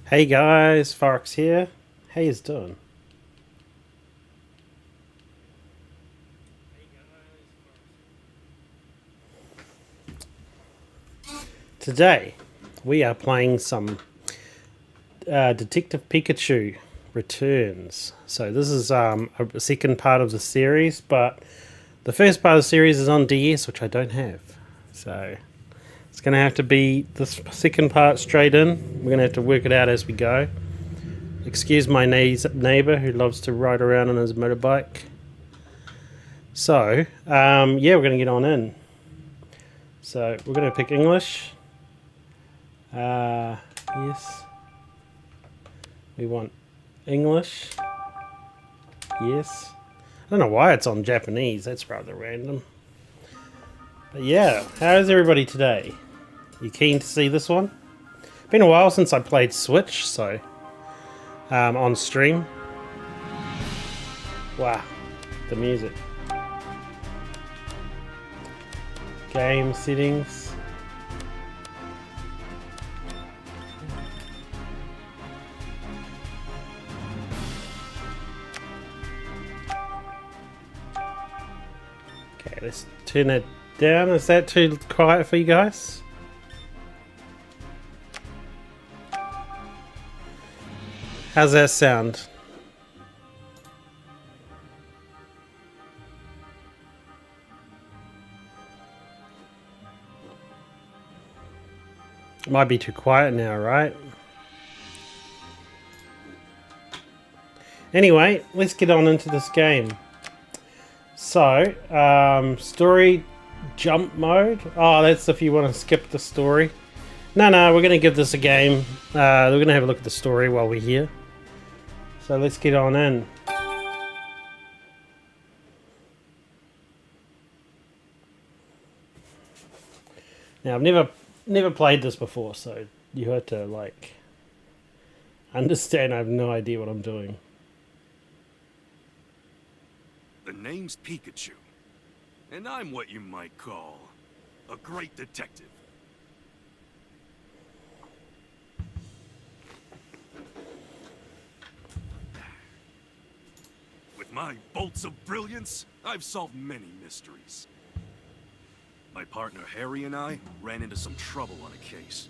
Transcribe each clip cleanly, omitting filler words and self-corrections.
Hey guys, Forox here. How yous doing? Today, we are playing some Detective Pikachu Returns. So this is a second part of the series, but the first part of the series is on DS, which I don't have. So it's going to have to be this second part straight in. We're going to have to work it out as we go. Excuse my neighbour who loves to ride around on his motorbike. So, yeah, we're going to get on in. So, we're going to pick English. Yes. We want English. Yes. I don't know why it's on Japanese. That's rather random. But yeah, how is everybody today? You keen to see this one? Been a while since I played Switch, so on stream. Wow, the music. Game settings. Okay, let's turn it down. Is that too quiet for you guys? How's that sound? It might be too quiet now, right? Anyway, let's get on into this game. So, story jump mode. Oh, that's if you want to skip the story. No, we're going to give this a game. We're going to have a look at the story while we're here. So let's get on in. Now, I've never played this before, so you have to, like, understand I have no idea what I'm doing. The name's Pikachu, and I'm what you might call a great detective. With my bolts of brilliance, I've solved many mysteries. My partner Harry and I ran into some trouble on a case.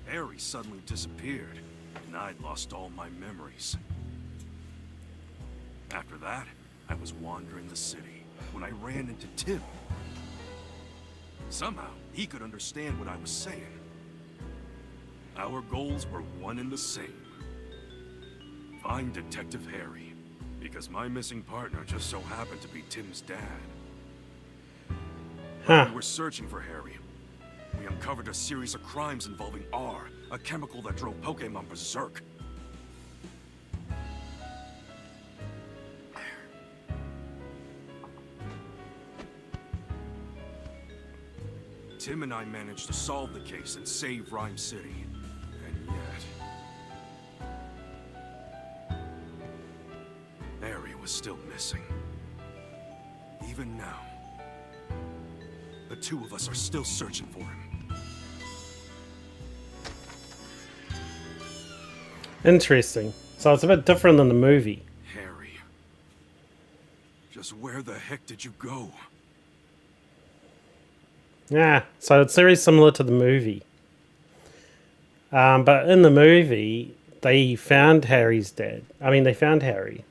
Harry suddenly disappeared, and I'd lost all my memories. After that, I was wandering the city when I ran into Tim. Somehow, he could understand what I was saying. Our goals were one and the same. Find Detective Harry, because my missing partner just so happened to be Tim's dad. While we were searching for Harry, we uncovered a series of crimes involving R, a chemical that drove Pokémon berserk. Tim and I managed to solve the case and save Ryme City. And yet... Harry was still missing. Even now, the two of us are still searching for him. Interesting. So it's a bit different than the movie. Harry. Just where the heck did you go? Yeah, so it's very similar to the movie. But in the movie, they found Harry's dad. They found Harry.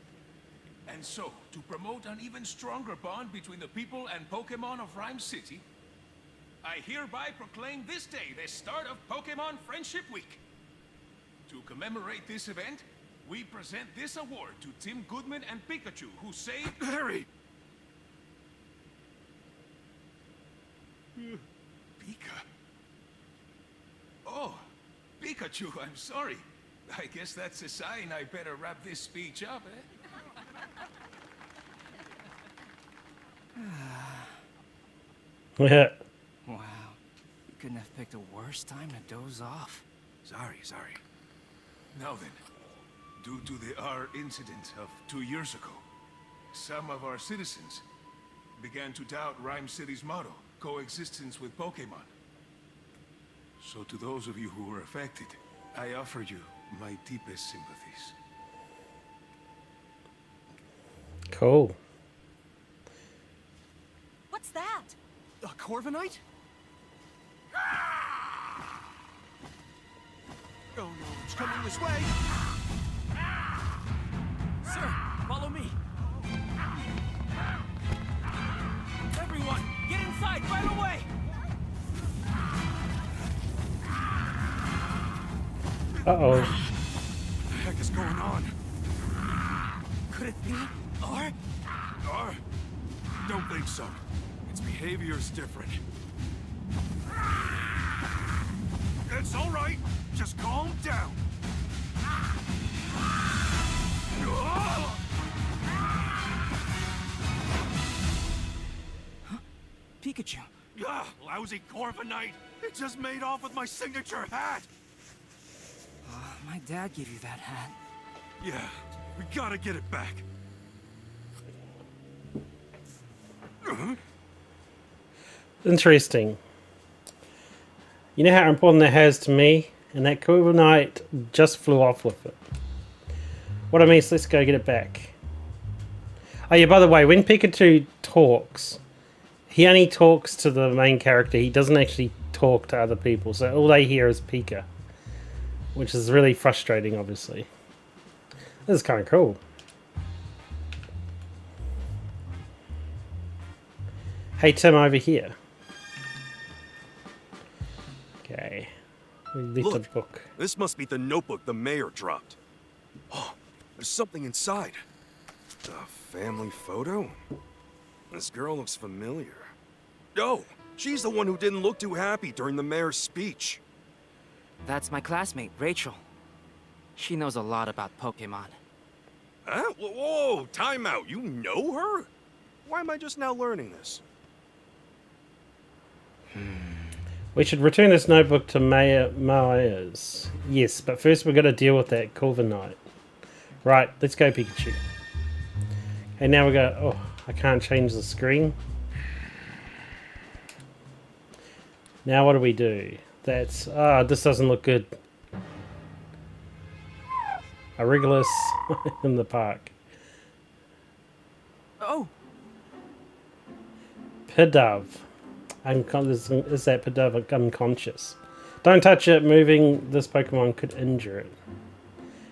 And so, to promote an even stronger bond between the people and Pokémon of Ryme City, I hereby proclaim this day the start of Pokémon Friendship Week. To commemorate this event, we present this award to Tim Goodman and Pikachu, who saved... Harry! Pika? Oh, Pikachu, I'm sorry. I guess that's a sign I better wrap this speech up, eh? Yeah. Wow. You couldn't have picked a worse time to doze off. Sorry. Now then, due to the R incident of 2 years ago, some of our citizens began to doubt Ryme City's motto, coexistence with Pokémon. So to those of you who were affected, I offer you My deepest sympathies. Cool. What's that? A Corviknight? Oh no, it's coming this way! Sir, follow me. Everyone, get inside right away! Uh-oh. What the heck is going on? Could it be? Or? Or? Don't think so. Its behavior's different. It's all right. Just calm down. Pikachu. Lousy Corviknight. It just made off with my signature hat. My dad gave you that hat. Yeah, we gotta get it back. Interesting. You know how important that has to me? And that Corviknight just flew off with it. What I mean is, let's go get it back. Oh yeah, by the way, when Pikachu talks, he only talks to the main character. He doesn't actually talk to other people. So all they hear is Pika. Which is really frustrating, obviously. This is kind of cool. Hey, Tim, over here. Okay. We left Look, a book. This must be the notebook the mayor dropped. Oh, there's something inside. A family photo? This girl looks familiar. Oh, she's the one who didn't look too happy during the mayor's speech. That's my classmate, Rachel. She knows a lot about Pokémon. Huh? Whoa, time out. You know her? Why am I just now learning this? We should return this notebook to Mayor Myers. Yes, but first we've got to deal with that Corviknight. Right, let's go, Pikachu. Okay, now we go. Oh, I can't change the screen. Now what do we do? That's... this doesn't look good. A Regulus in the park. Oh! Pidove. Is that Pidove unconscious? Don't touch it. Moving this Pokemon could injure it.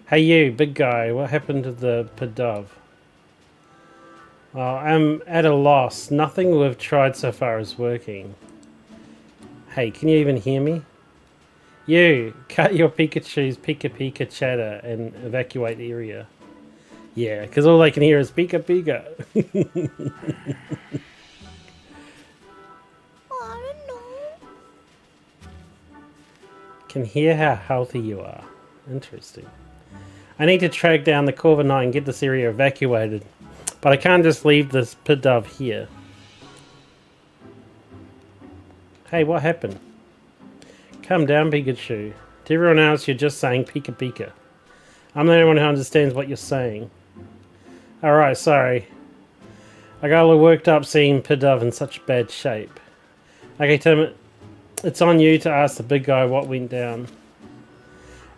Hey you, big guy. What happened to the Pidove? Well, I'm at a loss. Nothing we've tried so far is working. Hey, can you even hear me? You, cut your Pikachu's Pika Pika chatter and evacuate the area. Yeah, because all they can hear is Pika Pika. I don't know. Can hear how healthy you are. Interesting. I need to track down the Corviknight and get this area evacuated. But I can't just leave this Pidove here. Hey, what happened? Calm down, Pikachu. To everyone else, you're just saying Pika Pika. I'm the only one who understands what you're saying. Alright, sorry. I got a little worked up seeing Pidove in such bad shape. Okay, Tim, it's on you to ask the big guy what went down.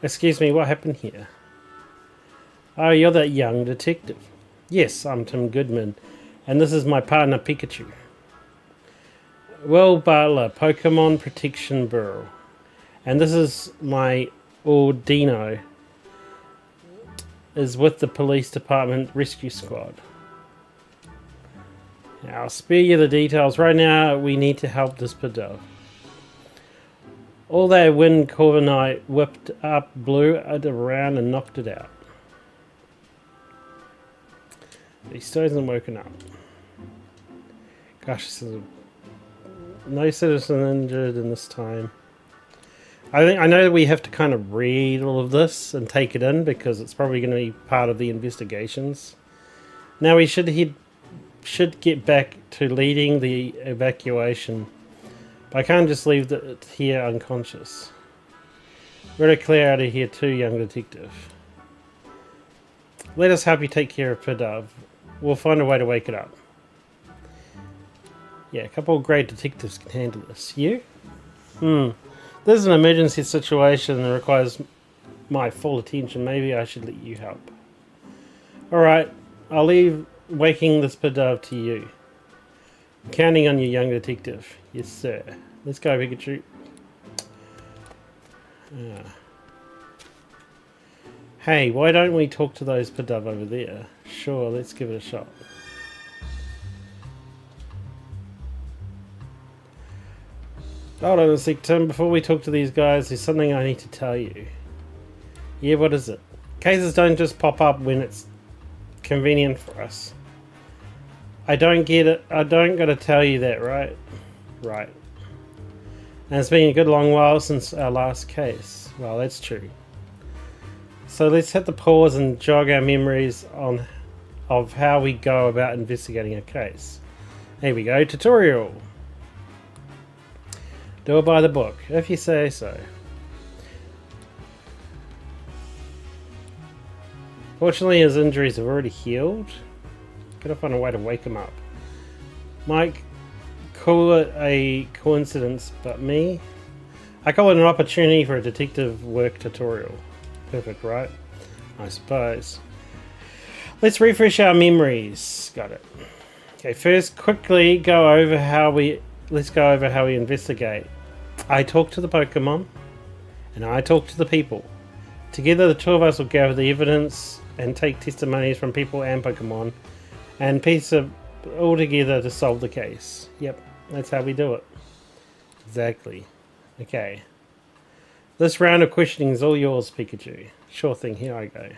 Excuse me, what happened here? Oh, you're that young detective. Yes, I'm Tim Goodman, and this is my partner Pikachu. Will Butler, Pokemon Protection Bureau. And this is my Ordino. Is with the police department rescue squad. Now, I'll spare you the details. Right now, we need to help this Pidove. All that wind Corviknight whipped up, blew it around and knocked it out. He still hasn't woken up. Gosh, this is no citizen injured in this time. I know that we have to kind of read all of this and take it in because it's probably going to be part of the investigations. Now we should get back to leading the evacuation. But I can't just leave it here unconscious. We're to clear out of here too, young detective. Let us help you take care of Pidove. We'll find a way to wake it up. Yeah, a couple of great detectives can handle this. You? This is an emergency situation that requires my full attention. Maybe I should let you help. Alright, I'll leave waking this pedov to you. I'm counting on you, young detective. Yes, sir. Let's go, Pikachu. Hey, why don't we talk to those pedov over there? Sure, let's give it a shot. Hold on a sec, Tim. Before we talk to these guys, there's something I need to tell you. Yeah, what is it? Cases don't just pop up when it's convenient for us. I don't get it. I don't gotta tell you that, right? Right. And it's been a good long while since our last case. Well, that's true. So let's hit the pause and jog our memories of how we go about investigating a case. Here we go, tutorial. Do it by the book, if you say so. Fortunately, his injuries have already healed. Gotta find a way to wake him up. Mike, call it a coincidence, but me? I call it an opportunity for a detective work tutorial. Perfect, right? I suppose. Let's refresh our memories. Got it. Okay, first, quickly go over how we... Let's go over how we investigate. I talk to the Pokemon, and I talk to the people. Together, the two of us will gather the evidence and take testimonies from people and Pokemon, and piece it all together to solve the case. Yep, that's how we do it. Exactly. Okay. This round of questioning is all yours, Pikachu. Sure thing, here I go.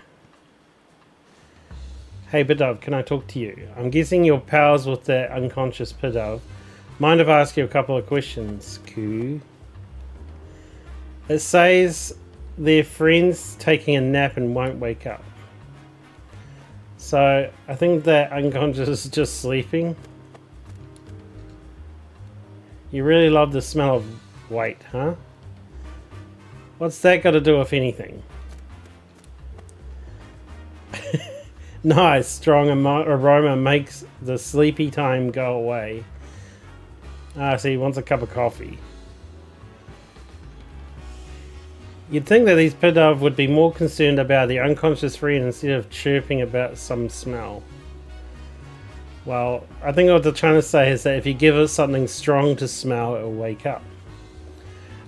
Hey, Pidove, can I talk to you? I'm guessing your pals with that unconscious Pidove. Mind if I ask you a couple of questions? Cool. It says their friend's taking a nap and won't wake up. So, I think that unconscious is just sleeping. You really love the smell of weight, huh? What's that got to do with anything? Nice, strong aroma makes the sleepy time go away. Ah, so he wants a cup of coffee. You'd think that these Pidove would be more concerned about the unconscious friend instead of chirping about some smell. Well, I think what they're trying to say is that if you give it something strong to smell, it will wake up.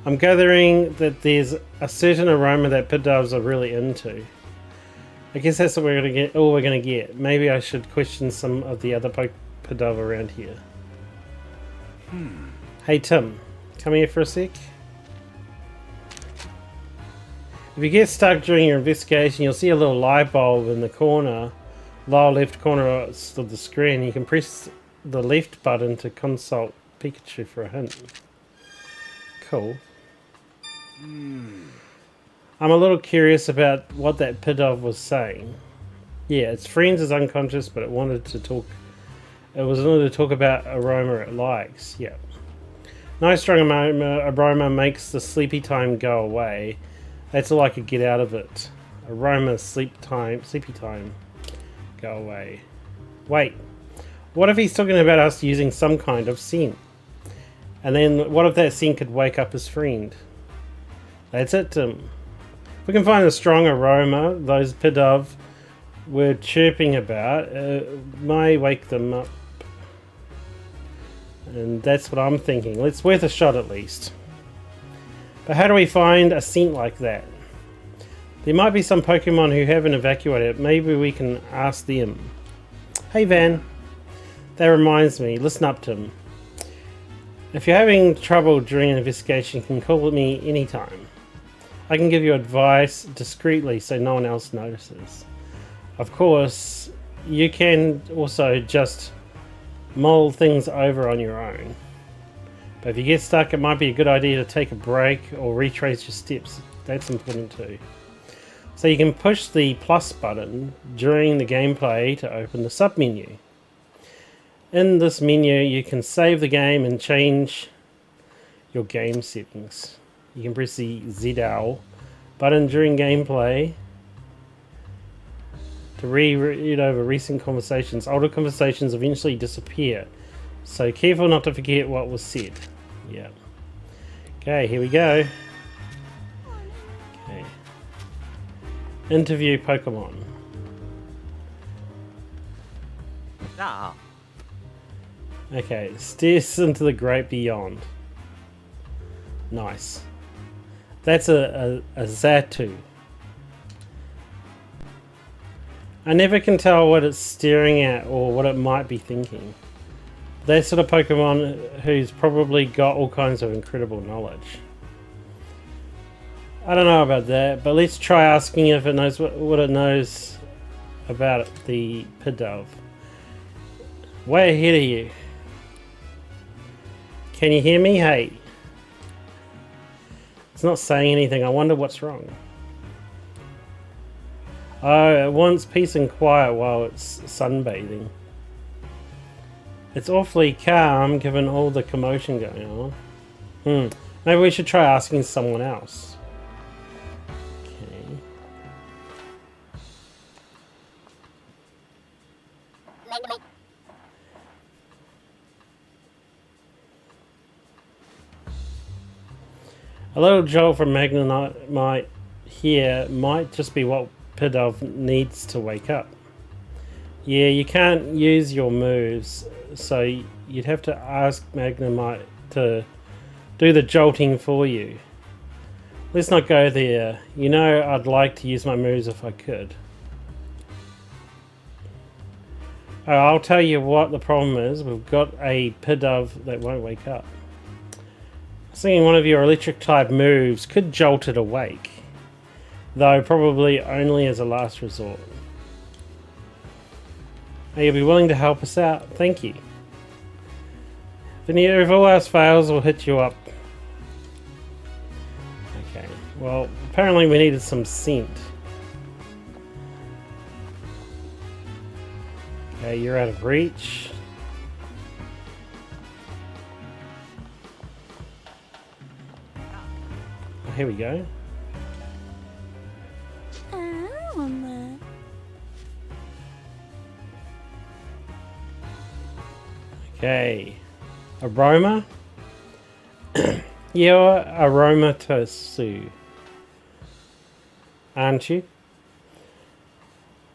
I'm gathering that there's a certain aroma that Pidoves are really into. I guess that's what we're gonna get. All we're gonna get. Maybe I should question some of the other Pidove around here. Hey Tim, come here for a sec. If you get stuck during your investigation, you'll see a little light bulb in the corner, lower left corner of the screen. You can press the left button to consult Pikachu for a hint. Cool. I'm a little curious about what that Pidove was saying. Yeah, its friends is unconscious, but it wanted to talk. It was wanted to talk about aroma it likes. Yeah. Nice strong aroma makes the sleepy time go away. That's all I could get out of it. Aroma, sleepy time, go away. Wait, what if he's talking about us using some kind of scent? And then what if that scent could wake up his friend? That's it, Tim. If we can find a strong aroma those Pidove were chirping about, may wake them up. And that's what I'm thinking. It's worth a shot at least. But how do we find a scent like that? There might be some Pokemon who haven't evacuated. Maybe we can ask them. Hey Van, that reminds me, listen up Tim. If you're having trouble during an investigation, you can call me anytime. I can give you advice discreetly so no one else notices. Of course, you can also just mull things over on your own. But if you get stuck, it might be a good idea to take a break or retrace your steps. That's important too. So you can push the plus button during the gameplay to open the submenu. In this menu, you can save the game and change your game settings. You can press the ZL button during gameplay to read over recent conversations. Older conversations eventually disappear, so careful not to forget what was said. Yeah. Okay, here we go. Okay. Interview Pokemon. Ah. Okay, steers into the great beyond. Nice. That's a Zatu. I never can tell what it's staring at or what it might be thinking. That sort of Pokemon who's probably got all kinds of incredible knowledge. I don't know about that, but let's try asking if it knows what it knows about the Pidove. Way ahead of you. Can you hear me? Hey. It's not saying anything. I wonder what's wrong. Oh, it wants peace and quiet while it's sunbathing. It's awfully calm given all the commotion going on. Maybe we should try asking someone else. Okay. A little jolt from Magnemite here might just be what Pidove needs to wake up. Yeah, you can't use your moves, so you'd have to ask Magnemite to do the jolting for you. Let's not go there. You know I'd like to use my moves if I could. Oh, I'll tell you what the problem is. We've got a Pidove that won't wake up. I was thinking one of your electric type moves could jolt it awake, though probably only as a last resort. You'll be willing to help us out? Thank you. If all else fails, we'll hit you up. Okay, well, apparently we needed some scent. Okay, you're out of reach. Oh, here we go. Okay, aroma. You're Aromatosu, aren't you?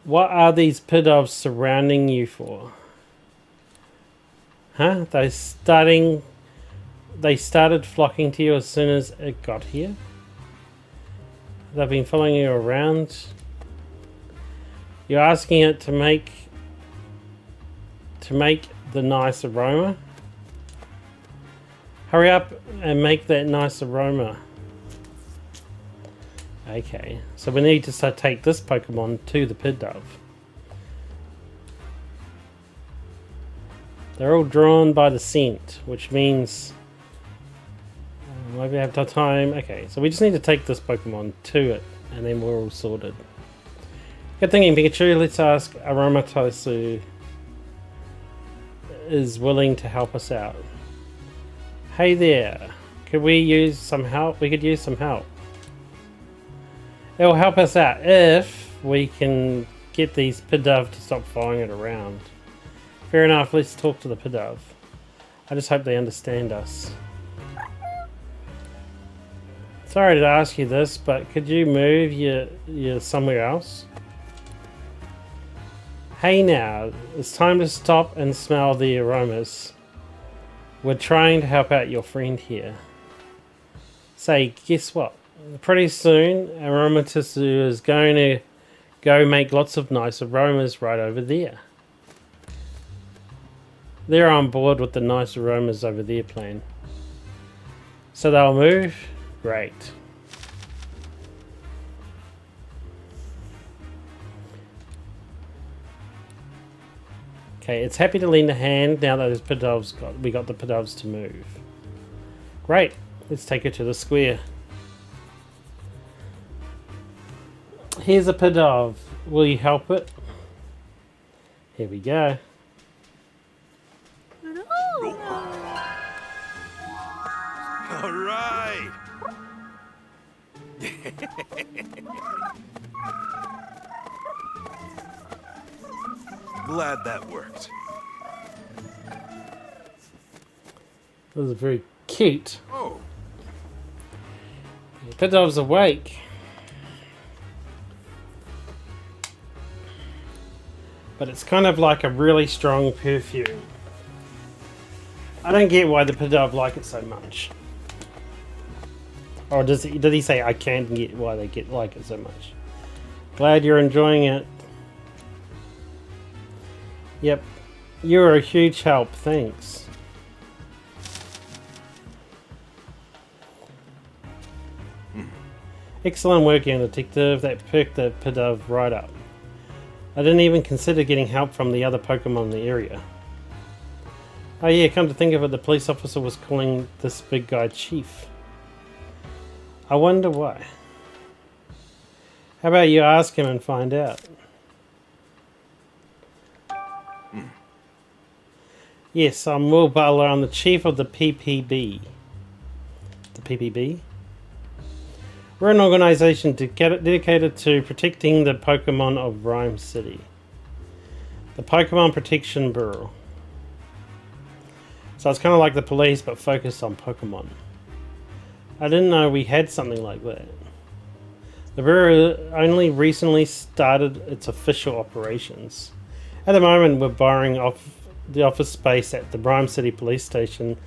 What are these Pidoves surrounding you for? Huh? They started flocking to you as soon as it got here? They've been following you around. You're asking it to make the nice aroma. Hurry up and make that nice aroma. Okay, so we need to take this Pokemon to the Pidove. They're all drawn by the scent, which means maybe I have time. Okay, so we just need to take this Pokemon to it, and then we're all sorted. Good thinking, Pikachu. Let's ask Aromatosu is willing to help us out. Hey there, could we use some help? We could use some help. It will help us out if we can get these Pidove to stop following it around. Fair enough, let's talk to the Pidove. I just hope they understand us. Sorry to ask you this, but could you move you somewhere else? Hey now, it's time to stop and smell the aromas. We're trying to help out your friend here. Say, guess what? Pretty soon, Aromatosu is going to go make lots of nice aromas right over there. They're on board with the nice aromas over there plan. So they'll move? Great. Okay, it's happy to lend a hand now that we got the Pidoves to move. Great, let's take it to the square. Here's a Pidove. Will you help it? Here we go. All right. Glad that worked. This is very cute. Oh, Pidove's awake. But it's kind of like a really strong perfume. I don't get why the Pidove like it so much. Or did he say I can't get why they like it so much? Glad you're enjoying it. Yep. You're a huge help, thanks. Excellent work, young detective. That perked the Pidove right up. I didn't even consider getting help from the other Pokemon in the area. Oh yeah, come to think of it, the police officer was calling this big guy Chief. I wonder why. How about you ask him and find out? Yes, I'm Will Butler. I'm the chief of the PPB. The PPB? We're an organization dedicated to protecting the Pokemon of Ryme City. The Pokemon Protection Bureau. So it's kind of like the police, but focused on Pokemon. I didn't know we had something like that. The Bureau only recently started its official operations. At the moment, we're borrowing off the office space at the Ryme City Police Station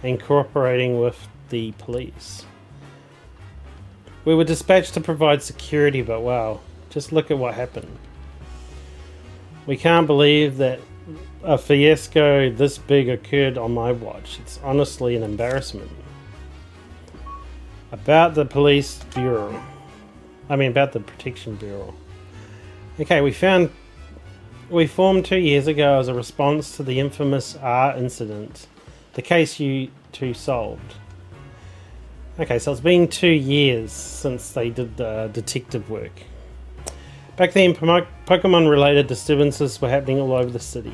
and cooperating with the police. We were dispatched to provide security, but wow, just look at what happened. We can't believe that a fiasco this big occurred on my watch. It's honestly an embarrassment. About the police bureau. About the protection bureau. Okay, we formed 2 years ago as a response to the infamous R incident. The case you two solved. Okay, so it's been 2 years since they did the detective work. Back then, Pokemon-related disturbances were happening all over the city.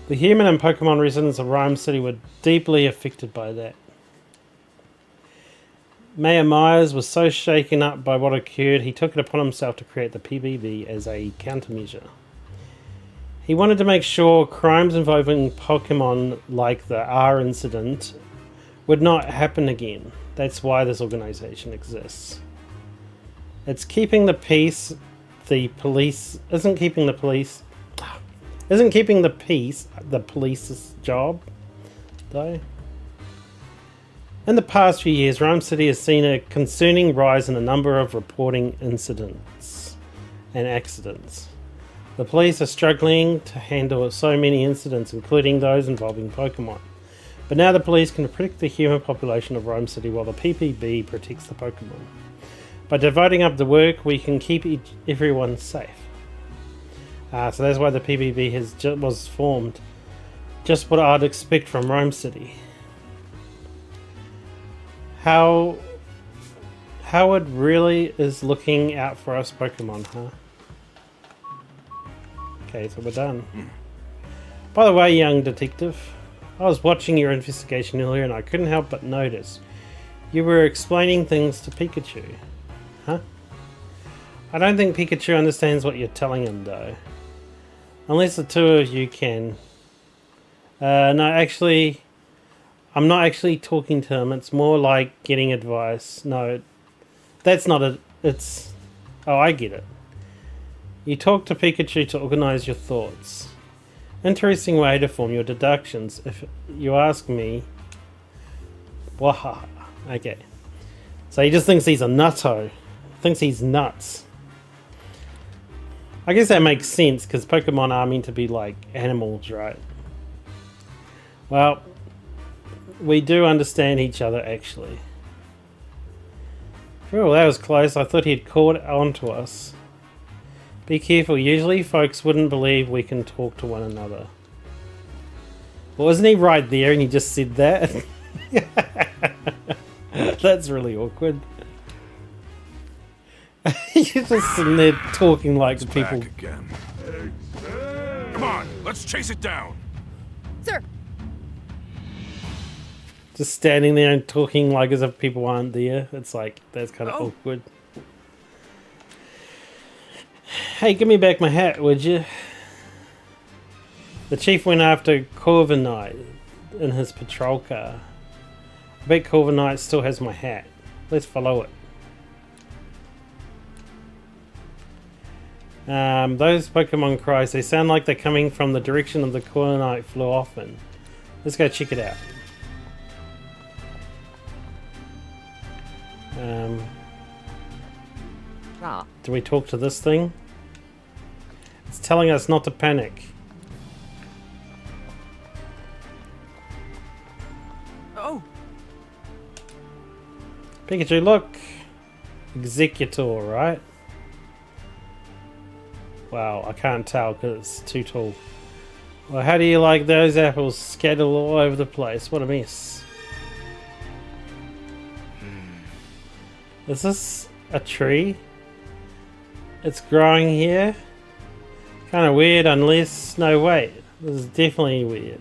The human and Pokemon residents of Ryme City were deeply affected by that. Mayor Myers was so shaken up by what occurred, he took it upon himself to create the PBB as a countermeasure. He wanted to make sure crimes involving Pokemon like the R incident would not happen again. That's why this organization exists. It's keeping the peace. The police isn't keeping the police. Isn't keeping the peace the police's job, though? In the past few years, Ryme City has seen a concerning rise in the number of reporting incidents and accidents. The police are struggling to handle so many incidents, including those involving Pokemon. But now the police can protect the human population of Ryme City while the PPB protects the Pokemon. By dividing up the work, we can keep everyone safe. So that's why the PPB was formed. Just what I'd expect from Ryme City. Howard really is looking out for us Pokemon, huh? Okay, so we're done. By the way, young detective, I was watching your investigation earlier and I couldn't help but notice you were explaining things to Pikachu. Huh? I don't think Pikachu understands what you're telling him, though. Unless the two of you can. No, actually, I'm not actually talking to him. It's more like getting advice. No, that's not it. It's... Oh, I get it. You talk to Pikachu to organize your thoughts. Interesting way to form your deductions, if you ask me. Waha. Okay. So he just thinks he's a nutto. Thinks he's nuts. I guess that makes sense, because Pokemon are meant to be like animals, right? Well, we do understand each other, actually. Oh, that was close. I thought he'd caught on to us. Be careful. Usually folks wouldn't believe we can talk to one another. Well, isn't he right there and he just said that? That's really awkward. You're just sitting there talking like the people. Back again. Come on, let's chase it down. Sir, Just standing there and talking like as if people aren't there. It's like, that's kind of awkward. Hey, give me back my hat, would you? The chief went after Corviknight in his patrol car. I bet Corviknight still has my hat. Let's follow it. Those Pokemon cries, they sound like they're coming from the direction of the corner it flew off in. Let's go check it out. Do we talk to this thing? It's telling us not to panic. Oh, Pikachu, look! Executor, right? Wow, I can't tell because it's too tall. Well, how do you like those apples scattered all over the place? What a mess. Is this a tree? It's growing here? Kind of weird unless... No, wait. This is definitely weird.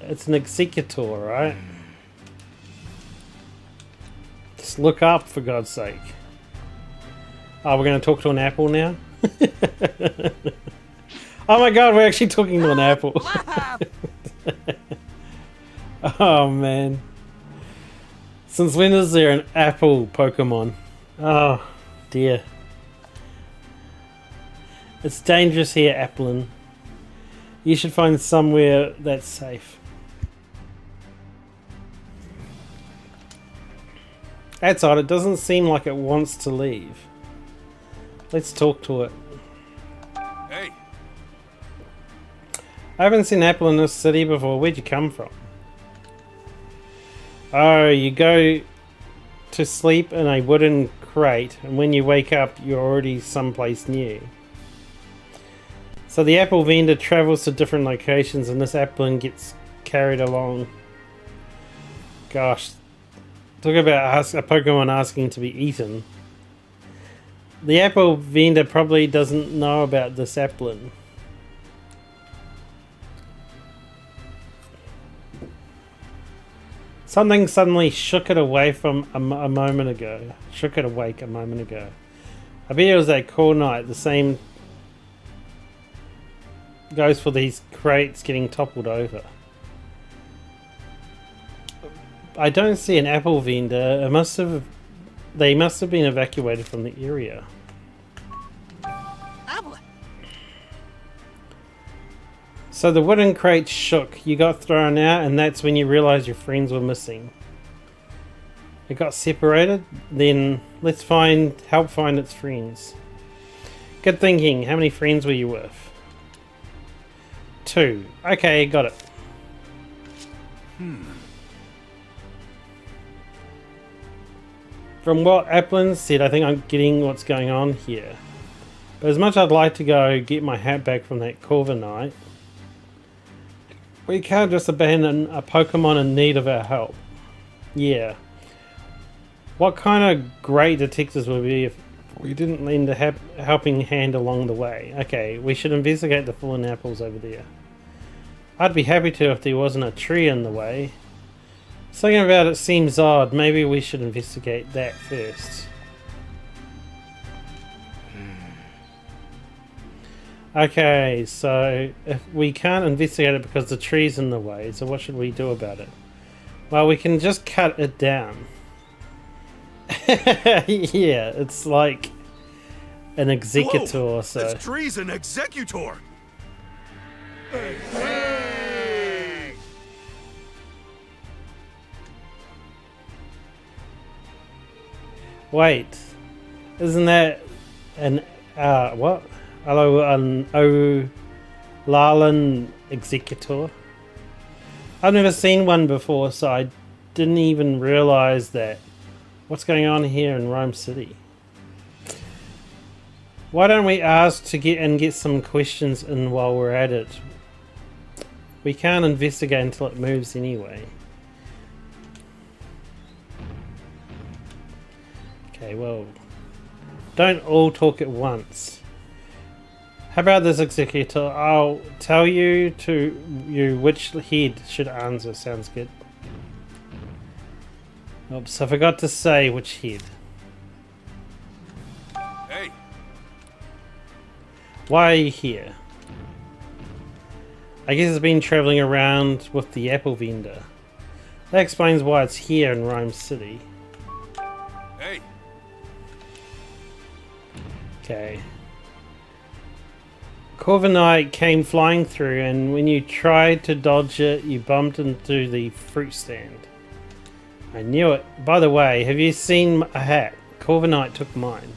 It's an executor, right? Just look up, for God's sake. Oh, we're going to talk to an apple now? Oh my god, we're actually talking to an apple. Oh man. Since when is there an apple Pokemon? Oh dear. It's dangerous here, Applin. You should find somewhere that's safe. That's odd, it doesn't seem like it wants to leave. Let's talk to it. Hey, I haven't seen Apple in this city before. Where'd you come from? Oh, you go to sleep in a wooden crate, and when you wake up, you're already someplace new. So the apple vendor travels to different locations, and this applin gets carried along. Gosh, talk about a Pokemon asking to be eaten. The apple vendor probably doesn't know about this applin. Something suddenly shook it away from a moment ago. Shook it awake a moment ago. I bet it was that cool night. The same goes for these crates getting toppled over. I don't see an apple vendor. They must have been evacuated from the area. So the wooden crate shook, you got thrown out, and that's when you realised your friends were missing. It got separated, then let's help find its friends. Good thinking. How many friends were you with? 2. Okay, got it. From what Applin said, I think I'm getting what's going on here. But as much as I'd like to go get my hat back from that Corviknight, we can't just abandon a Pokemon in need of our help. Yeah. What kind of great detectives would we be if we didn't lend a helping hand along the way? Okay, we should investigate the fallen apples over there. I'd be happy to if there wasn't a tree in the way. Something about it seems odd. Maybe we should investigate that first. Okay, so if we can't investigate it because the tree's in the way, so what should we do about it? Well, we can just cut it down. Yeah, it's like an executor. whoa, So this tree's an executor. wait, isn't that an what? Hello, an Lalan executor. I've never seen one before, so I didn't even realize that. What's going on here in Ryme City? Why don't we ask to get some questions in while we're at it? We can't investigate until it moves anyway. Okay, well, don't all talk at once. How about this executor? I'll tell you which head should answer. Sounds good. Oops, I forgot to say which head. Hey, Why are you here? I guess it's been travelling around with the apple vendor. That explains why it's here in Ryme City. hey, Okay. Corviknight came flying through, and when you tried to dodge it, you bumped into the fruit stand. I knew it. By the way, have you seen a hat? Corviknight took mine.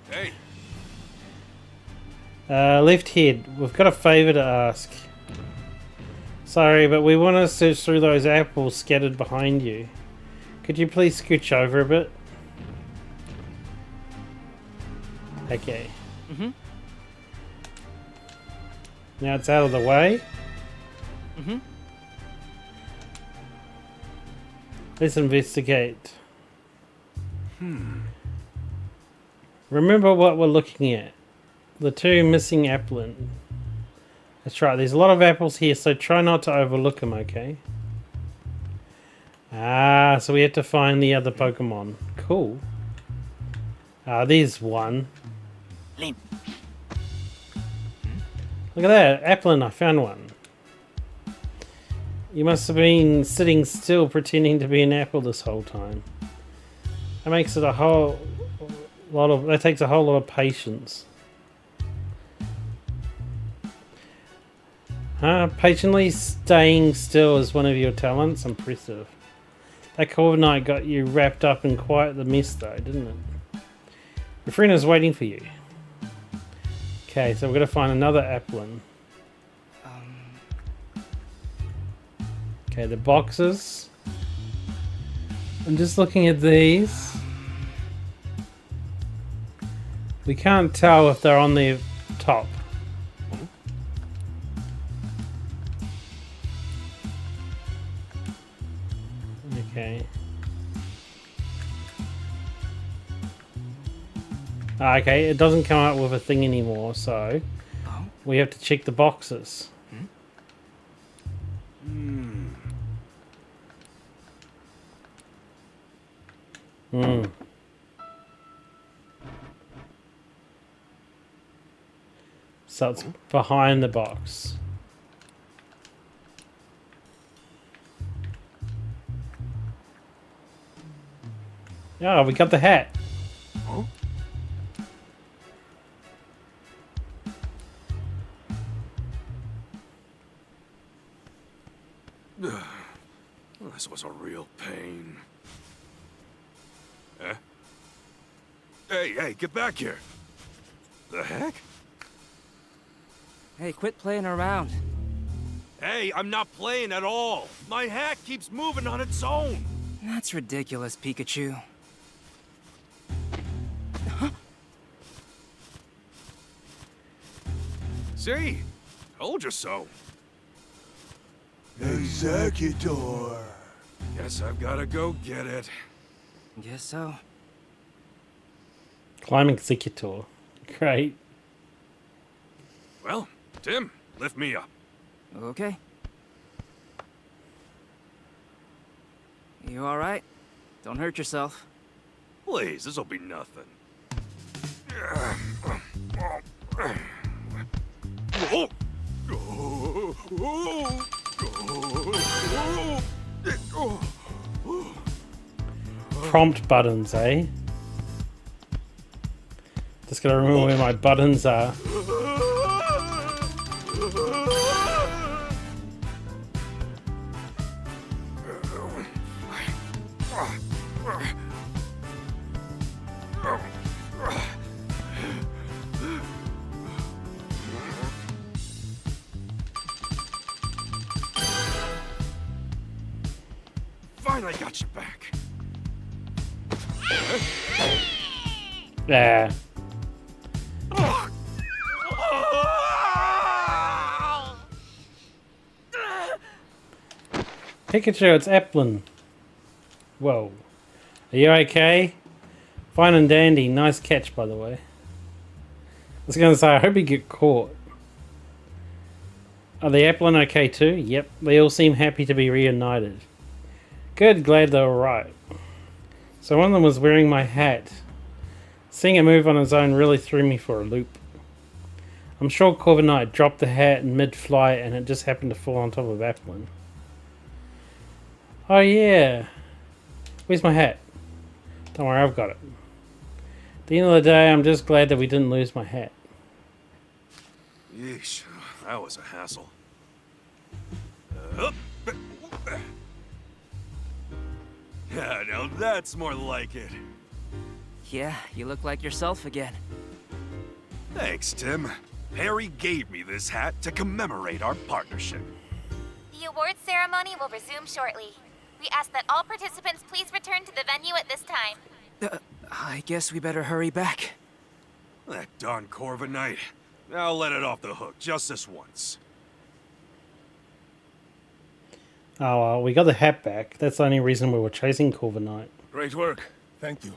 Hey, Left head. We've got a favour to ask. Sorry, but we want to search through those apples scattered behind you. Could you please scooch over a bit? Okay. Mm-hmm. Now it's out of the way. Mm-hmm. Let's investigate. Remember what we're looking at. The two missing applin. That's right, there's a lot of apples here, so try not to overlook them, okay? Ah, so we have to find the other Pokemon. Cool. There's one. Lim. Look at that, applin, I found one. You must have been sitting still pretending to be an apple this whole time. That makes it a whole lot of... That takes a whole lot of patience. Patiently staying still is one of your talents. Impressive. That Corviknight got you wrapped up in quite the mess though, didn't it? Your friend is waiting for you. Okay, so we're going to find another applin. Okay, the boxes. I'm just looking at these. We can't tell if they're on the top. Okay. Okay, it doesn't come up with a thing anymore, so we have to check the boxes. So it's behind the box. Oh, we got the hat. this was a real pain. Eh? Hey, get back here! The heck? Hey, quit playing around. Hey, I'm not playing at all! My hat keeps moving on its own! That's ridiculous, Pikachu. See? Told you so. Executor. Guess I've gotta go get it. Guess so. Climb Executor. Great. Well, Tim, lift me up. Okay. You alright? Don't hurt yourself. Please, this'll be nothing. Prompt buttons, eh? Just gotta remember where my buttons are. Finally got you back. Yeah. Pikachu, it's Applin. Whoa. Are you okay? Fine and dandy. Nice catch, by the way. I was going to say, I hope you get caught. Are the Applin okay too? Yep. They all seem happy to be reunited. Good, glad they're alright. So one of them was wearing my hat. Seeing it move on its own really threw me for a loop. I'm sure Corviknight dropped the hat in mid-flight and it just happened to fall on top of Applin. Oh yeah. Where's my hat? Don't worry, I've got it. At the end of the day, I'm just glad that we didn't lose my hat. Yeesh, that was a hassle. Yeah, now that's more like it. Yeah, you look like yourself again. Thanks, Tim. Harry gave me this hat to commemorate our partnership. The awards ceremony will resume shortly. We ask that all participants please return to the venue at this time. I guess we better hurry back. That darn Corviknight. I'll let it off the hook just this once. Oh, well, we got the hat back. That's the only reason we were chasing Corviknight. Great work. Thank you.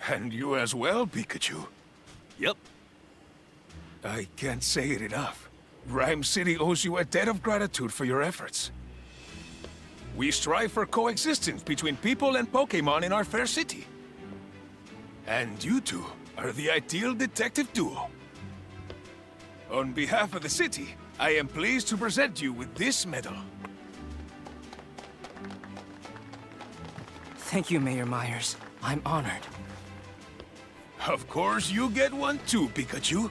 And you as well, Pikachu. Yep. I can't say it enough. Ryme City owes you a debt of gratitude for your efforts. We strive for coexistence between people and Pokémon in our fair city. And you two are the ideal detective duo. On behalf of the city, I am pleased to present you with this medal. Thank you, Mayor Myers. I'm honored. Of course, you get one too, Pikachu.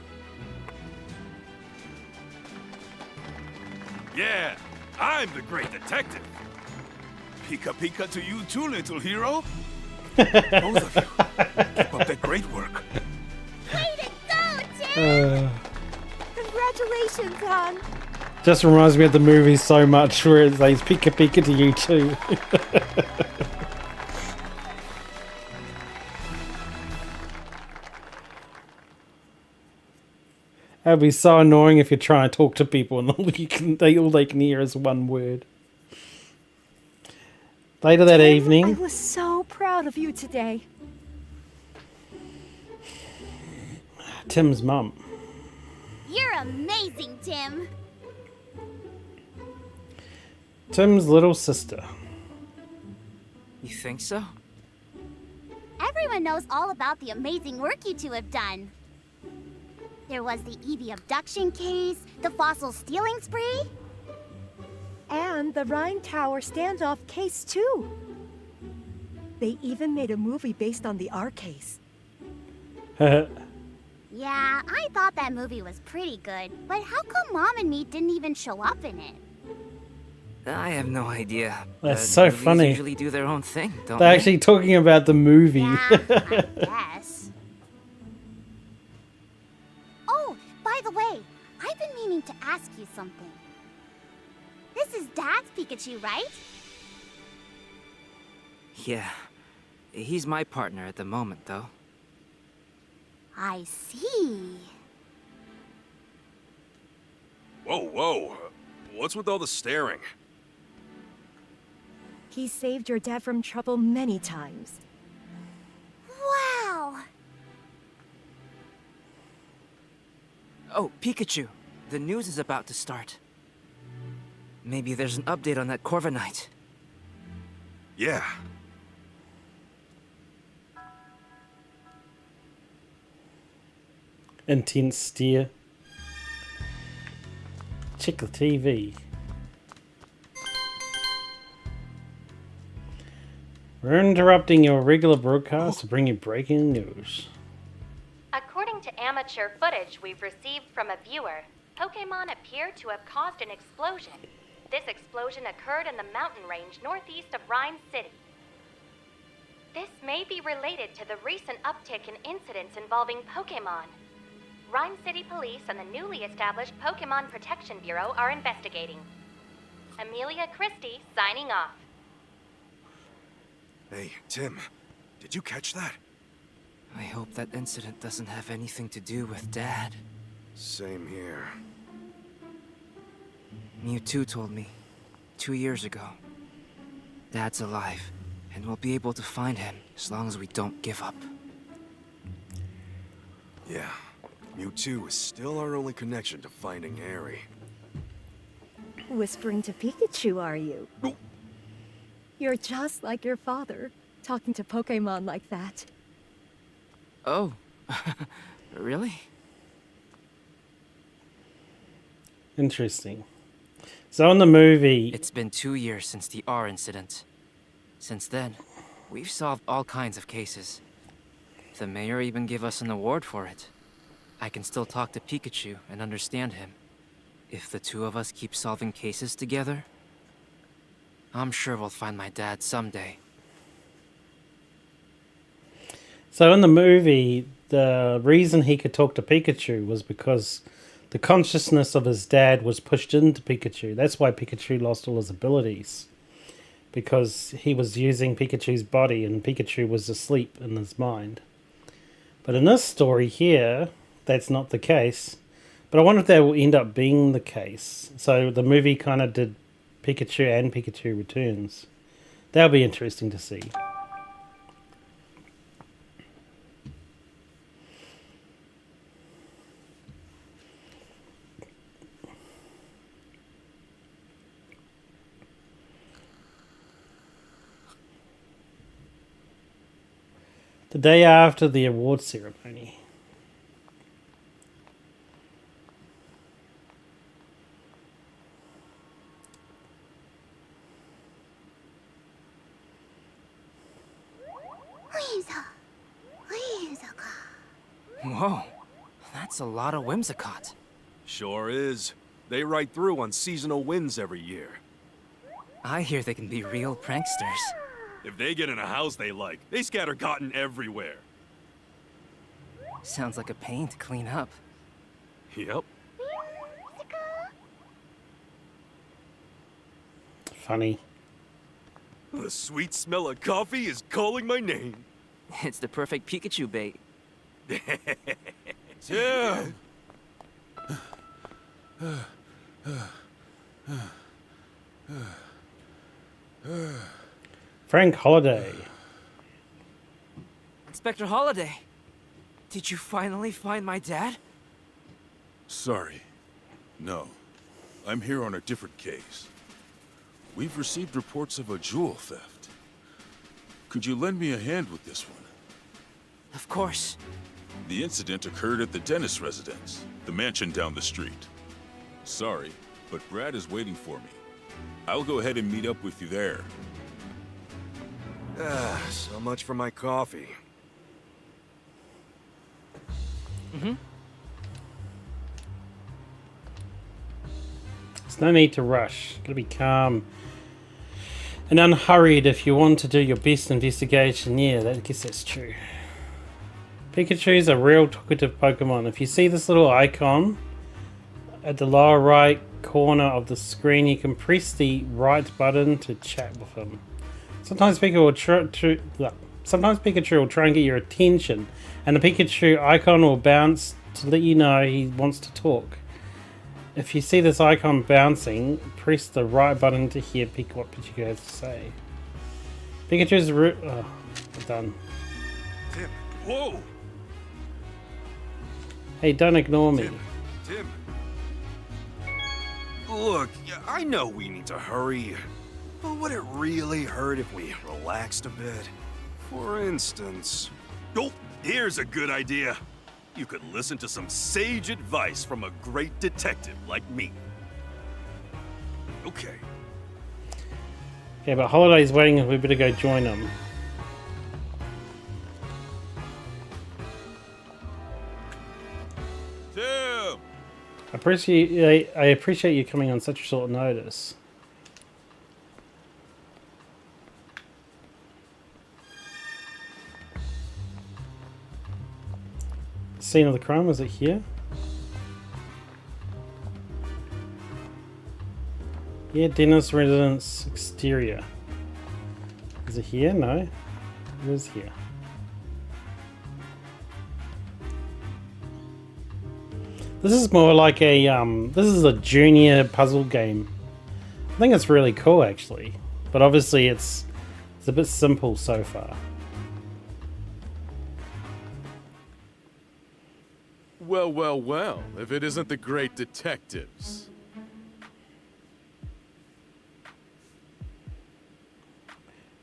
Yeah, I'm the great detective. Pika Pika to you too, little hero. Both of you, keep up that great work. Way to go, Tim! Congratulations, hon. Just reminds me of the movie so much where it says Pika Pika to you too. That'd be so annoying if you're trying to talk to people and all they can hear is one word. Later that evening, I was so proud of you today. Tim's mum. You're amazing, Tim. Tim's little sister. You think so? Everyone knows all about the amazing work you two have done. There was the Eevee abduction case, the fossil stealing spree. And the Ryme Tower standoff case, too. They even made a movie based on the R case. Yeah, I thought that movie was pretty good, but how come Mom and me didn't even show up in it? I have no idea. That's but so movies funny. Usually do their own thing, don't They're they? actually talking about the movie. Yeah, I guess. Oh, by the way, I've been meaning to ask you something. This is Dad's Pikachu, right? Yeah. He's my partner at the moment, though. I see. Whoa, whoa. What's with all the staring? He saved your dad from trouble many times. Wow! Oh, Pikachu. The news is about to start. Maybe there's an update on that Corviknight. Yeah. Intense stare. Check the TV. We're interrupting your regular broadcast to bring you breaking news. According to amateur footage we've received from a viewer, Pokémon appear to have caused an explosion. This explosion occurred in the mountain range northeast of Ryme City. This may be related to the recent uptick in incidents involving Pokémon. Ryme City Police and the newly established Pokémon Protection Bureau are investigating. Amelia Christie signing off. Hey, Tim, did you catch that? I hope that incident doesn't have anything to do with Dad. Same here. Mewtwo told me 2 years ago. Dad's alive, and we'll be able to find him as long as we don't give up. Yeah, Mewtwo is still our only connection to finding Harry. Whispering to Pikachu, are you? Oh. You're just like your father, talking to Pokémon like that. Oh, really? Interesting. So in the movie, It's been 2 years since the R incident. Since then, we've solved all kinds of cases. The mayor even gave us an award for it. I can still talk to Pikachu and understand him. If the two of us keep solving cases together, I'm sure we'll find my dad someday. so in the movie, the reason he could talk to Pikachu was because the consciousness of his dad was pushed into Pikachu. That's why Pikachu lost all his abilities. Because he was using Pikachu's body and Pikachu was asleep in his mind. But in this story here, that's not the case. But I wonder if that will end up being the case. So the movie kind of did Pikachu and Pikachu Returns. That'll be interesting to see. The day after the award ceremony. Whoa, that's a lot of Whimsicott. Sure is. They ride through on seasonal winds every year. I hear they can be real pranksters. If they get in a house they like, they scatter cotton everywhere. Sounds like a pain to clean up. Yep. Funny. The sweet smell of coffee is calling my name. It's the perfect Pikachu bait. Tim! Frank Holiday. Inspector Holiday, did you finally find my dad? Sorry. No. I'm here on a different case. We've received reports of a jewel theft. Could you lend me a hand with this one? Of course. The incident occurred at the dentist residence, the mansion down the street. Sorry, but Brad is waiting for me. I'll go ahead and meet up with you there. So much for my coffee. There's no need to rush. Gotta be calm and unhurried if you want to do your best investigation. Yeah, I guess that's true. Pikachu's a real talkative Pokemon. If you see this little icon at the lower right corner of the screen, you can press the right button to chat with him. Sometimes Pikachu will try and get your attention, and the Pikachu icon will bounce to let you know he wants to talk. If you see this icon bouncing, press the right button to hear what Pikachu has to say. Pikachu's done. Tim, whoa! Hey, don't ignore me. Tim. Look, I know we need to hurry, but would it really hurt if we relaxed a bit? For instance... Oh, here's a good idea. You could listen to some sage advice from a great detective like me. Okay. Okay, but Holiday's waiting and we better go join him. Tim! I appreciate you coming on such short notice. Scene of the crime, was it here? Yeah, dentist residence exterior. Is it here? No. It is here. This is more like a this is a junior puzzle game. I think it's really cool actually. But obviously it's a bit simple so far. Well, well, well, if it isn't the great detectives.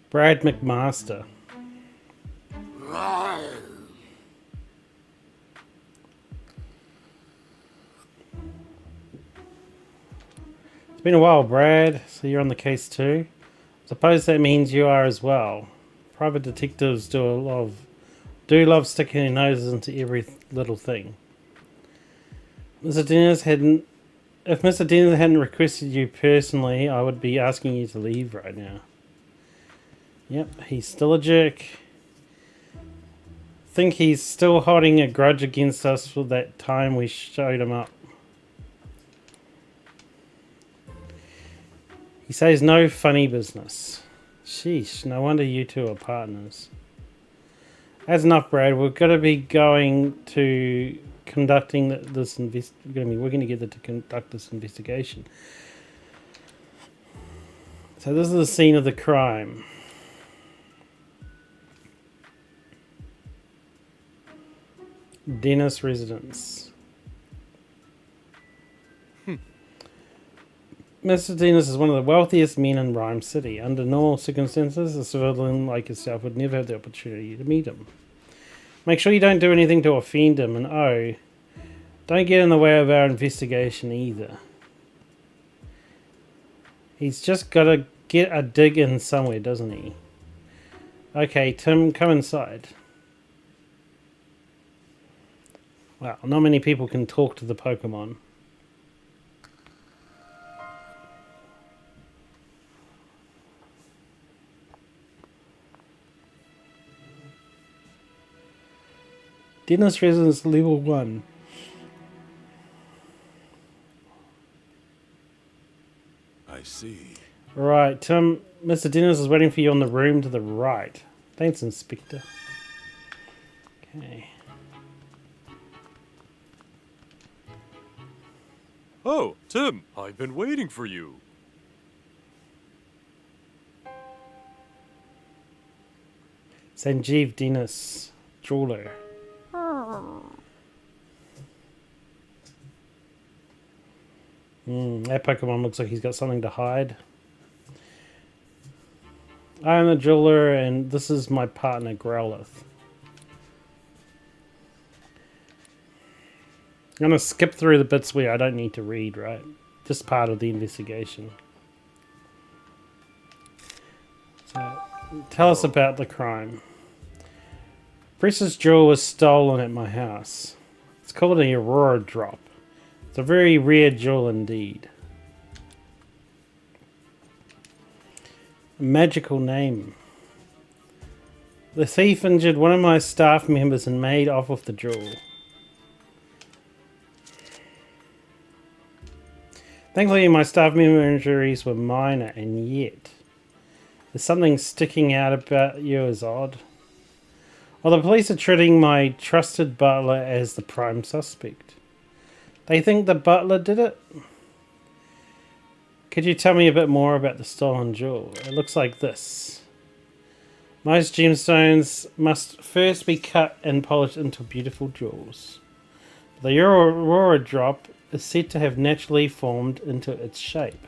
Brad McMaster. been a while, Brad. So you're on the case too? Suppose that means you are as well. Private detectives do love sticking their noses into every little thing. If Mr. Dennis hadn't requested you personally, I would be asking you to leave right now. Yep, he's still a jerk. Think he's still holding a grudge against us for that time we showed him up. He says no funny business. Sheesh, no wonder you two are partners. That's enough, Brad. We're going to be going to conducting this we're going to get to conduct this investigation. So this is the scene of the crime. Dennis residence. Mr. Dennis is one of the wealthiest men in Ryme City. Under normal circumstances, a civilian like yourself would never have the opportunity to meet him. Make sure you don't do anything to offend him, and don't get in the way of our investigation either. He's just got to get a dig in somewhere, doesn't he? Okay, Tim, come inside. Wow, not many people can talk to the Pokémon. Dennis residence level 1. I see. Right, Tim, Mr. Dennis is waiting for you on the room to the right. Thanks, Inspector. Okay. Oh, Tim, I've been waiting for you. Sanjeev Dennis, jeweler. That Pokemon looks like he's got something to hide. I am the jeweler, and this is my partner, Growlithe. I'm going to skip through the bits where I don't need to read, right? Just part of the investigation. So, tell us about the crime. Precious jewel was stolen at my house. It's called an Aurora Drop. It's a very rare jewel indeed. A magical name. The thief injured one of my staff members and made off with the jewel. Thankfully, my staff member injuries were minor, and yet there's something sticking out about you as odd. Well, the police are treating my trusted butler as the prime suspect. They think the butler did it? Could you tell me a bit more about the stolen jewel? It looks like this. Most gemstones must first be cut and polished into beautiful jewels. The Aurora Drop is said to have naturally formed into its shape.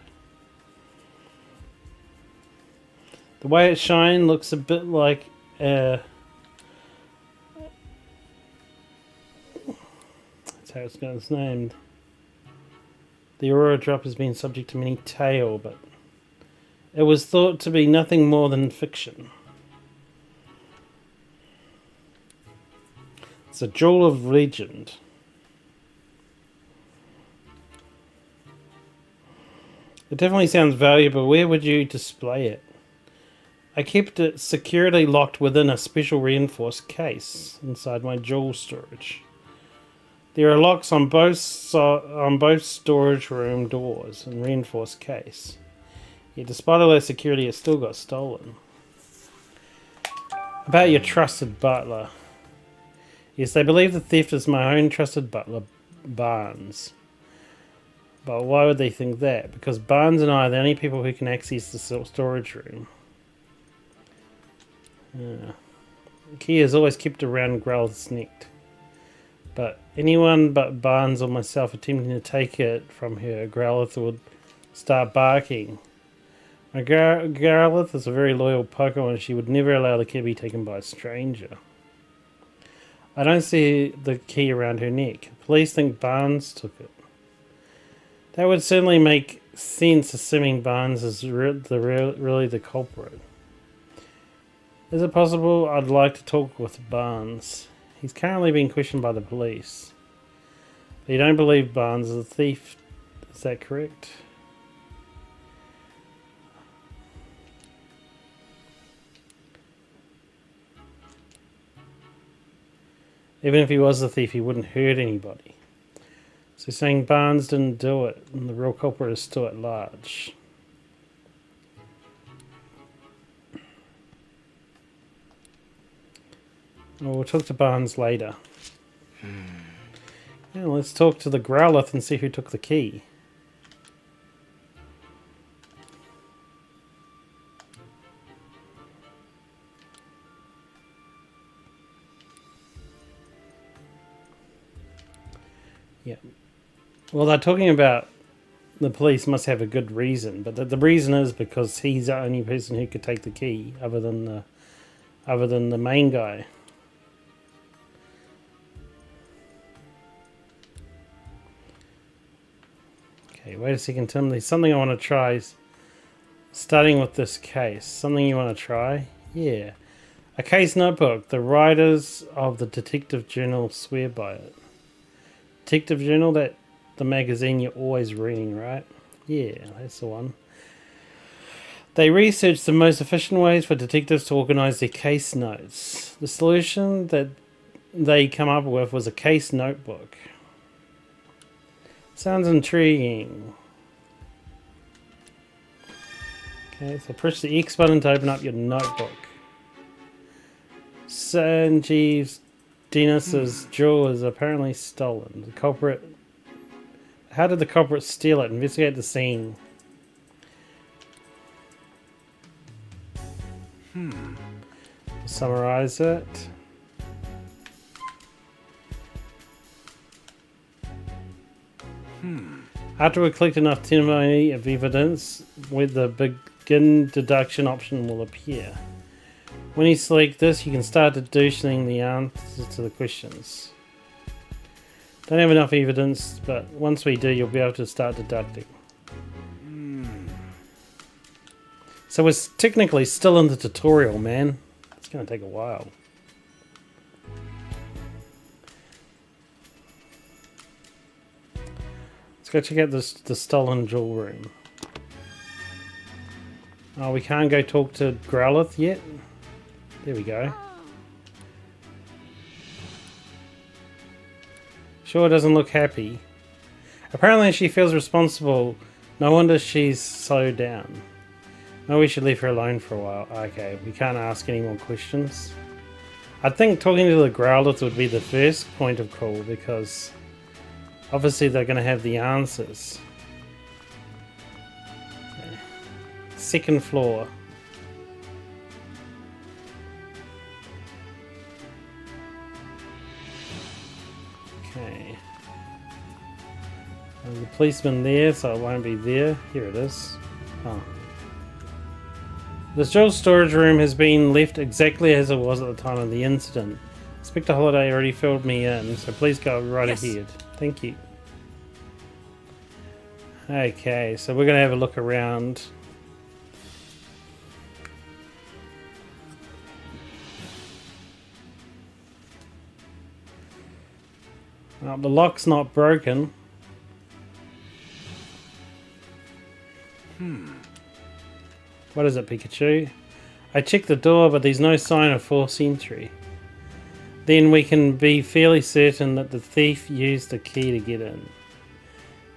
The way it shines looks a bit like a... That's how it's named. The Aurora Drop has been subject to many tales, but it was thought to be nothing more than fiction. It's a jewel of legend. It definitely sounds valuable. Where would you display it? I kept it securely locked within a special reinforced case inside my jewel storage. There are locks on both storage room doors and reinforced case. Yet despite all that security, it still got stolen. About your trusted butler. Yes, they believe the theft is my own trusted butler, Barnes. But why would they think that? Because Barnes and I are the only people who can access the storage room. The key is always kept around Growlithe's neck. But anyone but Barnes or myself attempting to take it from her, Growlithe would start barking. My Growlithe is a very loyal Pokemon. She would never allow the key to be taken by a stranger. I don't see the key around her neck. Police think Barnes took it. That would certainly make sense, assuming Barnes is really the culprit. Is it possible? I'd like to talk with Barnes. He's currently being questioned by the police. But you don't believe Barnes is a thief, is that correct? Even if he was a thief, he wouldn't hurt anybody. So saying Barnes didn't do it, and the real culprit is still at large. Well, we'll talk to Barnes later. Yeah, let's talk to the Growlithe and see who took the key. Yeah. Well, they're talking about the police must have a good reason, but the reason is because he's the only person who could take the key, other than the main guy. Okay, wait a second, Tim. There's something I want to try. Starting with this case, something you want to try? Yeah, a case notebook. The writers of the Detective Journal swear by it. Detective Journal, that the magazine you're always reading, right? Yeah, that's the one. They research the most efficient ways for detectives to organize their case notes. The solution that they come up with was a case notebook. Sounds intriguing. Okay, so push the X button to open up your notebook. Sanjeev's Dennis's jewel is apparently stolen. The culprit. How did the culprit steal it? Investigate the scene. Summarize it. After we collect enough testimony of evidence, where the begin deduction option will appear. When you select this, you can start deducing the answers to the questions. Don't have enough evidence, but once we do, you'll be able to start deducting. So we're technically still in the tutorial, man. It's going to take a while. Let's go check out the stolen jewel room. Oh, we can't go talk to Growlithe yet? There we go. Sure doesn't look happy. Apparently she feels responsible. No wonder she's so down. Maybe we should leave her alone for a while. Okay, we can't ask any more questions. I think talking to the Growlithe would be the first point of call, because obviously they're going to have the answers. Okay. Second floor. Okay. There's a policeman there, so it won't be there. Here it is. Oh. This jewel storage room has been left exactly as it was at the time of the incident. Inspector Holiday already filled me in, so please go right ahead. Thank you. Okay, so we're going to have a look around. Oh, the lock's not broken. What is it, Pikachu? I checked the door, but there's no sign of forced entry. Then we can be fairly certain that the thief used the key to get in.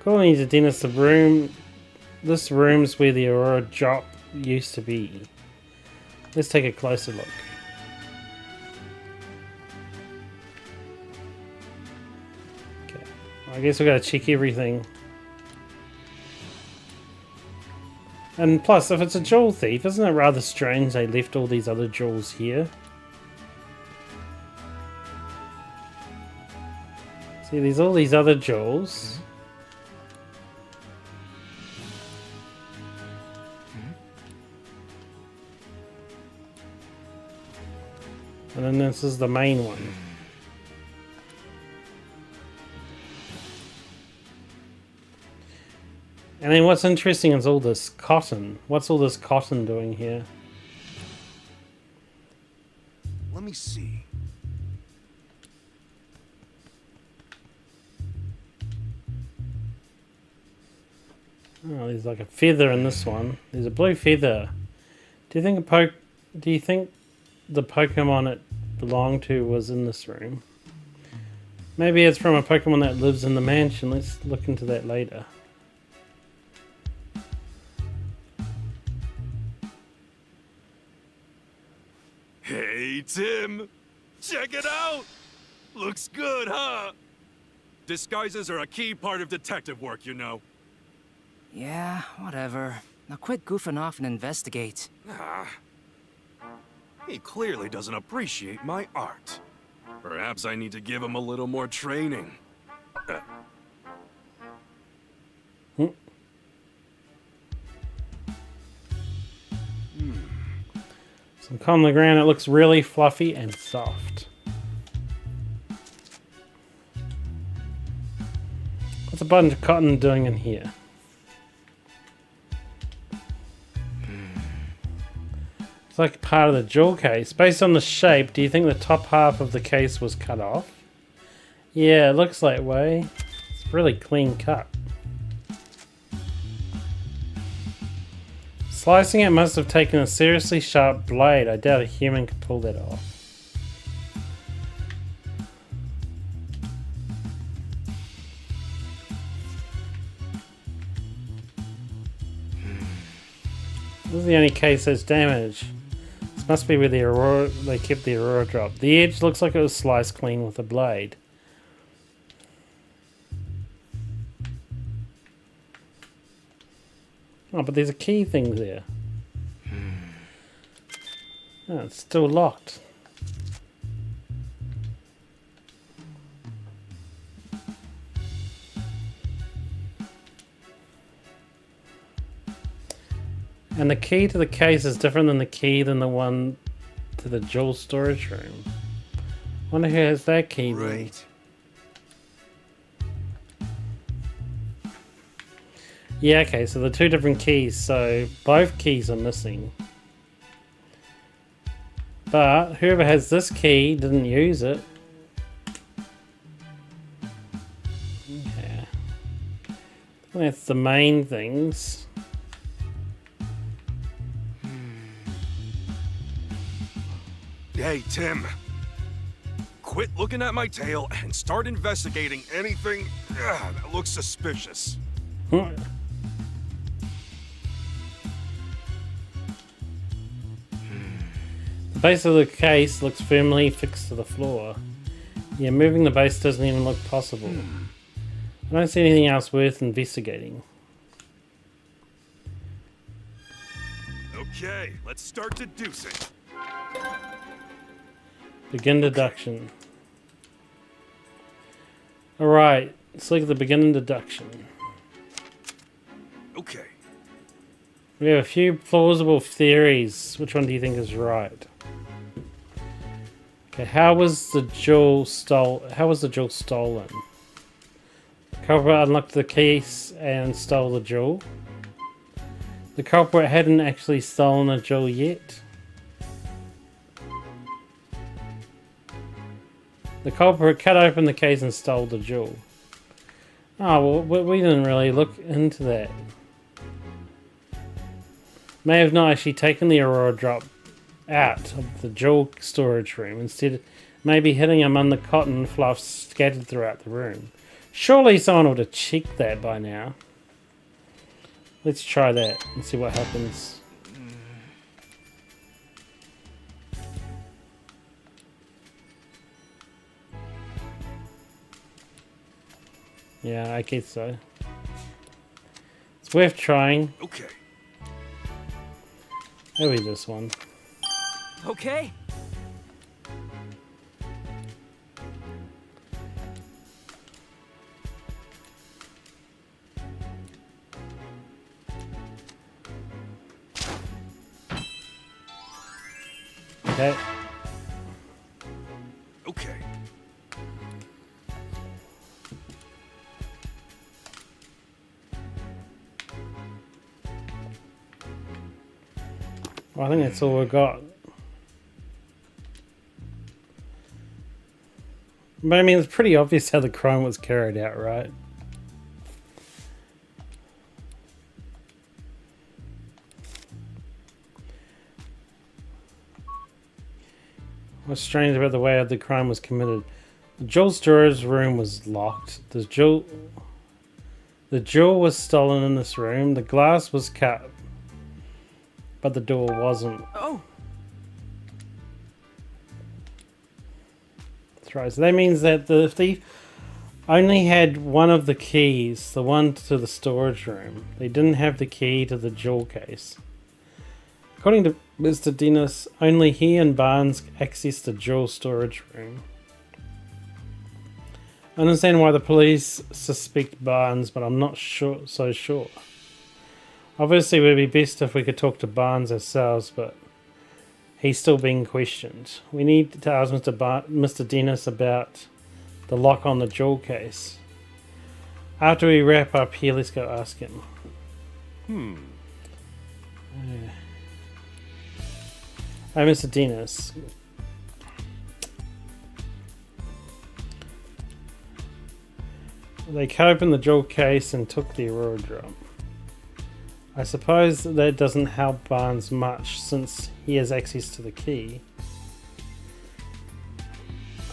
According to Dennis, this room's where the Aurora Drop used to be. Let's take a closer look. Okay, I guess we gotta check everything. And plus, if it's a jewel thief, isn't it rather strange they left all these other jewels here? See, there's all these other jewels. And then this is the main one. And then what's interesting is all this cotton. What's all this cotton doing here? Let me see. Oh, there's like a feather in this one. There's a blue feather. Do you think the Pokemon it belonged to was in this room? Maybe it's from a Pokemon that lives in the mansion. Let's look into that later. Hey, Tim! Check it out! Looks good, huh? Disguises are a key part of detective work, you know. Yeah, whatever. Now quit goofing off and investigate. He clearly doesn't appreciate my art. Perhaps I need to give him a little more training. Some cotton on the ground. It looks really fluffy and soft. What's a bunch of cotton doing in here? It's like part of the jewel case. Based on the shape, do you think the top half of the case was cut off? Yeah, it looks that way. It's really clean cut. Slicing it must have taken a seriously sharp blade. I doubt a human could pull that off. This is the only case that's damaged. This must be where the Aurora, they kept the Aurora drop. The edge looks like it was sliced clean with a blade. Oh, but there's a key thing there. Oh, it's still locked. And the key to the case is different than the one to the jewel storage room. Wonder who has that key then. Right. Yeah, okay, so the two different keys, so both keys are missing. But whoever has this key didn't use it. Yeah. That's the main things. Hey, Tim. Quit looking at my tail and start investigating anything that looks suspicious. The base of the case looks firmly fixed to the floor. Yeah, moving the base doesn't even look possible. I don't see anything else worth investigating. Okay, let's start deducing. Begin deduction. Alright, let's look at the beginning deduction. Okay. We have a few plausible theories. Which one do you think is right? Okay, how was the jewel stolen? The culprit unlocked the case and stole the jewel. The culprit hadn't actually stolen a jewel yet. The culprit cut open the case and stole the jewel. Oh, well, we didn't really look into that. May have not actually taken the Aurora drop out of the jewel storage room. Instead, maybe hitting him on the cotton fluff scattered throughout the room. Surely someone would have checked that by now. Let's try that and see what happens. Yeah, I guess so. It's worth trying. Okay. Maybe this one. Okay. Okay. Okay. I think that's all we got. But I mean, it's pretty obvious how the crime was carried out, right? What's strange about the way the crime was committed? The jewel storage room was locked. The jewel was stolen in this room. The glass was cut, but the door wasn't. Oh. That's right. So that means that the thief only had one of the keys, the one to the storage room. They didn't have the key to the jewel case. According to Mr. Dennis, only he and Barnes accessed the jewel storage room. I understand why the police suspect Barnes, but I'm not so sure. Obviously, it would be best if we could talk to Barnes ourselves, but he's still being questioned. We need to ask Mr. Dennis about the lock on the jewel case. After we wrap up here, let's go ask him. Hey, Mr. Dennis. They cut open the jewel case and took the Aurora drop. I suppose that doesn't help Barnes much since he has access to the key.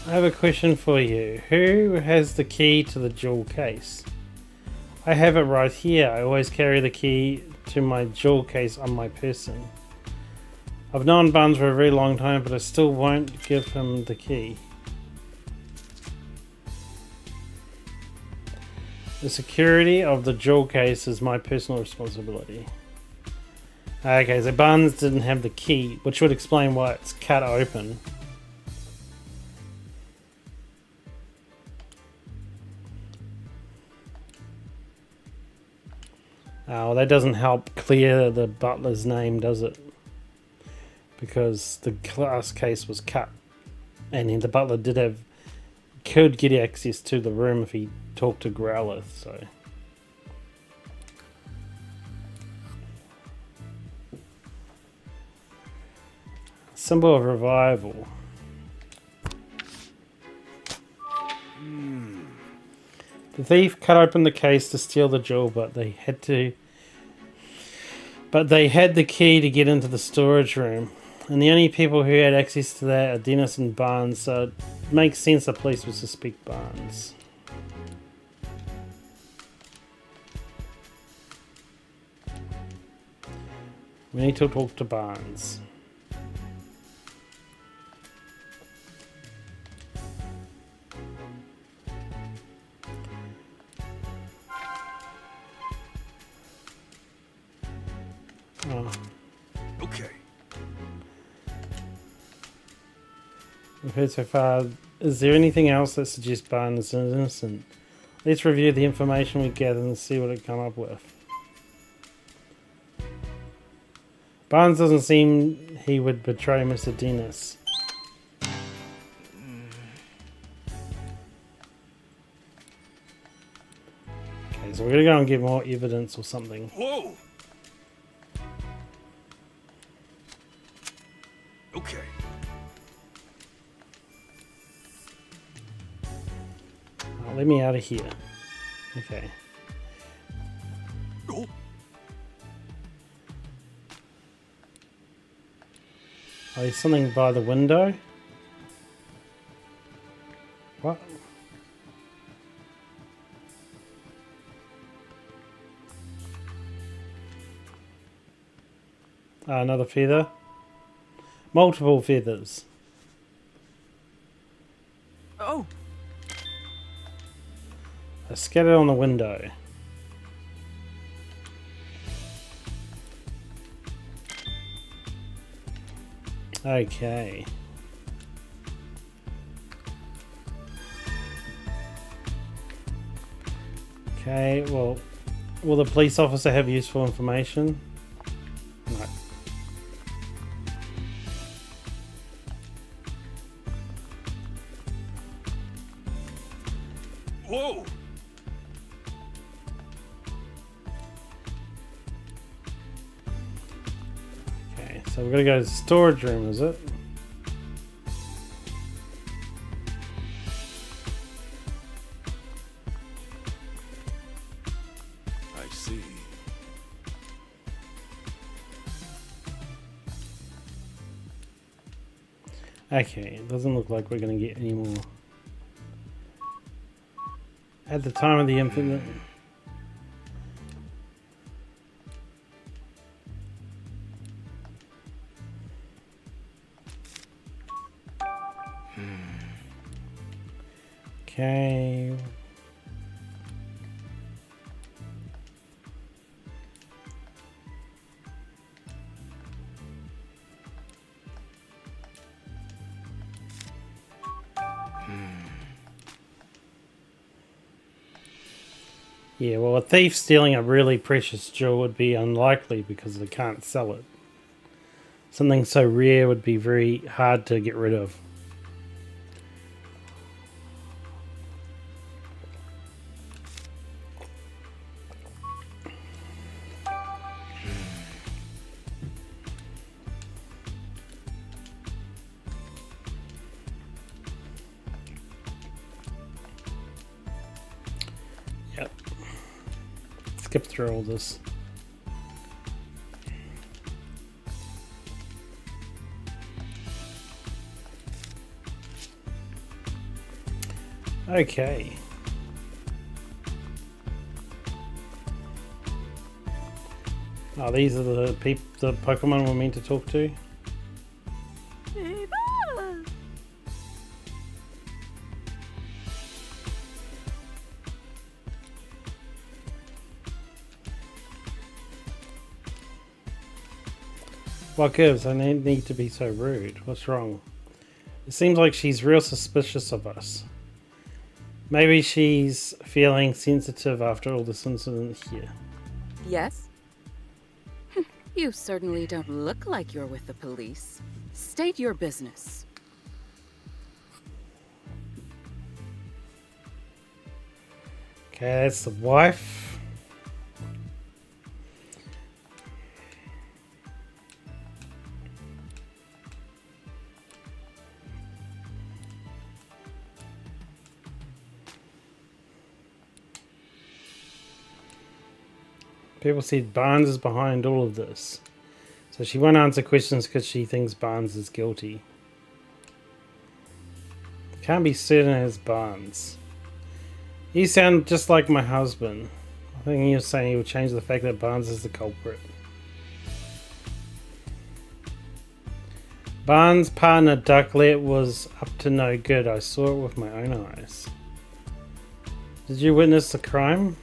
I have a question for you. Who has the key to the jewel case? I have it right here. I always carry the key to my jewel case on my person. I've known Barnes for a very long time, but I still won't give him the key. The security of the jewel case is my personal responsibility. Okay, so Barnes didn't have the key, which would explain why it's cut open. Oh, that doesn't help clear the butler's name, does it? Because the glass case was cut, and the butler could get access to the room if he talked to Growlith, so. Symbol of revival. The thief cut open the case to steal the jewel, but they had the key to get into the storage room. And the only people who had access to that are Dennis and Barnes, so it makes sense the police would suspect Barnes. We need to talk to Barnes. Oh. Okay. We've heard so far. Is there anything else that suggests Barnes is innocent? Let's review the information we gathered and see what it come up with. Barnes doesn't seem he would betray Mr. Dennis. Okay, so we're gonna go and get more evidence or something. Whoa! Okay. Oh, let me out of here. Okay. Oh. Oh, there's something by the window. What? Another feather. Multiple feathers. Oh. Scattered on the window. Okay. Okay, well, will the police officer have useful information? No. Whoa! So we're gonna go to the storage room, is it? I see. Okay, it doesn't look like we're gonna get any more. At the time of the infinite. Okay. Yeah, well, a thief stealing a really precious jewel would be unlikely because they can't sell it. Something so rare would be very hard to get rid of. Yep. Skip through all this. Okay. Oh, these are the Pokemon we're meant to talk to. What gives? I need to be so rude. What's wrong? It seems like she's real suspicious of us. Maybe she's feeling sensitive after all this incident here. Yes? You certainly don't look like you're with the police. State your business. Okay, that's the wife. People said Barnes is behind all of this. So she won't answer questions because she thinks Barnes is guilty. Can't be certain as Barnes. You sound just like my husband. I think you're saying he will change the fact that Barnes is the culprit. Barnes' partner Ducklet was up to no good. I saw it with my own eyes. Did you witness the crime?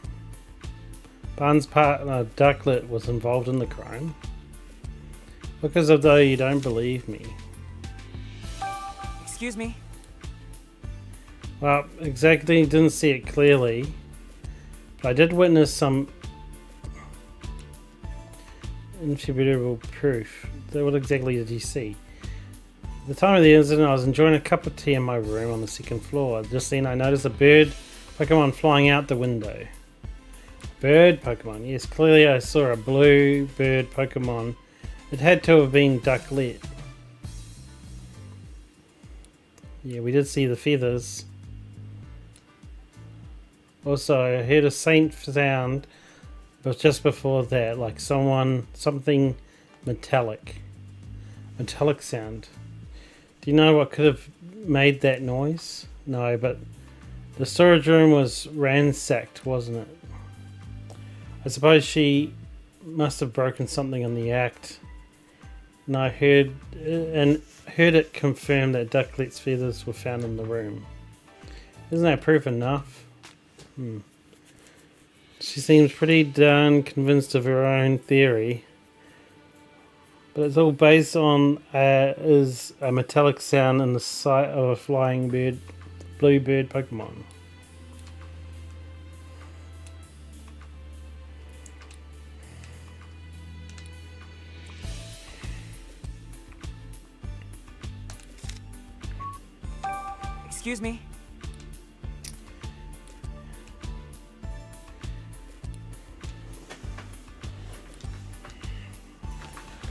Barnes' partner Ducklet was involved in the crime. Look as though you don't believe me. Excuse me? Well, exactly, didn't see it clearly. But I did witness some indisputable proof. What exactly did you see? At the time of the incident, I was enjoying a cup of tea in my room on the second floor. Just then I noticed a bird Pokemon flying out the window. Bird Pokemon. Yes, clearly I saw a blue bird Pokemon. It had to have been Ducklet. Yeah, we did see the feathers. Also, I heard a faint sound, but just before that, like something metallic. Metallic sound. Do you know what could have made that noise? No, but the storage room was ransacked, wasn't it? I suppose she must have broken something in the act. And I heard it confirm that Ducklet's feathers were found in the room. Isn't that proof enough? She seems pretty darn convinced of her own theory. But it's all based on is a metallic sound in the sight of a flying bird, blue bird Pokemon. Excuse me?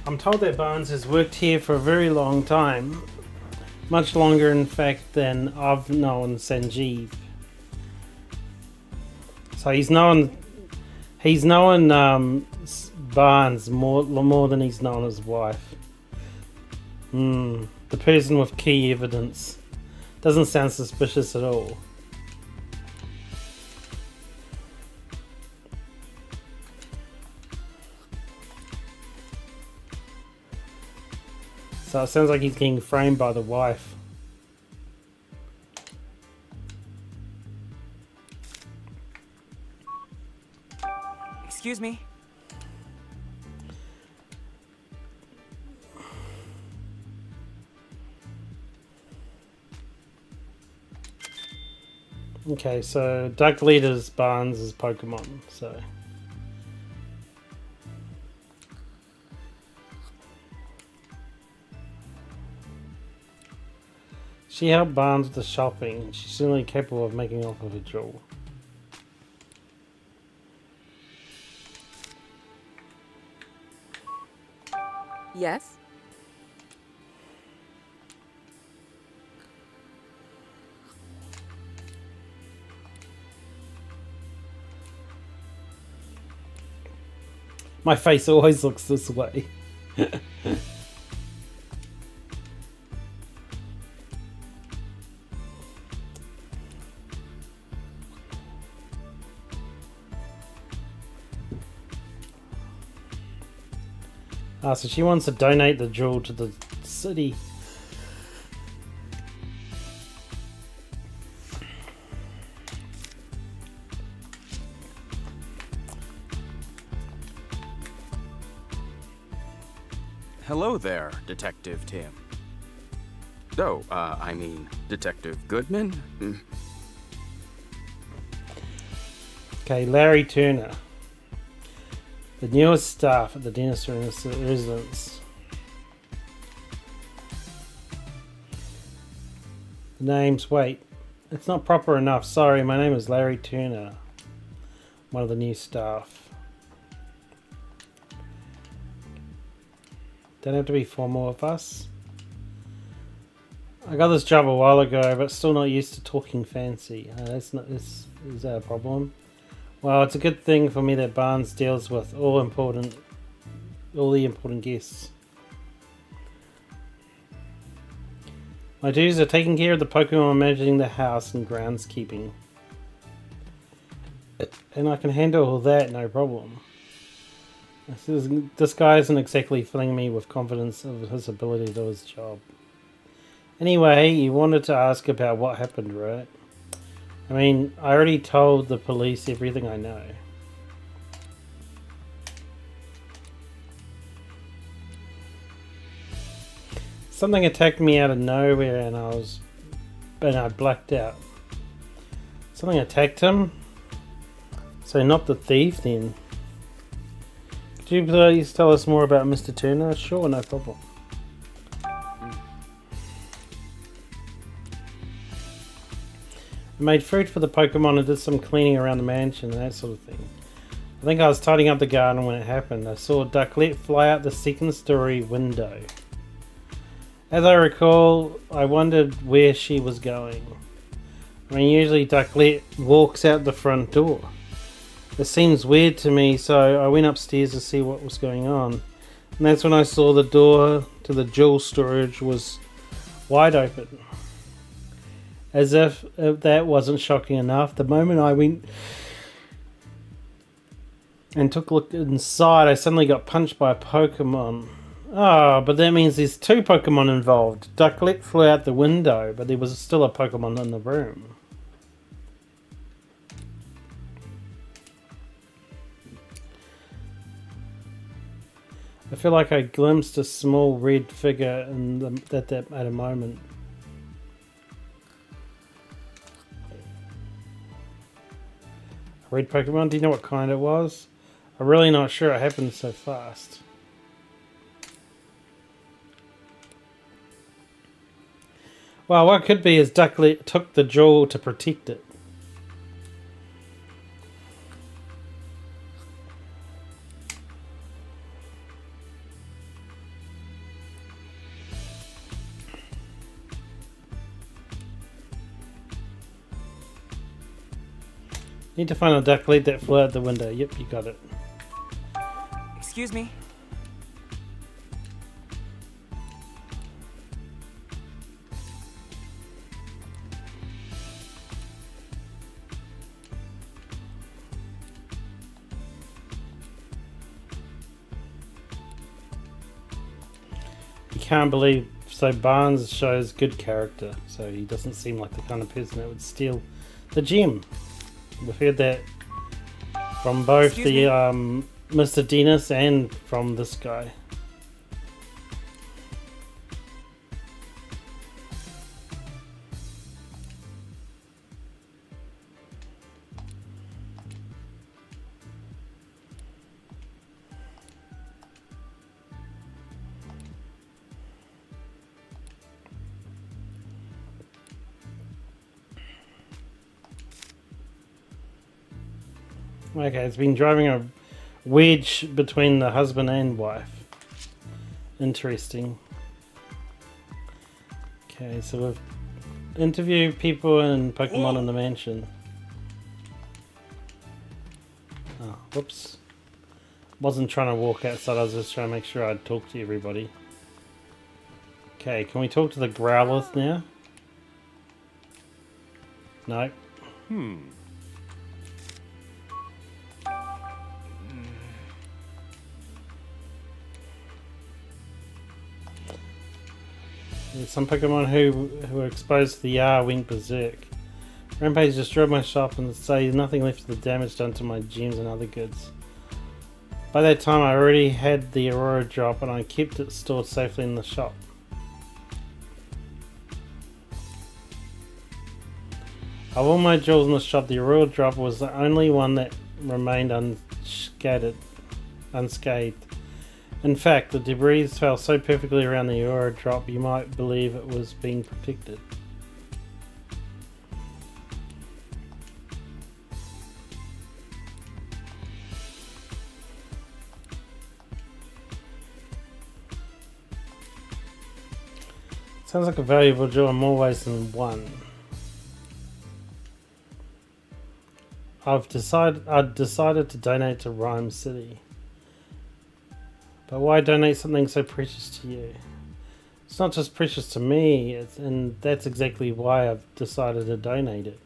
I'm told that Barnes has worked here for a very long time. Much longer, in fact, than I've known Sanjeev. So he's known Barnes more than he's known his wife. The person with key evidence. Doesn't sound suspicious at all. So it sounds like he's getting framed by the wife. Excuse me. Okay, so Duck Leader's Barnes is Pokemon, so... She helped Barnes with the shopping. She's certainly capable of making off with a jewel. Yes? My face always looks this way. So she wants to donate the jewel to the city. Hello there, Detective Tim. Oh, I mean, Detective Goodman? Okay, Larry Turner. The newest staff at the dentist residence. The names, wait, it's not proper enough. Sorry, my name is Larry Turner. One of the new staff. Don't have to be formal with us. I got this job a while ago, but still not used to talking fancy. Is that a problem? Well, it's a good thing for me that Barnes deals with all the important guests. My duties are taking care of the Pokemon, managing the house, and groundskeeping. And I can handle all that, no problem. This guy isn't exactly filling me with confidence of his ability to do his job. Anyway, you wanted to ask about what happened, right? I mean, I already told the police everything I know. Something attacked me out of nowhere and I blacked out. Something attacked him? So not the thief then. Could you please tell us more about Mr. Turner? Sure, no problem. I made food for the Pokemon and did some cleaning around the mansion and that sort of thing. I think I was tidying up the garden when it happened. I saw Ducklet fly out the second story window. As I recall, I wondered where she was going. I mean, usually Ducklet walks out the front door. It seems weird to me, so I went upstairs to see what was going on. And that's when I saw the door to the jewel storage was wide open. As if that wasn't shocking enough, the moment I went and took a look inside, I suddenly got punched by a Pokemon. Oh, but that means there's two Pokemon involved. Ducklet flew out the window, but there was still a Pokemon in the room. I feel like I glimpsed a small red figure at a moment. Red Pokemon? Do you know what kind it was? I'm really not sure, it happened so fast. Well, what could be is Ducklet took the jewel to protect it. Need to find a duck, lead that flew out the window. Yep, you got it. Excuse me. You can't believe, so Barnes shows good character, so he doesn't seem like the kind of person that would steal the gem. We've heard that from both Mr. Dennis and from this guy. Okay, it's been driving a wedge between the husband and wife. Interesting. Okay, so we've interviewed people in Pokemon in the mansion. Oh, whoops. Wasn't trying to walk outside, I was just trying to make sure I'd talk to everybody. Okay, can we talk to the Growlers now? No. Some Pokemon who were exposed to the Yar went berserk. Rampage destroyed my shop and say nothing left of the damage done to my gems and other goods. By that time I already had the Aurora drop and I kept it stored safely in the shop. Of all my jewels in the shop, the Aurora drop was the only one that remained unscathed. In fact, the debris fell so perfectly around the Aurora drop you might believe it was being protected. Sounds like a valuable jewel in more ways than one. I've decided to donate to Ryme City. But why donate something so precious to you? It's not just precious to me, and that's exactly why I've decided to donate it.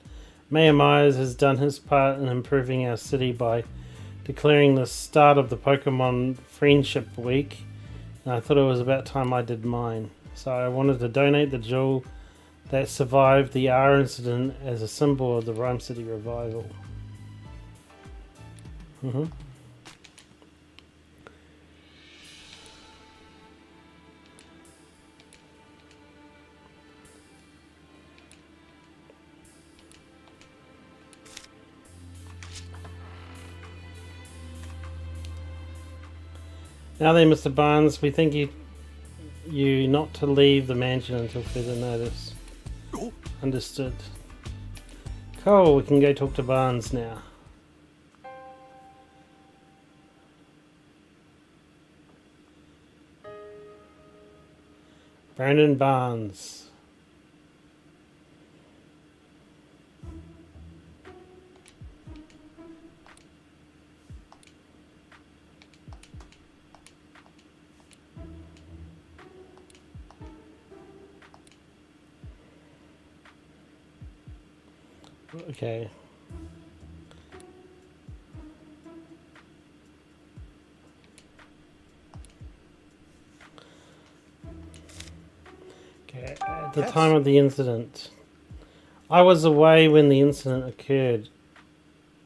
Mayor Myers has done his part in improving our city by declaring the start of the Pokemon Friendship Week, and I thought it was about time I did mine. So I wanted to donate the jewel that survived the R incident as a symbol of the Ryme City revival. Now then, Mr. Barnes, we think you not to leave the mansion until further notice. Understood. Cool, we can go talk to Barnes now. Brandon Barnes. Okay. Okay, at the time of the incident, I was away when the incident occurred.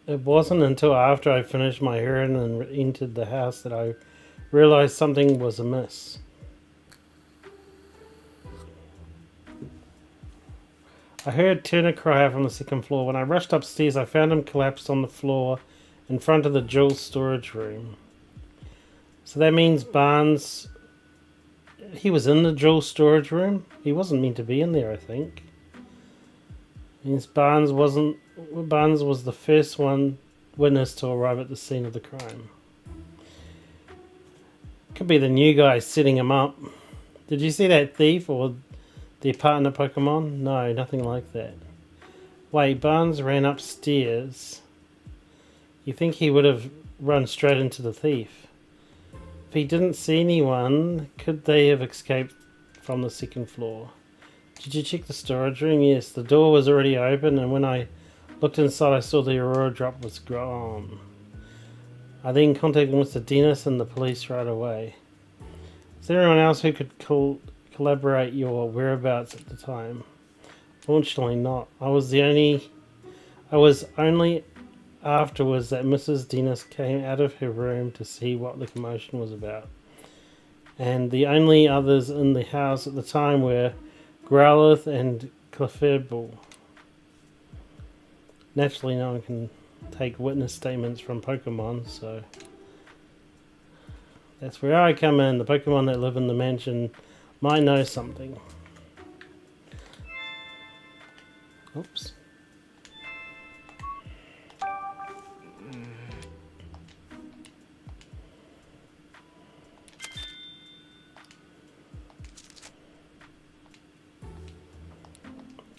It wasn't until after I finished my errand and entered the house that I realized something was amiss. I heard Turner cry out from the second floor. When I rushed upstairs, I found him collapsed on the floor in front of the jewel storage room. So that means Barnes... He was in the jewel storage room? He wasn't meant to be in there, I think. Means Barnes was the first witness to arrive at the scene of the crime. Could be the new guy setting him up. Did you see that thief or their partner Pokemon? No, nothing like that. Wait, Barnes ran upstairs. You think he would have run straight into the thief. If he didn't see anyone, could they have escaped from the second floor? Did you check the storage room? Yes, the door was already open, and when I looked inside I saw the Aurora drop was gone. I then contacted Mr. Dennis and the police right away. Is there anyone else who could collaborate your whereabouts at the time? Fortunately not. I was only afterwards that Mrs. Dennis came out of her room to see what the commotion was about. And the only others in the house at the time were Growlithe and Clefairball. Naturally, no one can take witness statements from Pokemon, so that's where I come in. The Pokemon that live in the mansion might know something. Oops.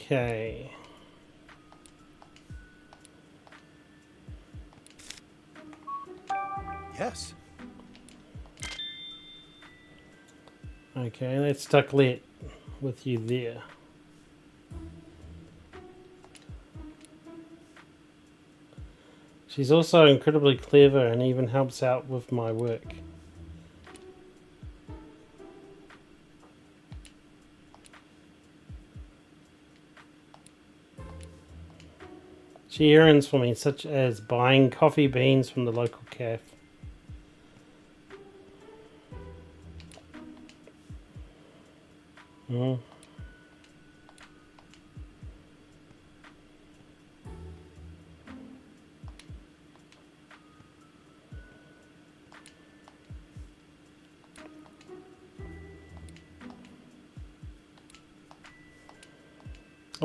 Okay. Yes. Okay, let's Ducklet with you there. She's also incredibly clever and even helps out with my work. She errands for me, such as buying coffee beans from the local cafe. Well,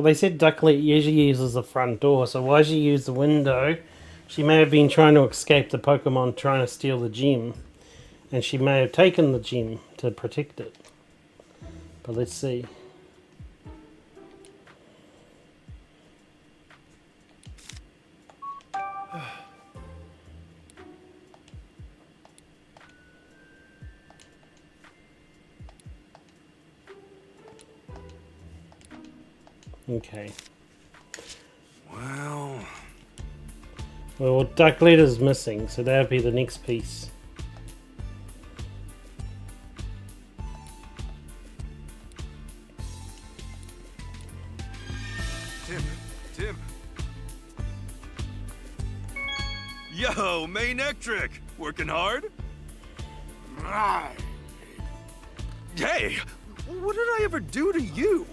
they said Ducklet usually uses the front door, so why she used the window? She may have been trying to escape the Pokemon trying to steal the gem, and she may have taken the gem to protect it. But let's see. Okay. Well, Ducklet is missing, so that would be the next piece. Tim. Yo, main Ectric! Working hard? Hey! What did I ever do to you?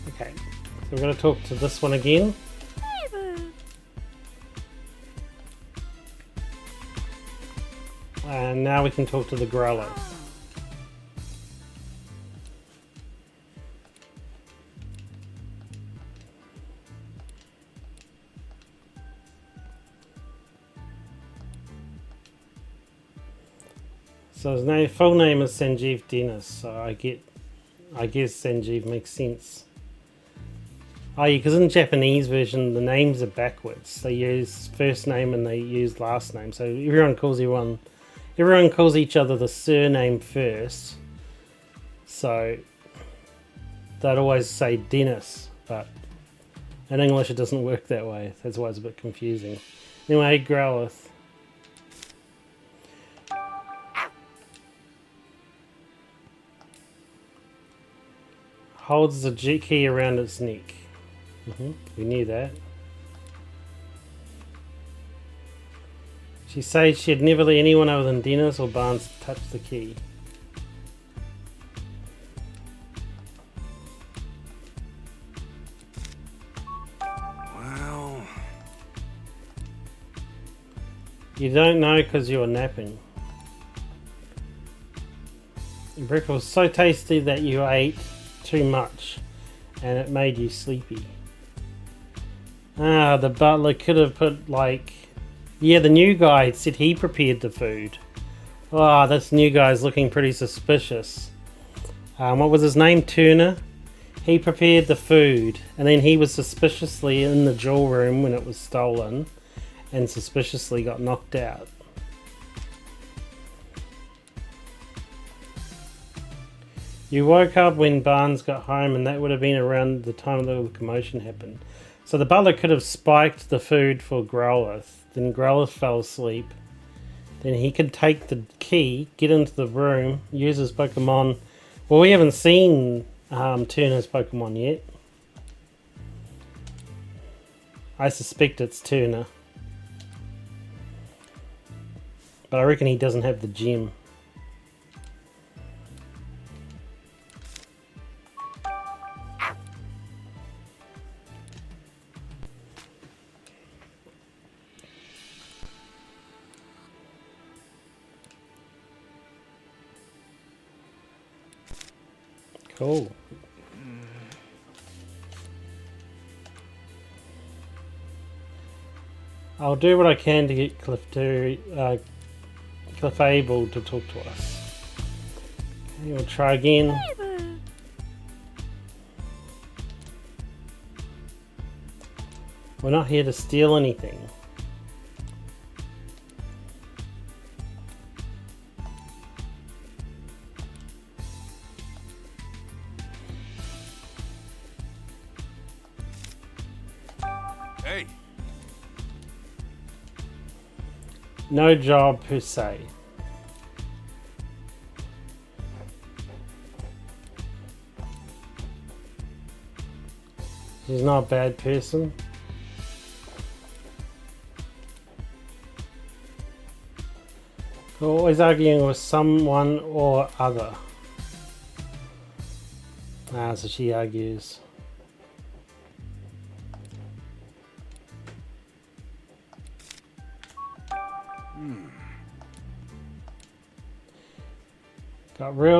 Okay, so we're going to talk to this one again. And now we can talk to the Growlithe. So his full name is Sanjeev Dennis, so I guess Sanjeev makes sense. Oh yeah, because in the Japanese version the names are backwards. They use first name and they use last name. So everyone calls each other the surname first. So they'd always say Dennis, but in English it doesn't work that way. That's why it's a bit confusing. Anyway, Growlithe. Holds the G key around its neck. We knew that. She said she'd never let anyone other than Dennis or Barnes touch the key. Well... You don't know because you're napping. The breakfast was so tasty that you ate too much and it made you sleepy. The butler could have put the new guy said he prepared the food. This new guy's looking pretty suspicious. What was his name? Turner. He prepared the food, and then he was suspiciously in the jewel room when it was stolen, and suspiciously got knocked out. You woke up when Barnes got home, and that would have been around the time the commotion happened. So the butler could have spiked the food for Growlithe. Then Growlithe fell asleep. Then he could take the key, get into the room, use his Pokemon. Well, we haven't seen Turner's Pokemon yet. I suspect it's Turner. But I reckon he doesn't have the gem. Cool. I'll do what I can to get Clefable to talk to us. Okay, we'll try again. We're not here to steal anything. Hey. No job per se. She's not a bad person. Always arguing with someone or other. So she argues.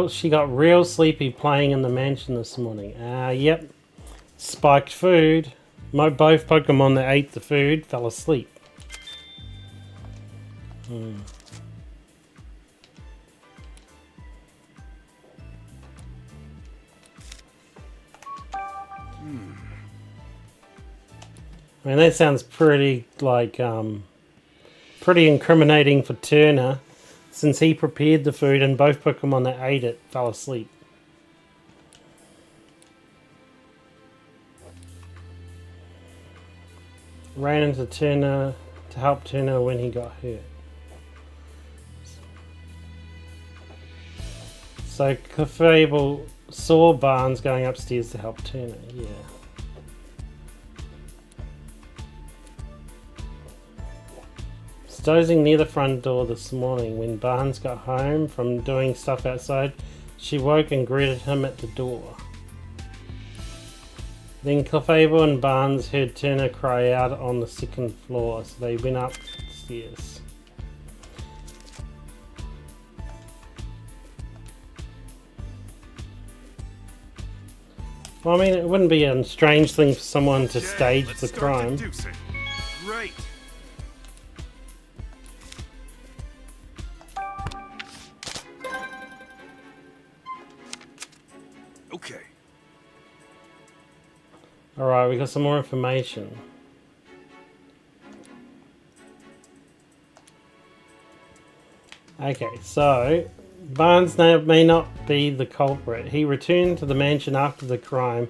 She got real sleepy playing in the mansion this morning. Yep. Spiked food. Both Pokemon that ate the food fell asleep. I mean, that sounds pretty like pretty incriminating for Turner, since he prepared the food and both Pokemon that ate it fell asleep. Ran into Turner to help Turner when he got hurt. So Clefable saw Barnes going upstairs to help Turner, yeah. Dozing near the front door this morning. When Barnes got home from doing stuff outside, she woke and greeted him at the door. Then Clefable and Barnes heard Turner cry out on the second floor, so they went upstairs. Well, I mean, it wouldn't be a strange thing for someone to stage the crime. Great. Okay. Alright, we got some more information. Okay, so Barnes may not be the culprit. He returned to the mansion after the crime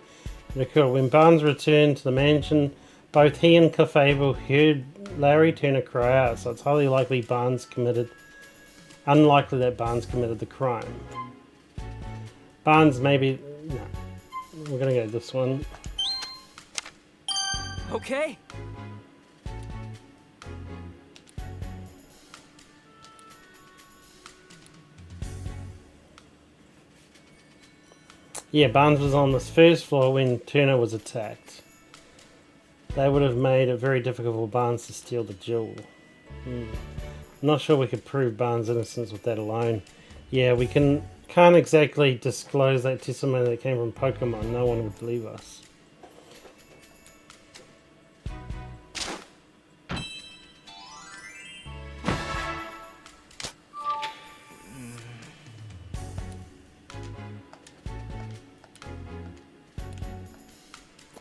occurred. When Barnes returned to the mansion, both he and Clefable heard Larry Turner cry out, so it's highly unlikely that Barnes committed the crime. Barnes maybe... No. We're gonna go this one. Okay. Yeah, Barnes was on this first floor when Turner was attacked. They would have made it very difficult for Barnes to steal the jewel. I'm not sure we could prove Barnes' innocence with that alone. Yeah, we can't exactly disclose that testimony that came from Pokemon. No one would believe us.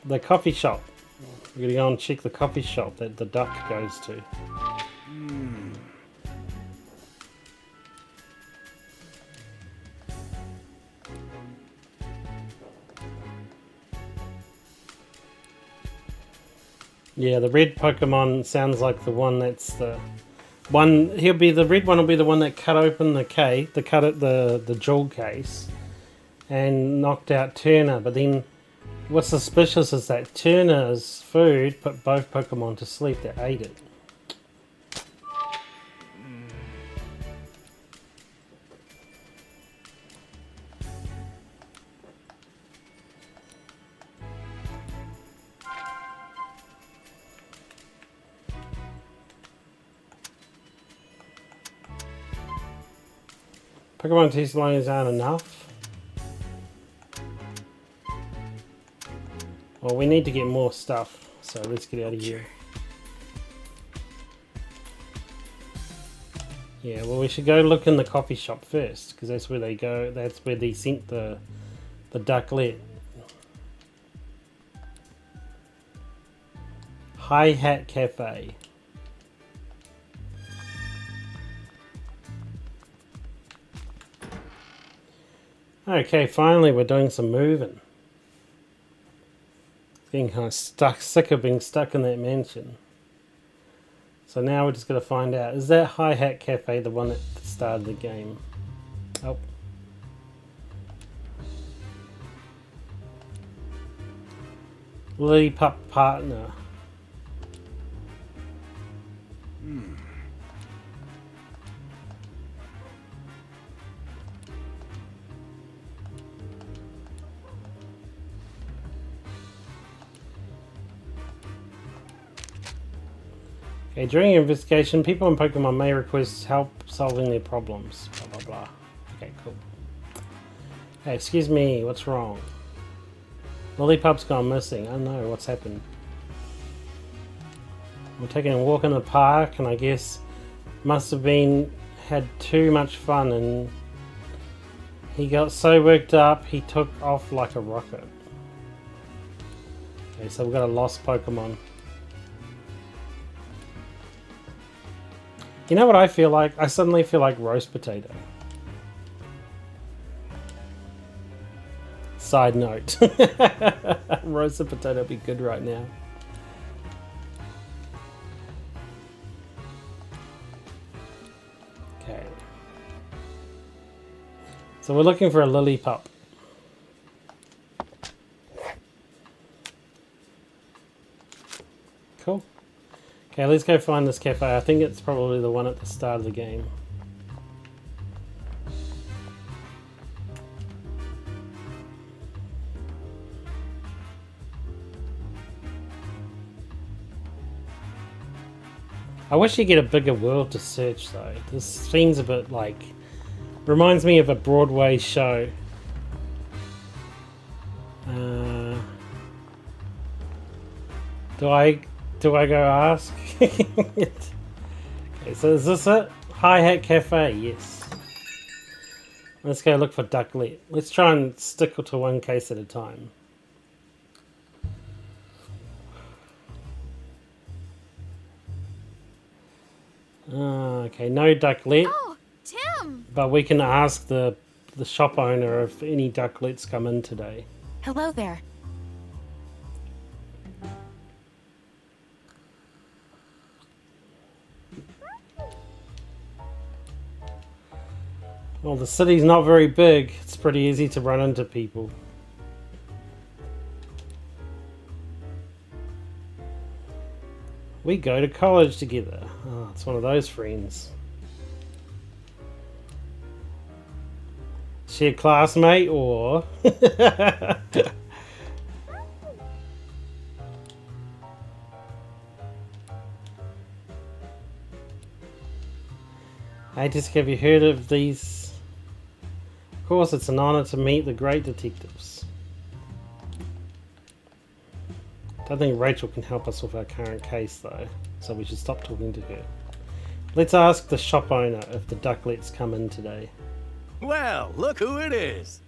The coffee shop. We're gonna go and check the coffee shop that the duck goes to. Yeah, the red Pokemon sounds like the one that's the one. The red one will be the one that cut open the jewel case, and knocked out Turner. But then, what's suspicious is that Turner's food put both Pokemon to sleep that ate it. Pokemon testimonials aren't enough. Well, we need to get more stuff, so let's get out of here. Yeah, well, we should go look in the coffee shop first, because that's where they go. That's where they sent the ducklet. Hi Hat Cafe. Okay, finally we're doing some moving. Getting kind of sick of being stuck in that mansion. So now we're just going to find out, is that Hi Hat Cafe the one at the start of the game? Oh. Lily Pup Partner. Okay, during your investigation, people in Pokemon may request help solving their problems. Blah, blah, blah. Okay, cool. Hey, excuse me, what's wrong? Lollipop's gone missing. Oh no, what's happened? We're taking a walk in the park, and I guess must have had too much fun, and he got so worked up, he took off like a rocket. Okay, so we've got a lost Pokemon. You know what I feel like? I suddenly feel like roast potato. Side note. Roasted potato would be good right now. Okay. So we're looking for a lily pup. Cool. Okay, let's go find this cafe. I think it's probably the one at the start of the game. I wish you get a bigger world to search though. This seems a bit like... reminds me of a Broadway show. Do I go ask? Okay, so is this it? Hi Hat Cafe, yes. Let's go look for ducklet. Let's try and stick to one case at a time. Okay, no ducklet. Oh, Tim! But we can ask the shop owner if any ducklets come in today. Hello there. Well, the city's not very big. It's pretty easy to run into people. We go to college together. Oh, it's one of those friends. Is she a classmate or... Hey, just have you heard of these? Of course, it's an honor to meet the great detectives. Don't think Rachel can help us with our current case though, so we should stop talking to her. Let's ask the shop owner if the ducklets come in today. Well, look who it is.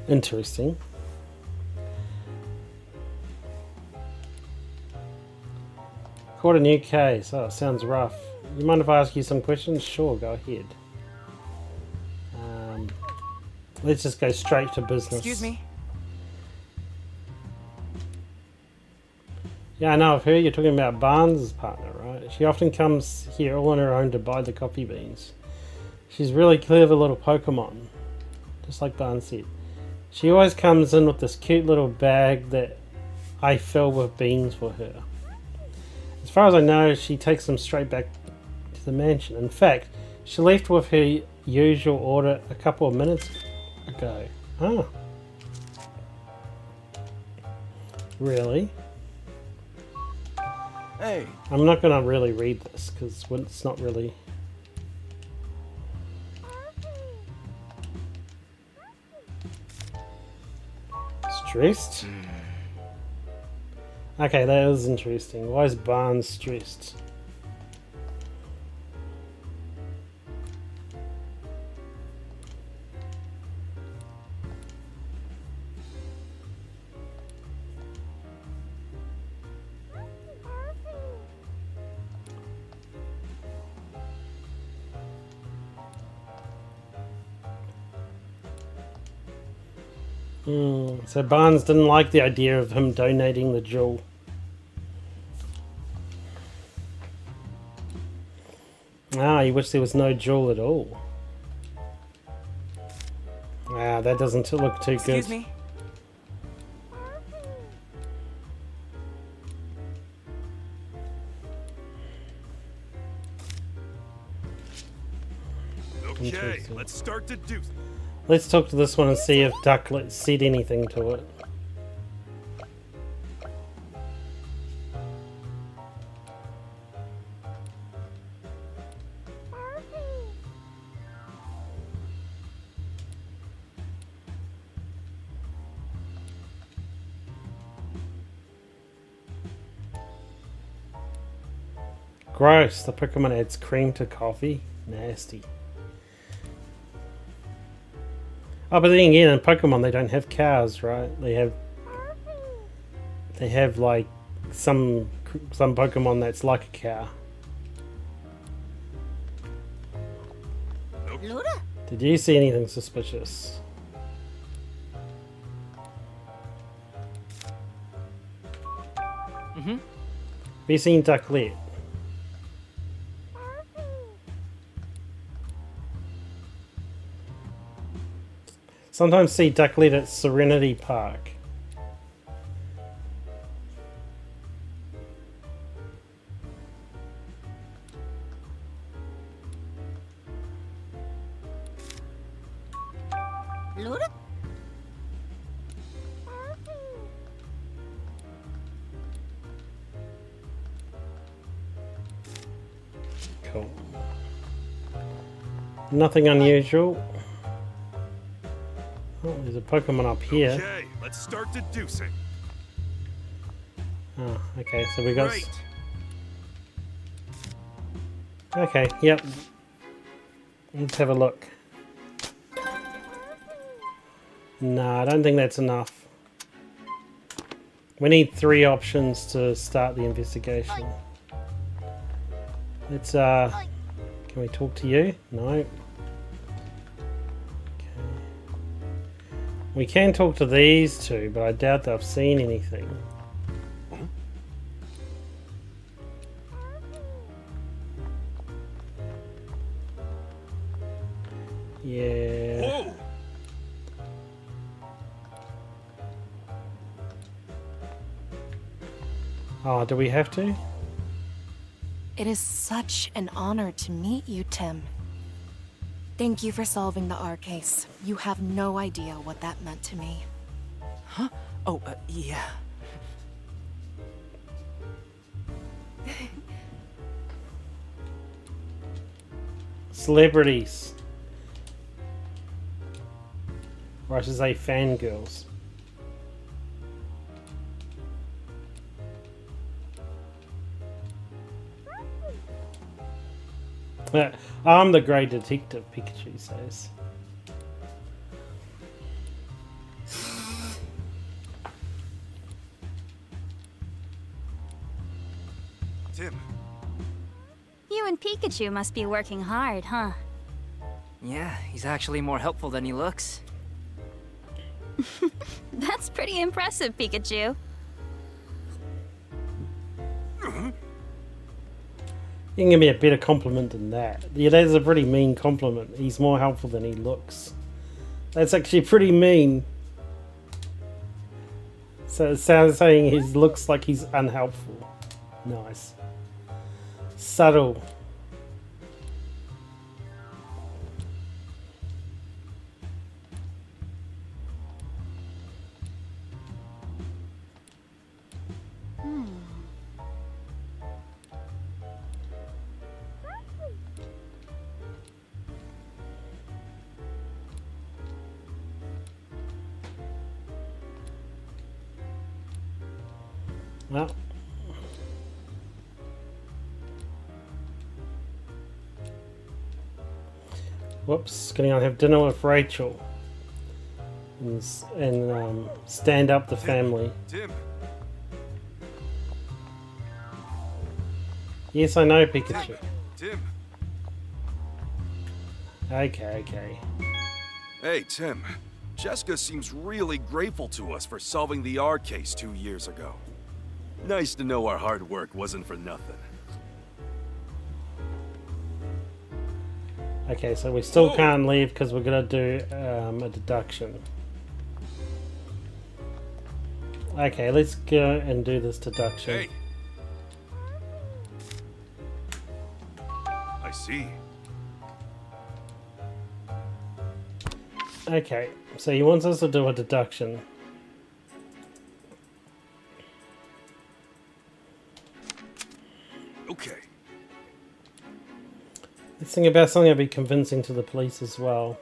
Interesting. Caught a new case. Oh, sounds rough. You mind if I ask you some questions? Sure, go ahead. Let's just go straight to business. Excuse me. Yeah, I know. I've heard you're talking about Barnes' partner, right? She often comes here all on her own to buy the coffee beans. She's really clever little Pokemon, just like Barnes said. She always comes in with this cute little bag that I fill with beans for her. As far as I know, she takes them straight back to the mansion. In fact, she left with her usual order a couple of minutes ago. Oh. Really? Hey. I'm not going to really read this because it's not really... Stressed? Okay, that is interesting. Why is Barnes stressed? So Barnes didn't like the idea of him donating the jewel. Ah, he wished there was no jewel at all. Ah, that doesn't look too good. Excuse me. Okay, let's start to do. Let's talk to this one and see if Ducklet said anything to it. Gross, the Pokemon adds cream to coffee. Nasty. Oh, but then again, in Pokemon they don't have cows, right? They have like some Pokemon that's like a cow. Did you see anything suspicious? Mm-hmm. Have you seen Ducklet? Sometimes see Ducklet at Serenity Park. Cool. Nothing unusual. Oh, there's a Pokemon up here. Okay, let's start deducing. Oh, okay, so we got... Great. Okay, yep. Let's have a look. No, I don't think that's enough. We need 3 options to start the investigation. Let's, can we talk to you? No. We can talk to these two, but I doubt they've seen anything. Yeah. Whoa. Oh, do we have to? It is such an honor to meet you, Tim. Thank you for solving the R case. You have no idea what that meant to me. Huh? Oh, yeah. Celebrities. Or I should say fangirls. I'm the great detective, Pikachu says. Tim. You and Pikachu must be working hard, huh? Yeah, he's actually more helpful than he looks. That's pretty impressive, Pikachu. You can give me a better compliment than that. Yeah, that's a pretty mean compliment. He's more helpful than he looks. That's actually pretty mean. So it sounds saying he looks like he's unhelpful. Nice. Subtle. Well, whoops, gonna have dinner with Rachel and stand up the family. Tim. Yes, I know, Pikachu. Tim. Okay. Hey, Tim. Jessica seems really grateful to us for solving the R case 2 years ago. Nice to know our hard work wasn't for nothing. Okay, so we still can't leave because we're gonna do a deduction. Okay, let's go and do this deduction. Hey. I see. Okay, so he wants us to do a deduction. Okay. Let's think about something that'd be convincing to the police as well.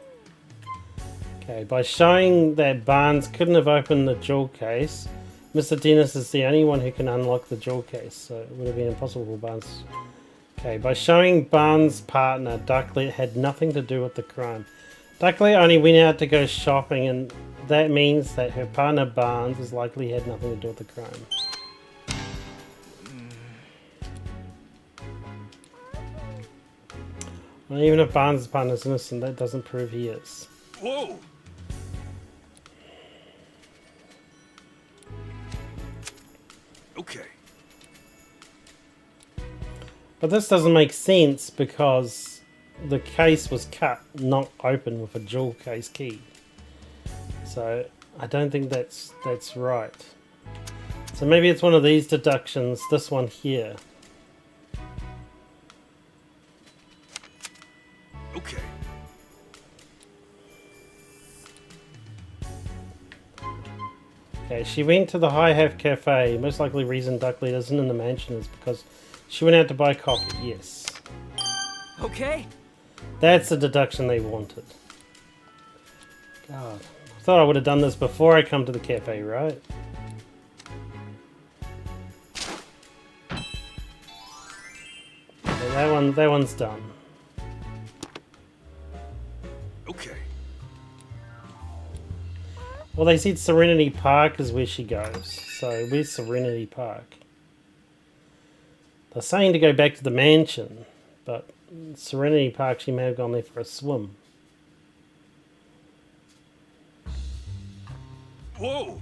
Okay, by showing that Barnes couldn't have opened the jewel case, Mr. Dennis is the only one who can unlock the jewel case, so it would have been impossible for Barnes. Okay, by showing Barnes' partner, Ducklet, had nothing to do with the crime. Ducklet only went out to go shopping, and that means that her partner Barnes is likely had nothing to do with the crime. Well, even if Barnes' partner is innocent, that doesn't prove he is. Whoa! Okay. But this doesn't make sense because the case was cut, not open with a jewel case key. So I don't think that's right. So maybe it's one of these deductions, this one here. Okay. Okay, she went to the High Half Cafe. Most likely reason Ducklet isn't in the mansion is because she went out to buy coffee. Yes. Okay. That's the deduction they wanted. God. I thought I would have done this before I come to the cafe, right? Okay, that one's done. Okay. Well, they said Serenity Park is where she goes. So, where's Serenity Park? They're saying to go back to the mansion, but Serenity Park, she may have gone there for a swim. Whoa!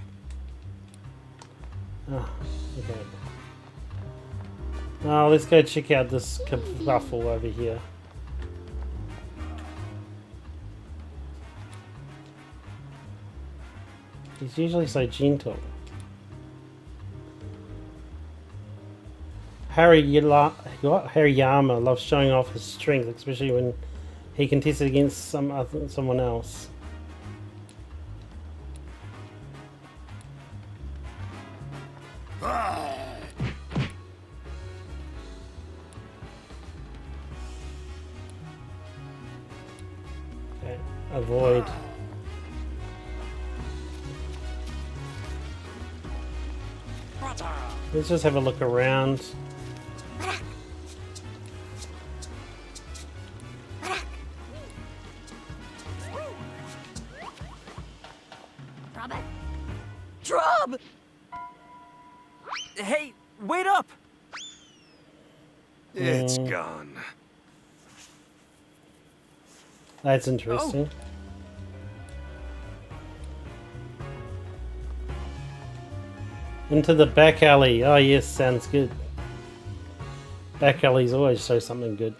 Oh, okay. Oh, let's go check out this kerfuffle over here. He's usually so gentle. Hariyama loves showing off his strength, especially when he contested against someone else. Okay, avoid. Let's just have a look around. Drub! Hey, wait up! It's gone. That's interesting. Into the back alley. Oh yes, sounds good. Back alleys always show something good.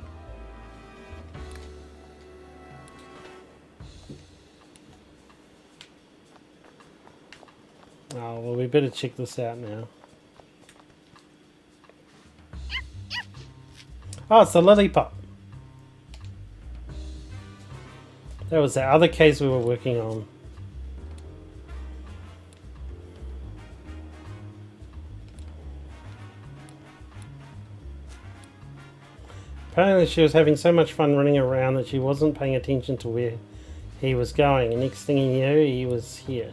Oh, well, we better check this out now. Oh, it's the lollipop. That was the other case we were working on. Apparently she was having so much fun running around that she wasn't paying attention to where he was going, and next thing you knew, he was here.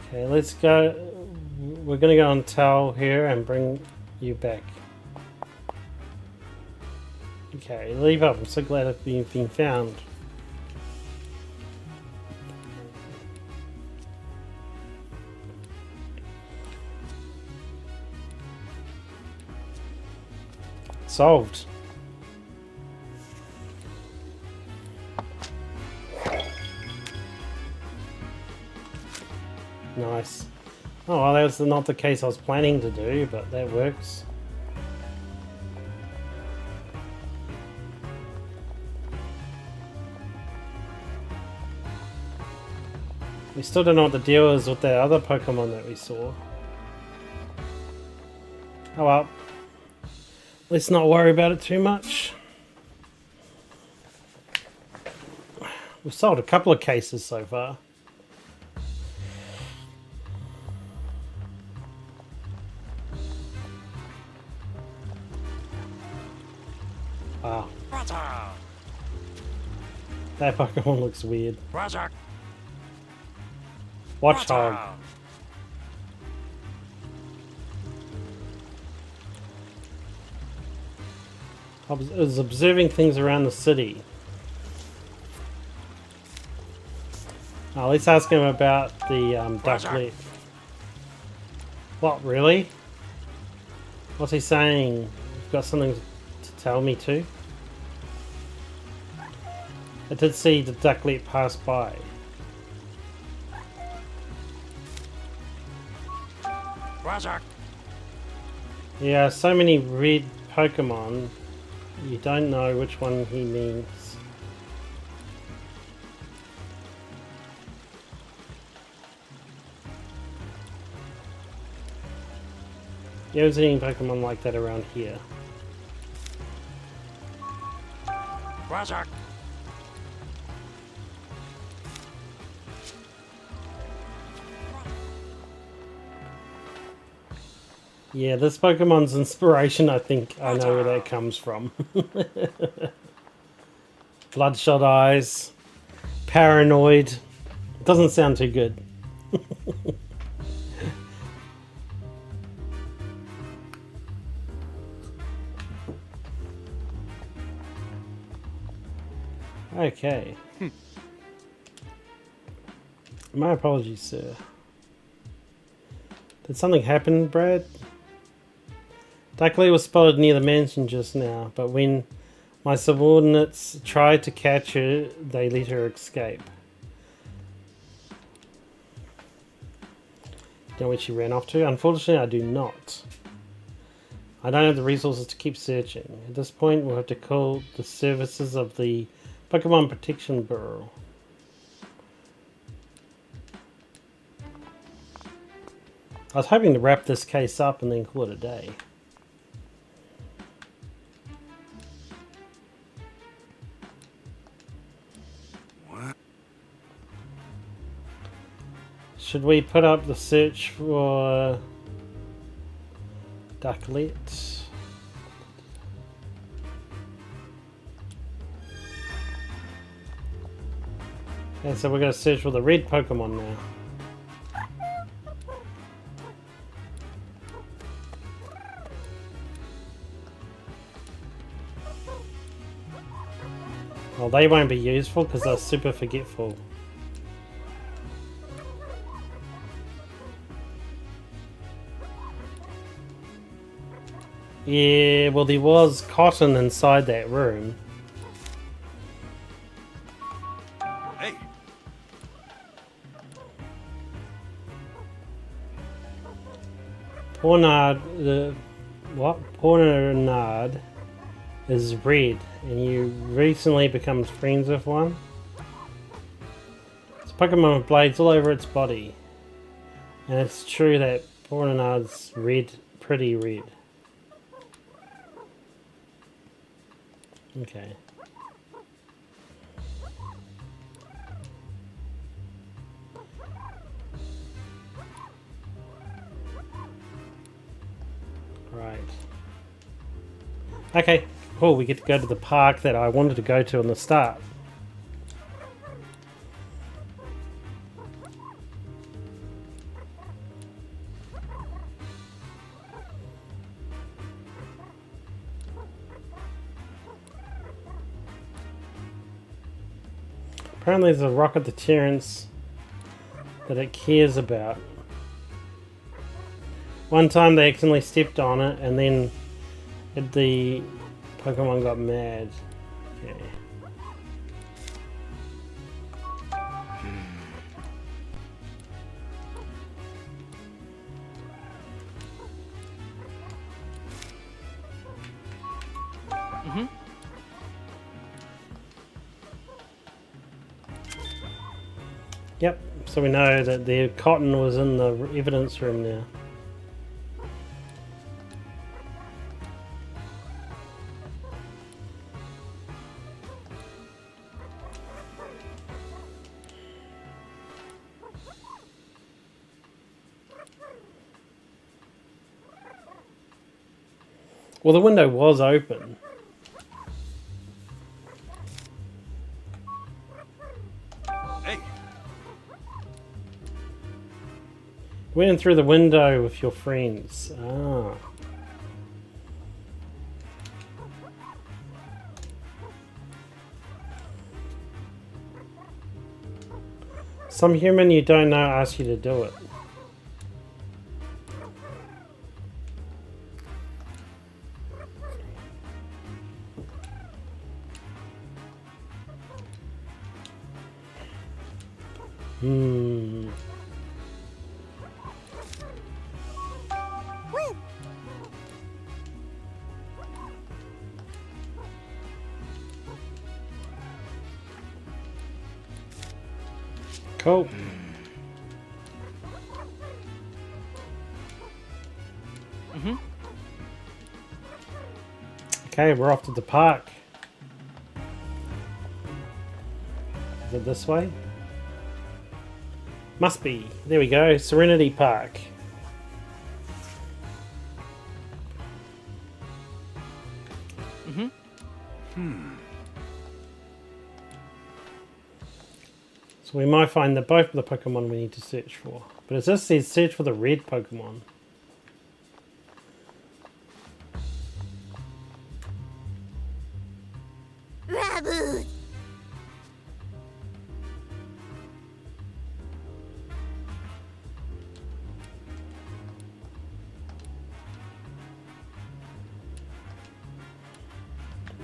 Okay, let's go. We're gonna go and tell her and bring you back. Okay, leave up. I'm so glad that you've been found. Solved. Nice. Oh, well, that was not the case I was planning to do, but that works. We still don't know what the deal is with that other Pokemon that we saw. Oh well. Let's not worry about it too much. We've solved a couple of cases so far. Wow. That Pokemon looks weird. Watchdog. I was observing things around the city. Oh, let's ask him about the ducklet. What, really? What's he saying? You've got something to tell me too? I did see the ducklet pass by. Yeah, so many red Pokemon, you don't know which one he means. Yeah, there's any Pokemon like that around here. Yeah, this Pokemon's inspiration, I think I know where that comes from. Bloodshot eyes, paranoid. Doesn't sound too good. Okay. My apologies, sir. Did something happen, Brad? Ducklet was spotted near the mansion just now, but when my subordinates tried to catch her, they let her escape. Do you know where she ran off to? Unfortunately, I do not. I don't have the resources to keep searching. At this point, we'll have to call the services of the Pokemon Protection Bureau. I was hoping to wrap this case up and then call it a day. What? Should we put up the search for Ducklet? Okay, so we're going to search for the red Pokemon now. Well, they won't be useful because they're super forgetful. Yeah, well, there was cotton inside that room. Hey, Pornard, Pornard is red, and you recently become friends with one. It's a Pokemon with blades all over its body. And it's true that Pornard's red, pretty red. Okay. Right. Okay. Cool, we get to go to the park that I wanted to go to on the start. Apparently there's a rock at the Terrence that it cares about. One time they accidentally stepped on it and then the Pokemon got mad. Okay. Yep, so we know that the cotton was in the evidence room now. Well, the window was open. hey, Went in through the window with your friends. Ah. Some human you don't know asks you to do it. Cool. Okay, we're off to the park. Is it this way? Must be. There we go. Serenity Park. So we might find that both of the Pokemon we need to search for. But it just says search for the red Pokemon. Raboot!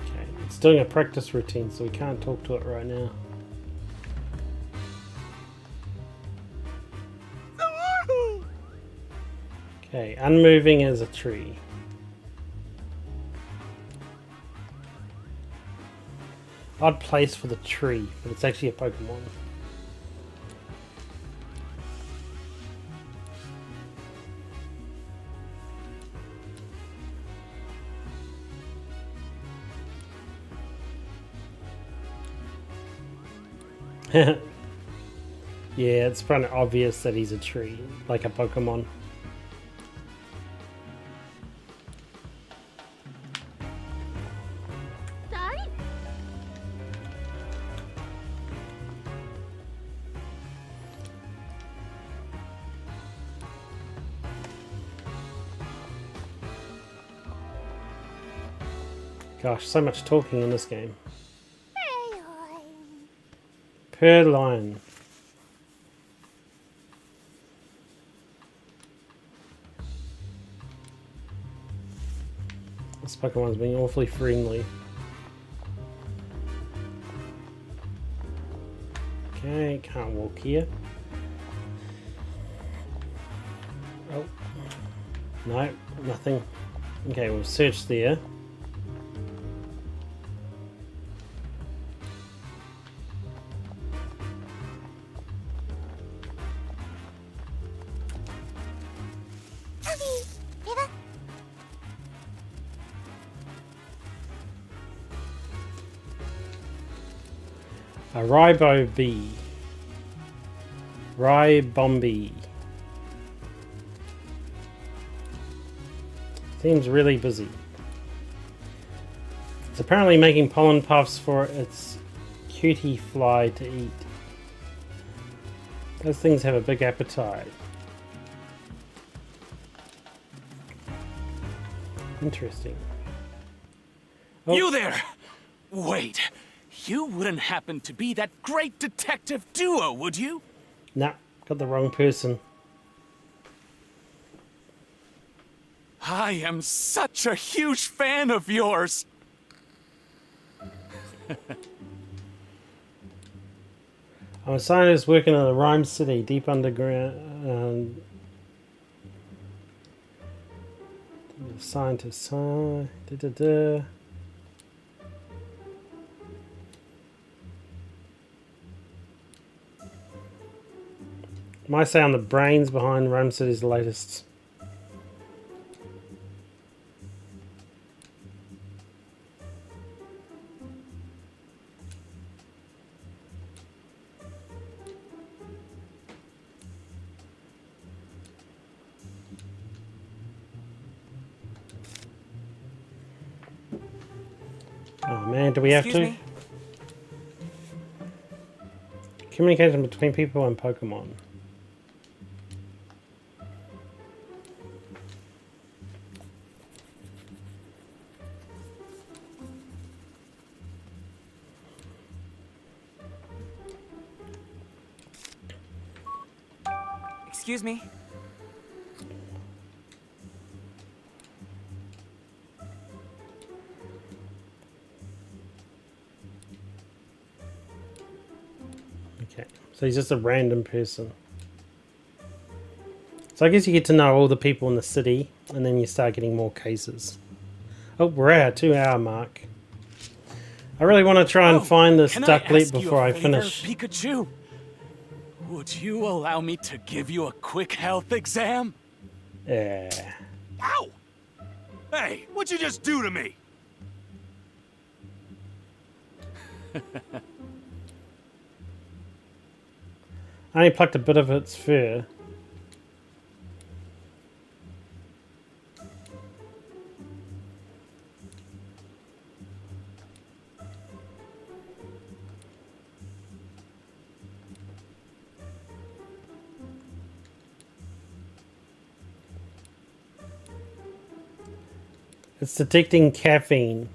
Okay, it's doing a practice routine, so we can't talk to it right now. Okay, unmoving as a tree. Odd place for the tree, but it's actually a Pokemon. Yeah, it's kind of obvious that he's a tree, like a Pokemon. Gosh, so much talking in this game. Purloin. Pokemon's being awfully friendly. Okay, can't walk here. Oh. No, nothing. Okay, we'll search there. A Rybo bee. Rybombi. Seems really busy. It's apparently making pollen puffs for its cutie fly to eat. Those things have a big appetite. Interesting. Oh. You there! Wait, you wouldn't happen to be that great detective duo, would you? Nah, got the wrong person. I am such a huge fan of yours! I'm a scientist working in the Ryme City, deep underground. Scientist, Am I say I'm the brains behind Ryme City's latest. Oh man, do we have to? Communication between people and Pokemon. Excuse me. Okay, so he's just a random person. So I guess you get to know all the people in the city, and then you start getting more cases. Oh, we're at our 2-hour mark. I really want to try and find this ducklet before I finish. Pikachu? Would you allow me to give you a quick health exam? Yeah. Ow! Hey, what'd you just do to me? I only plucked a bit of its fur. It's detecting caffeine.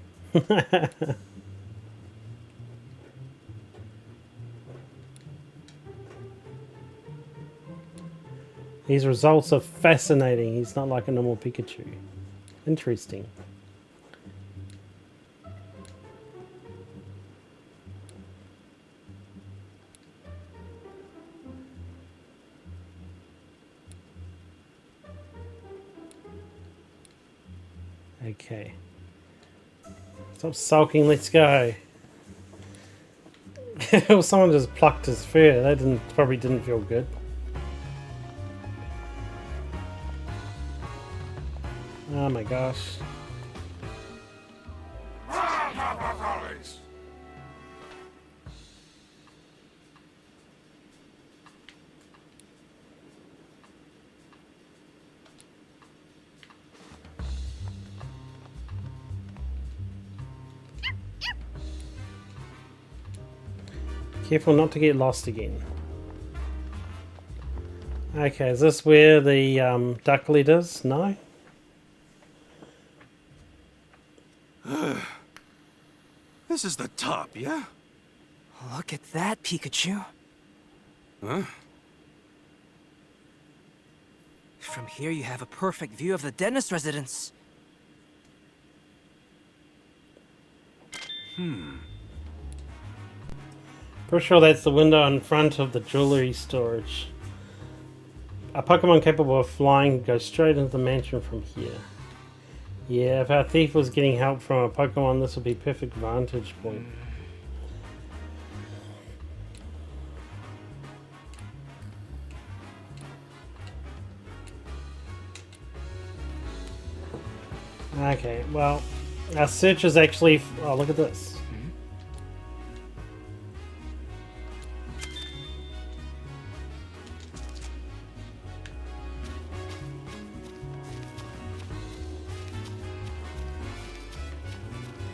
These results are fascinating. He's not like a normal Pikachu. Interesting. Okay. Stop sulking, let's go. Well, someone just plucked his fur. That probably didn't feel good. Oh my gosh. Careful not to get lost again. Okay, is this where the ducklet is? No? This is the top, yeah? Look at that, Pikachu. Huh? From here you have a perfect view of the dentist residence. Pretty sure that's the window in front of the jewelry storage. A Pokemon capable of flying goes straight into the mansion from here. Yeah, if our thief was getting help from a Pokemon, this would be a perfect vantage point. Okay, well, our search is actually... Oh, look at this.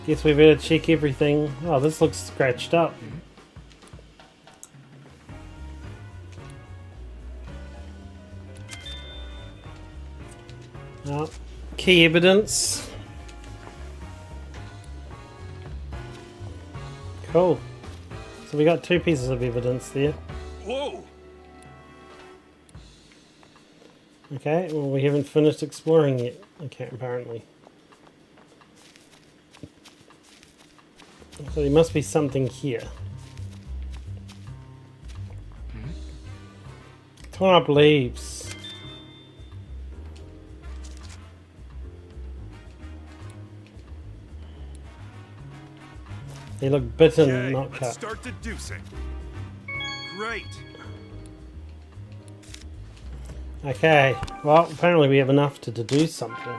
Guess we better check everything. Oh, this looks scratched up. Oh, key evidence. Cool. So we got 2 pieces of evidence there. Whoa! Okay, well we haven't finished exploring yet. Okay, apparently. So there must be something here. Torn up leaves. They look bitten, Okay, not let's cut. start deducing. Great. Okay, well apparently we have enough to deduce something.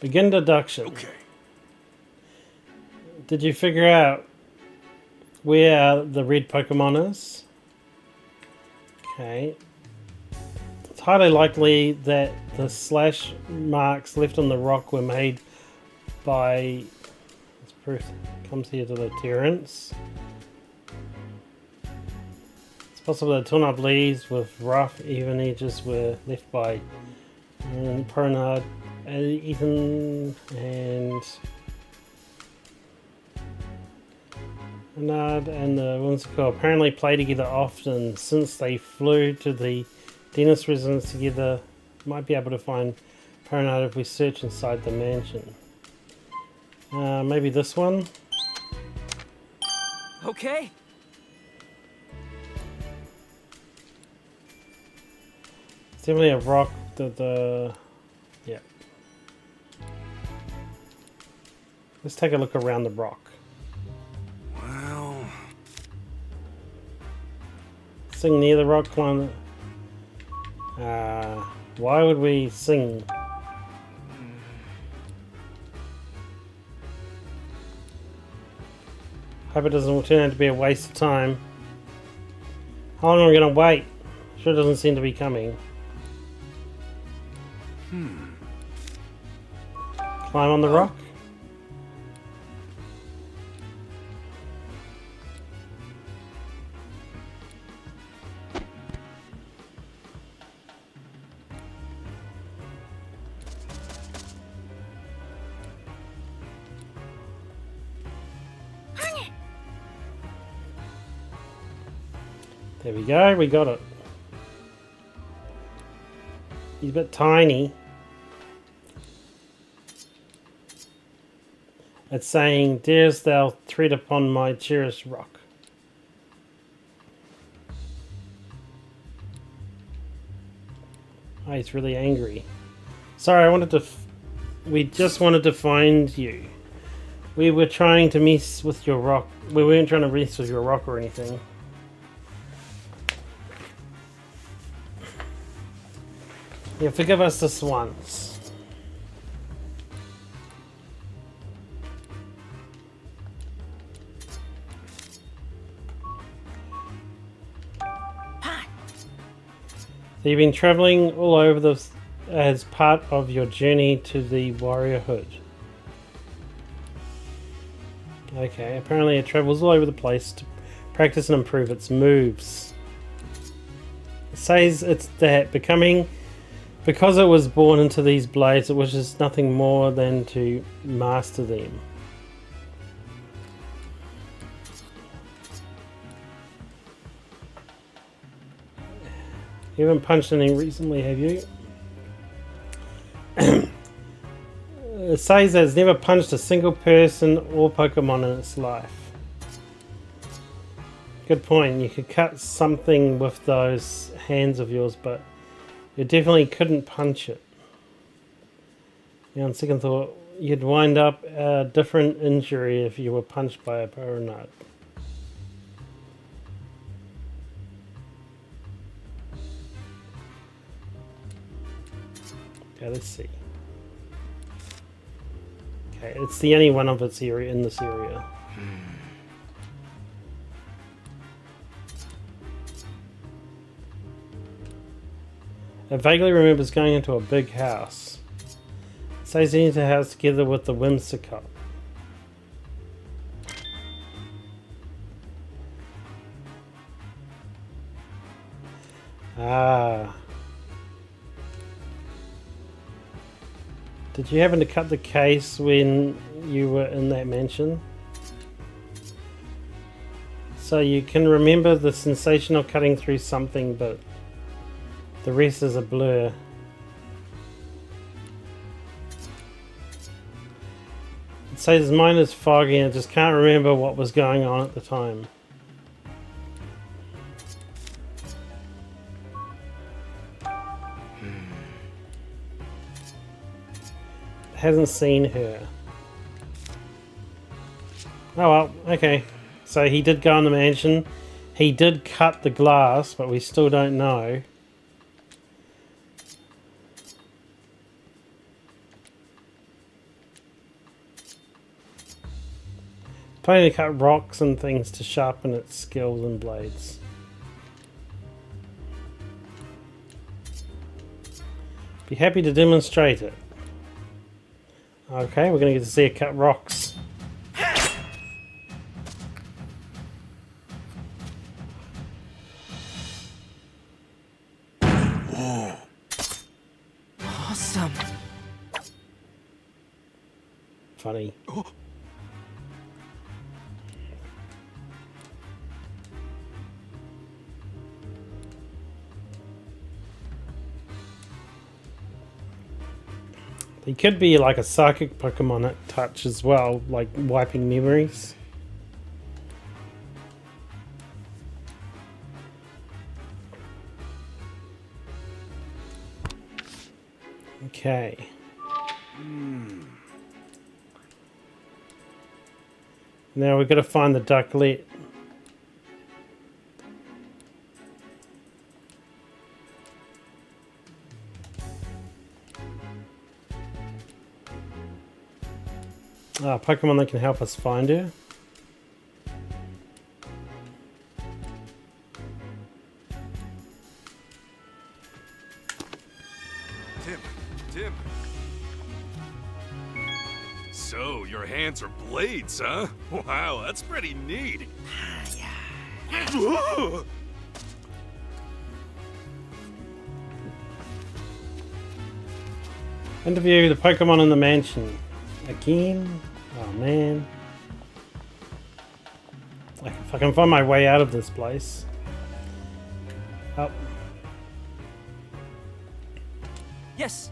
Begin deduction. Okay. Did you figure out where the red Pokemon is? Okay. It's highly likely that the slash marks left on the rock were made by... This proof comes here to the Terrans. It's possible that torn up leaves with rough, even edges were left by Pernard, Ethan, and... Bernard and the Whimsical apparently play together often since they flew to the dentist residence together. Might be able to find Bernard if we search inside the mansion. Maybe this one? Okay. It's definitely a rock that yeah. Let's take a look around the rock. Well... Sing near the rock, climb why would we sing? Hope it doesn't turn out to be a waste of time. How long are we gonna wait? Sure doesn't seem to be coming. Climb on the rock? There we go, we got it. He's a bit tiny. It's saying, "Dares thou tread upon my cherished rock?" Oh, he's really angry. Sorry, I wanted to... we just wanted to find you. We were trying to mess with your rock. We weren't trying to mess with your rock or anything. Yeah, forgive us this once. So you've been traveling all over this as part of your journey to the warriorhood. Okay, apparently it travels all over the place to practice and improve its moves. It says it's that because it was born into these blades, it wishes nothing more than to master them. You haven't punched anything recently, have you? it says that it's never punched a single person or Pokemon in its life. Good point. You could cut something with those hands of yours, but you definitely couldn't punch it. Yeah, on second thought, you'd wind up a different injury if you were punched by a Pyronite. Okay, let's see. Okay, it's the only one of its area in this area. It vaguely remembers going into a big house. It says he entered the house together with the Whimsicott. Ah. Did you happen to cut the case when you were in that mansion? So you can remember the sensation of cutting through something, but the rest is a blur. It says his mind is foggy and just can't remember what was going on at the time. Hasn't seen her. Oh well, okay. So he did go in the mansion. He did cut the glass, but we still don't know. Planning to cut rocks and things to sharpen its skills and blades. Be happy to demonstrate it. Okay, we're going to get to see it cut rocks. Awesome. Funny. He could be like a psychic Pokemon at touch as well, like wiping memories. Okay. Now we've got to find the ducklet. Pokemon that can help us find her. Tim. So, your hands are blades, huh? Wow, that's pretty neat. Interview the Pokemon in the mansion. Again? Oh man. Like, if I can find my way out of this place. Oh. Yes.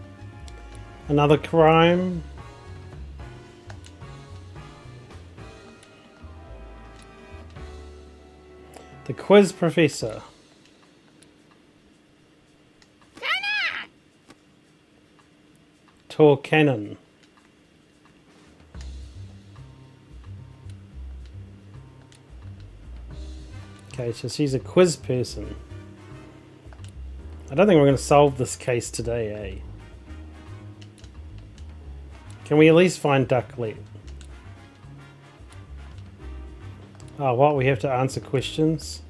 Another crime. The quiz professor. Tor Cannon. Okay, so she's a quiz person. I don't think we're going to solve this case today, eh? Can we at least find Ducklet? Oh, what? We have to answer questions?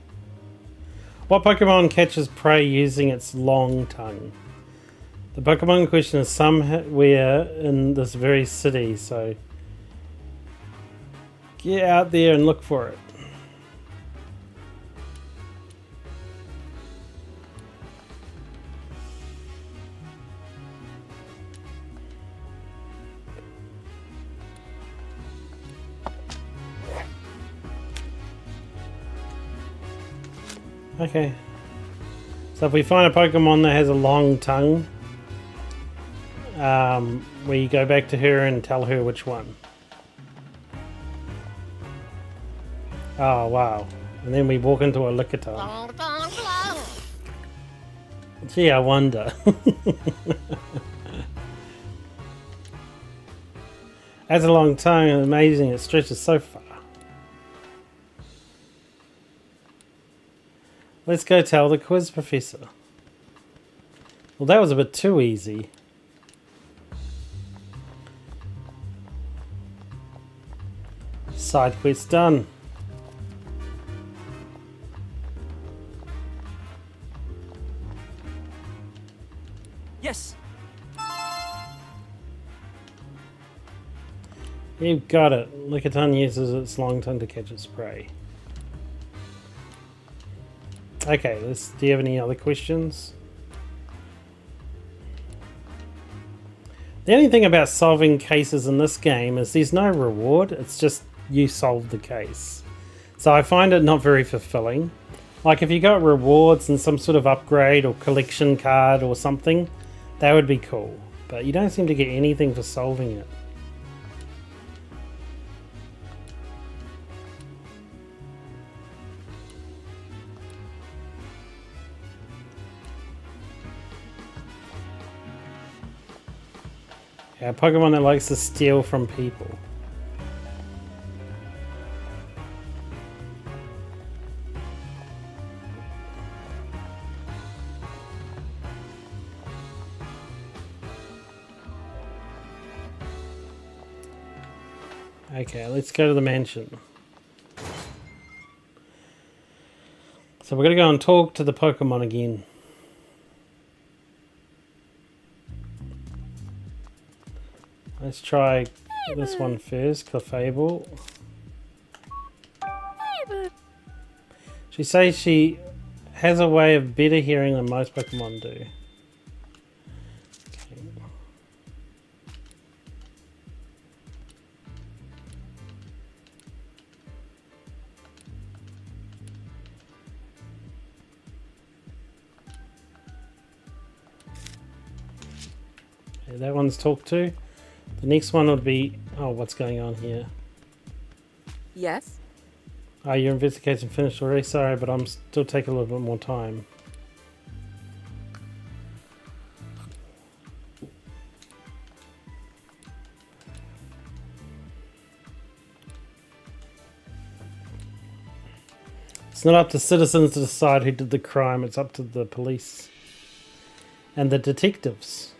What Pokemon catches prey using its long tongue? The Pokemon in question is somewhere in this very city, so get out there and look for it. Okay, so if we find a Pokemon that has a long tongue, we go back to her and tell her which one. Oh, wow. And then we walk into a Lickitung. Gee, I wonder. That's a long tongue and amazing, it stretches so far. Let's go tell the quiz professor. Well, that was a bit too easy. Side quest done. Yes. You've got it. Lickitung uses its long tongue to catch its prey. Okay, do you have any other questions? The only thing about solving cases in this game is there's no reward, it's just you solve the case. So I find it not very fulfilling. Like if you got rewards and some sort of upgrade or collection card or something, that would be cool. But you don't seem to get anything for solving it. Yeah, Pokemon that likes to steal from people. Okay, let's go to the mansion. So we're going to go and talk to the Pokemon again. Let's try this one first, Clefable. She says she has a way of better hearing than most Pokemon do. Okay. Okay, that one's talked to. The next one would be... Oh, what's going on here? Yes? Oh, your investigation finished already? Sorry, but I'm still taking a little bit more time. It's not up to citizens to decide who did the crime. It's up to the police and the detectives.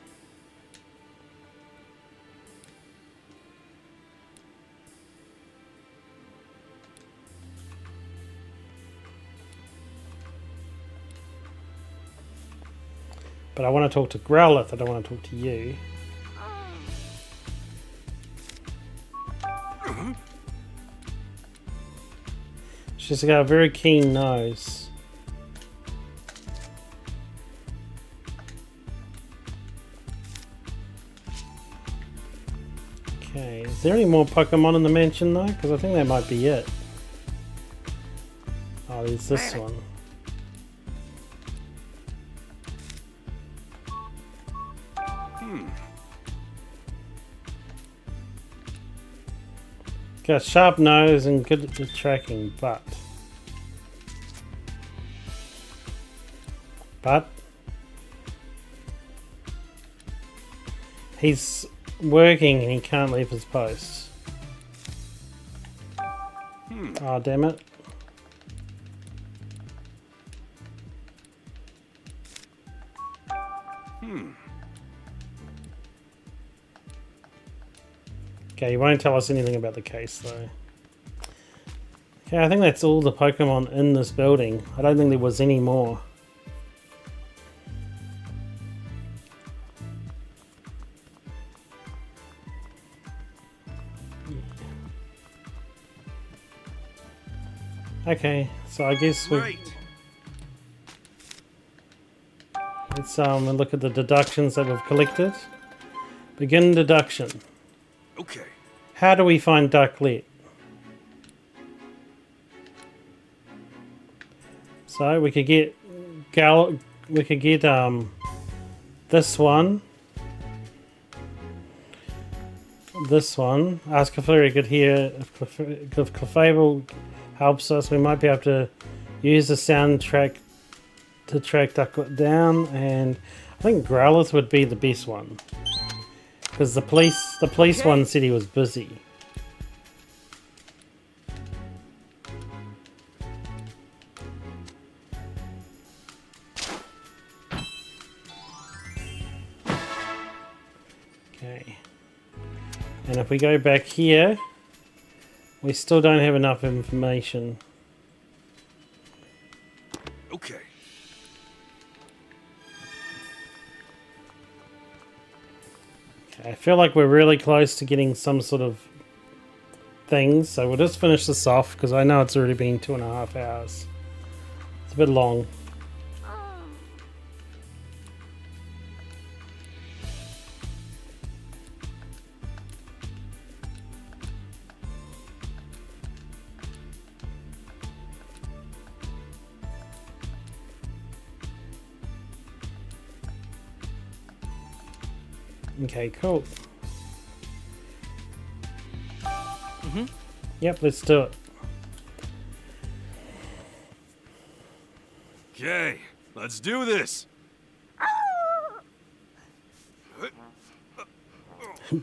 But I want to talk to Growlithe, I don't want to talk to you. She's got a very keen nose. Okay, is there any more Pokemon in the mansion though? Because I think that might be it. Oh, there's this one. Got a sharp nose and good at tracking, but he's working and he can't leave his post. Oh, damn it. Okay, you won't tell us anything about the case though. Okay, I think that's all the Pokemon in this building. I don't think there was any more. Okay, so I guess let's look at the deductions that we've collected. Begin deduction. Okay. How do we find Ducklet? So we could get this one this one. Ask if we could hear if Clefable helps us. We might be able to use the soundtrack to track Ducklet down, and I think Growlithe would be the best one because the police one said he was busy. Okay, and if we go back here, we still don't have enough information. Okay. I feel like we're really close to getting some sort of thing, so we'll just finish this off because I know it's already been 2.5 hours. It's a bit long. Okay, cool. Yep, let's do it. Okay, let's do this.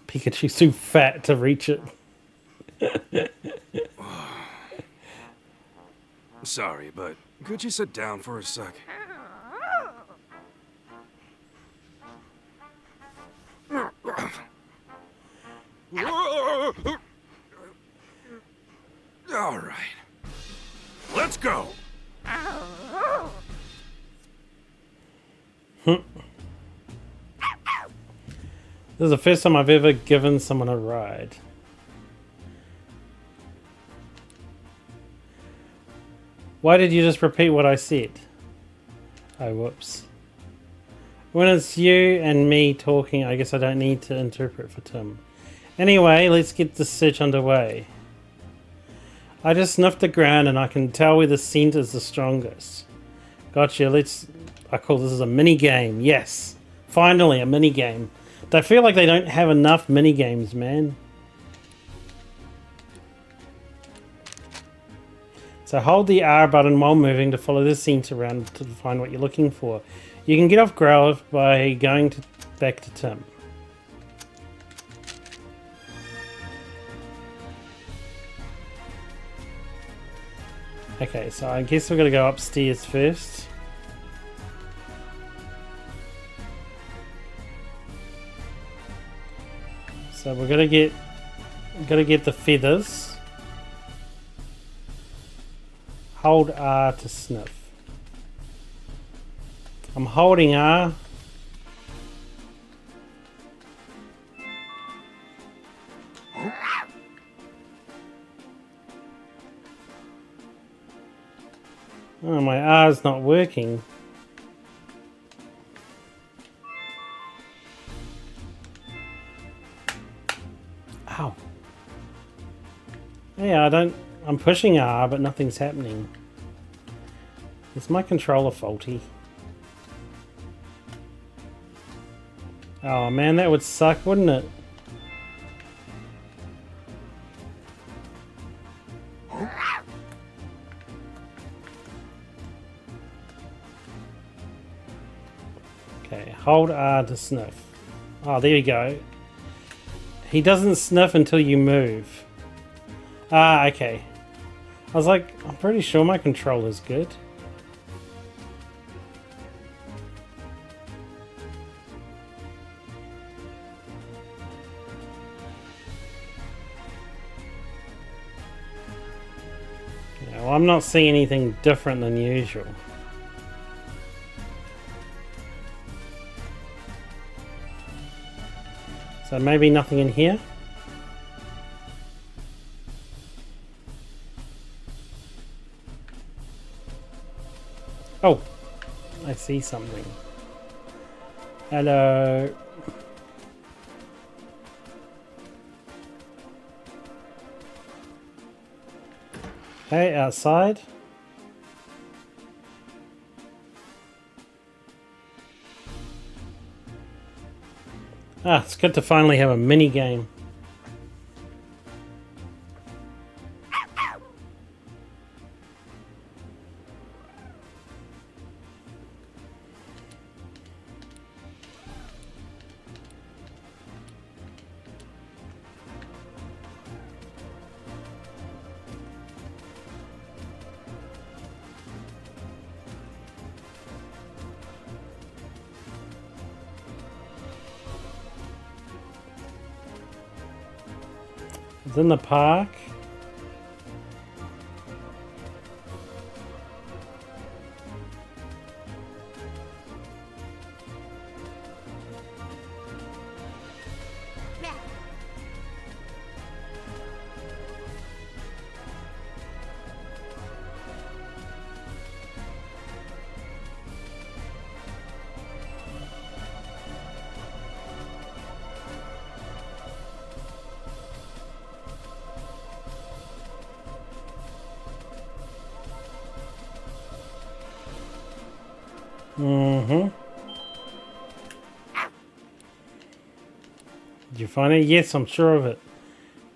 Pikachu's too fat to reach it. Sorry, but could you sit down for a sec? All right, let's go. This is the first time I've ever given someone a ride. Why did you just repeat what I said? Oh, whoops. When it's you and me talking, I guess I don't need to interpret for Tim. Anyway, let's get the search underway. I just sniffed the ground and I can tell where the scent is the strongest. Gotcha, I call this a mini game. Yes, finally a mini game. I feel like they don't have enough mini games, man. So hold the R button while moving to follow the scent around to find what you're looking for. You can get off Growlithe by going back to Tim. Okay, so I guess we're going to go upstairs first. So we're going to get the feathers. Hold R to sniff. I'm holding R. Oh, my R's not working. Ow. Yeah, I'm pushing R, but nothing's happening. Is my controller faulty? Oh man, that would suck, wouldn't it? Okay, hold R to sniff. Oh, there you go. He doesn't sniff until you move. Ah, okay. I was like, I'm pretty sure my controller's good. Yeah, well, I'm not seeing anything different than usual. So maybe nothing in here? Oh, I see something. Hello. Hey, outside. Ah, it's good to finally have a mini game. It's in the park. Mm-hmm. Did you find it? Yes, I'm sure of it.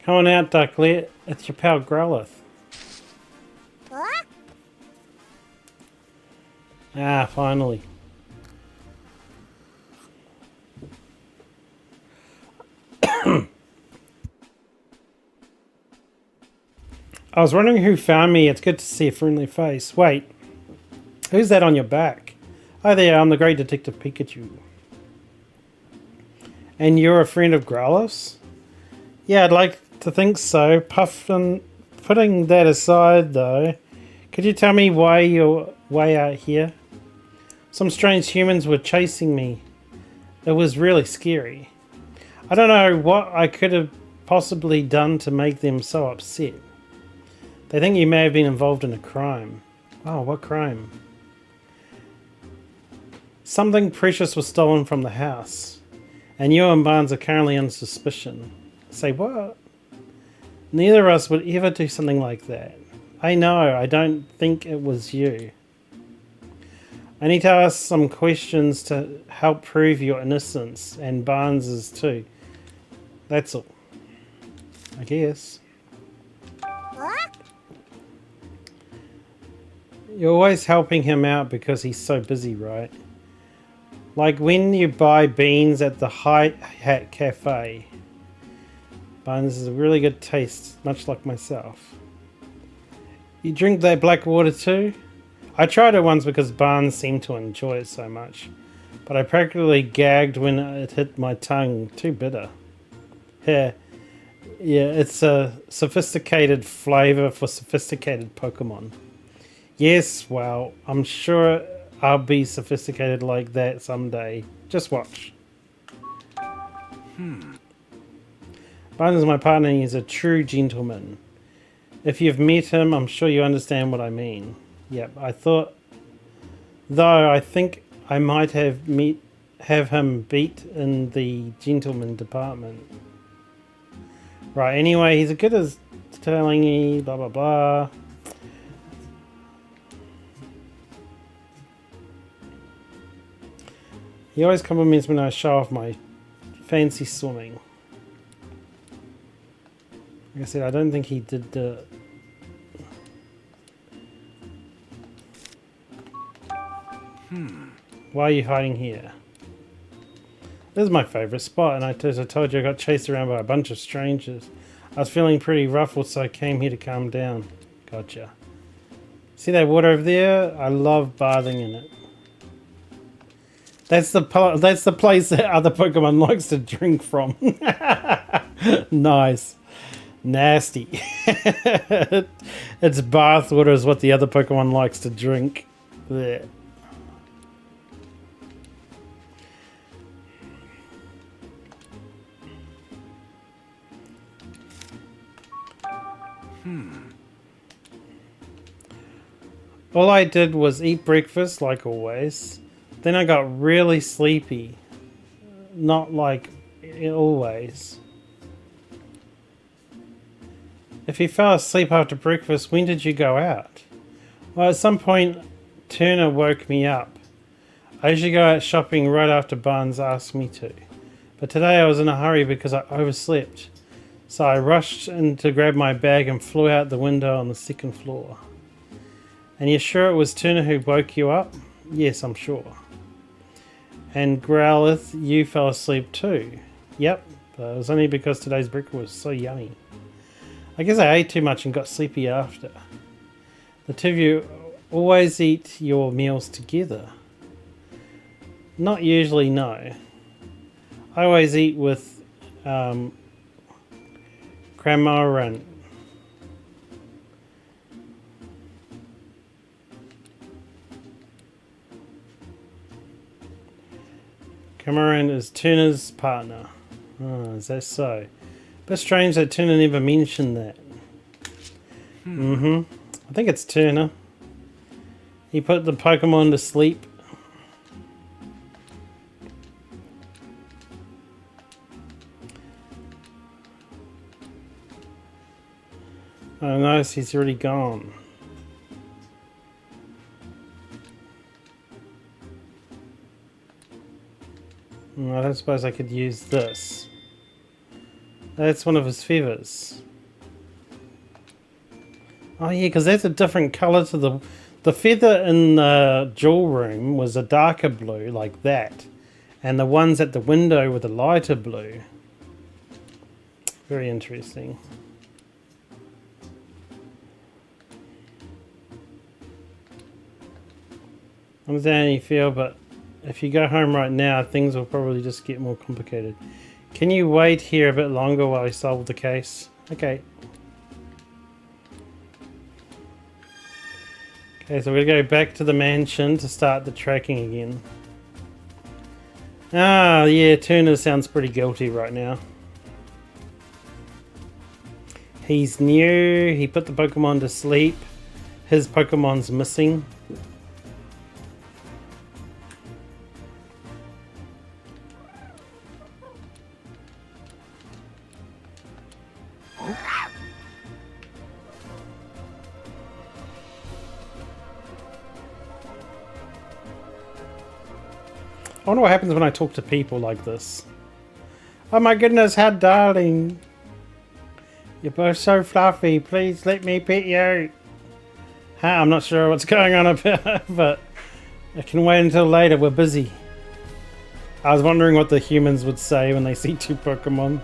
Come on out, Ducklet. It's your pal Growlithe. Huh? Ah, finally. I was wondering who found me. It's good to see a friendly face. Wait, who's that on your back? Hi there, I'm the great detective Pikachu. And you're a friend of Growlithe's? Yeah, I'd like to think so. Putting that aside though, could you tell me why you're way out here? Some strange humans were chasing me. It was really scary. I don't know what I could have possibly done to make them so upset. They think you may have been involved in a crime. Oh, what crime? Something precious was stolen from the house, and you and Barnes are currently on suspicion. Say what? Neither of us would ever do something like that. I know, I don't think it was you. I need to ask some questions to help prove your innocence, and Barnes's too. That's all. I guess. Huh? You're always helping him out because he's so busy, right? Like when you buy beans at the High Hat Cafe. Barnes is a really good taste, much like myself. You drink that black water too? I tried it once because Barnes seemed to enjoy it so much, but I practically gagged when it hit my tongue. Too bitter. Yeah, it's a sophisticated flavor for sophisticated Pokemon. Yes, well, I'm sure I'll be sophisticated like that someday. Just watch. Barnes is my partner and he's a true gentleman. If you've met him, I'm sure you understand what I mean. Yep, I think I might have him beat in the gentleman department. Right, anyway, he's as good as telling me blah blah blah. He always compliments me when I show off my fancy swimming. Like I said, I don't think he did the... Why are you hiding here? This is my favourite spot, and as I told you, I got chased around by a bunch of strangers. I was feeling pretty ruffled, so I came here to calm down. Gotcha. See that water over there? I love bathing in it. That's the place that other Pokemon likes to drink from. Nice. Nasty. Its bath water is what the other Pokemon likes to drink. There. All I did was eat breakfast, like always. Then I got really sleepy. Not like always. If you fell asleep after breakfast, when did you go out? Well, at some point, Turner woke me up. I usually go out shopping right after Barnes asked me to. But today I was in a hurry because I overslept. So I rushed in to grab my bag and flew out the window on the second floor. And you're sure it was Turner who woke you up? Yes, I'm sure. And Growlithe, you fell asleep too. Yep, but it was only because today's breakfast was so yummy. I guess I ate too much and got sleepy after. The two of you always eat your meals together. Not usually, no. I always eat with Cramorant. Cramorant is Tuna's partner. Oh, is that so? Bit strange that Tuna never mentioned that. I think it's Tuna. He put the Pokemon to sleep. Oh, nice, he's already gone. I don't suppose I could use this. That's one of his feathers. Oh yeah, because that's a different colour to the feather in the jewel room was a darker blue like that. And the ones at the window were the lighter blue. Very interesting. I understand how you feel, but if you go home right now, things will probably just get more complicated. Can you wait here a bit longer while I solve the case? Okay. Okay, so we're going to go back to the mansion to start the tracking again. Ah, yeah, Tuna sounds pretty guilty right now. He's new, he put the Pokemon to sleep. His Pokemon's missing. I wonder what happens when I talk to people like this. Oh my goodness, how darling. You're both so fluffy. Please let me pet you. I'm not sure what's going on about, but I can wait until later. We're busy. I was wondering what the humans would say when they see two Pokemon.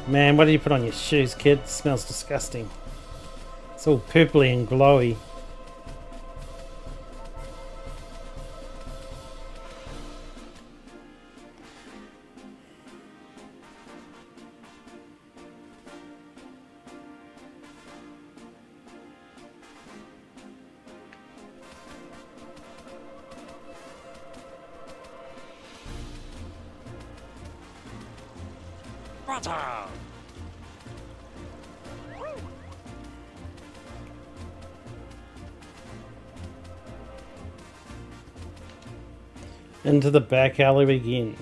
Man, what did you put on your shoes, kid? It smells disgusting. It's all purpley and glowy. Into the back alley again.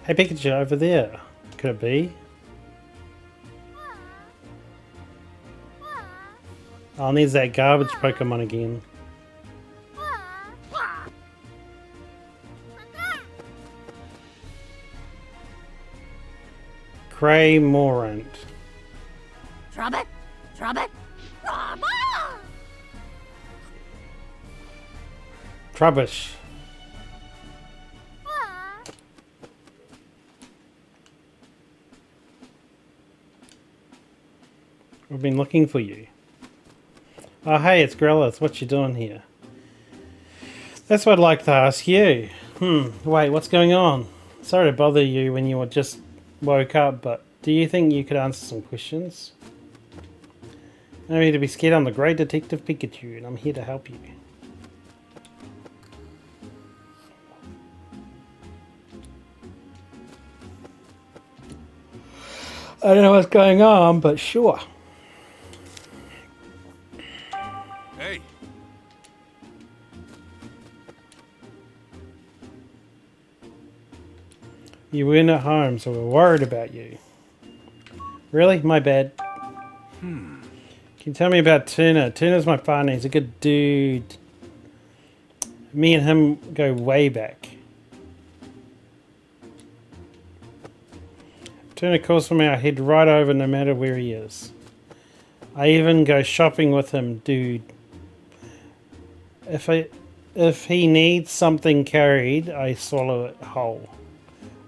Hey Pikachu, over there. Could it be? Oh, there's that garbage Pokemon again. Cramorant. Drop it! Drop it! Drop it! Trubbish. We've been looking for you. Oh hey, it's Grellis. What you doing here? That's what I'd like to ask you. Wait, what's going on? Sorry to bother you when you were just woke up, but do you think you could answer some questions? No need to be scared. I'm the great detective Pikachu and I'm here to help you. I don't know what's going on, but sure. Hey. You weren't at home, so we're worried about you. Really? My bad. Can you tell me about Tuna? Tuna's my partner. He's a good dude. Me and him go way back. Tuna calls for me, I head right over no matter where he is. I even go shopping with him, dude. If if he needs something carried, I swallow it whole.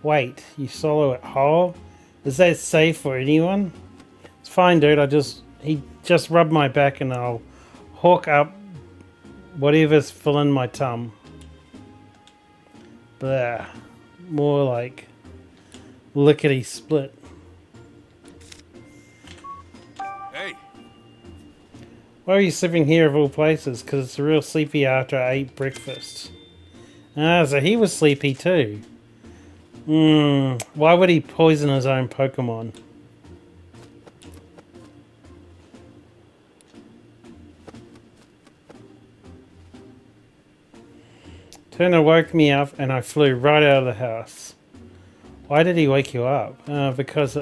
Wait, you swallow it whole? Is that safe for anyone? It's fine, dude. He just rubbed my back and I'll hawk up whatever's filling my tum. Blah. More like lickety split. Hey. Why are you sleeping here of all places? Because it's real sleepy after I ate breakfast. Ah, so he was sleepy too. Why would he poison his own Pokemon? Turner woke me up and I flew right out of the house. Why did he wake you up? Because,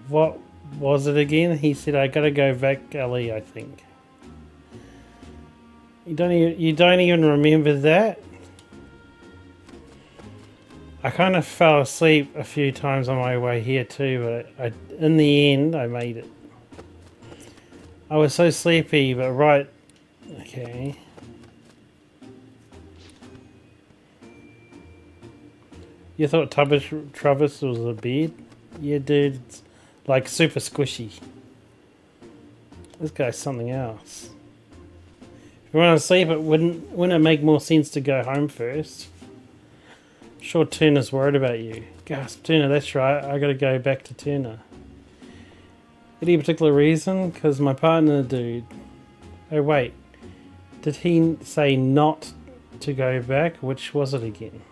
what was it again? He said, I gotta go back alley, I think. You don't even remember that? I kind of fell asleep a few times on my way here too, but in the end, I made it. I was so sleepy, but right... Okay. You thought Travis was a bed? Yeah, dude, it's like super squishy. This guy's something else. If you want to sleep, wouldn't it make more sense to go home first? I'm sure Turner's worried about you. Gasp, Turner, that's right. I gotta go back to Turner. Any particular reason? Because my partner, dude. Oh wait, did he say not to go back? Which was it again?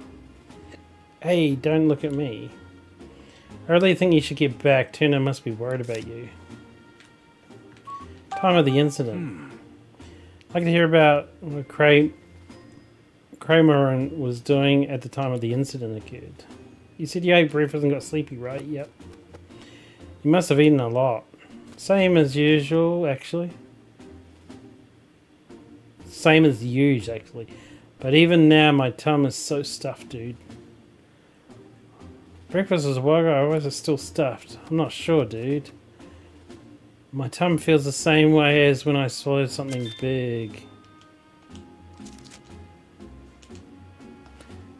Hey, don't look at me. I really think you should get back. Turner must be worried about you. Time of the incident. I'd like to hear about what Kramer was doing at the time of the incident occurred. You said you ate breakfast and got sleepy, right? Yep. You must have eaten a lot. Same as usual, actually. Same as usual, actually. But even now, my tum is so stuffed, dude. Breakfast was a while ago, or was it still stuffed? I'm not sure, dude. My tum feels the same way as when I swallowed something big.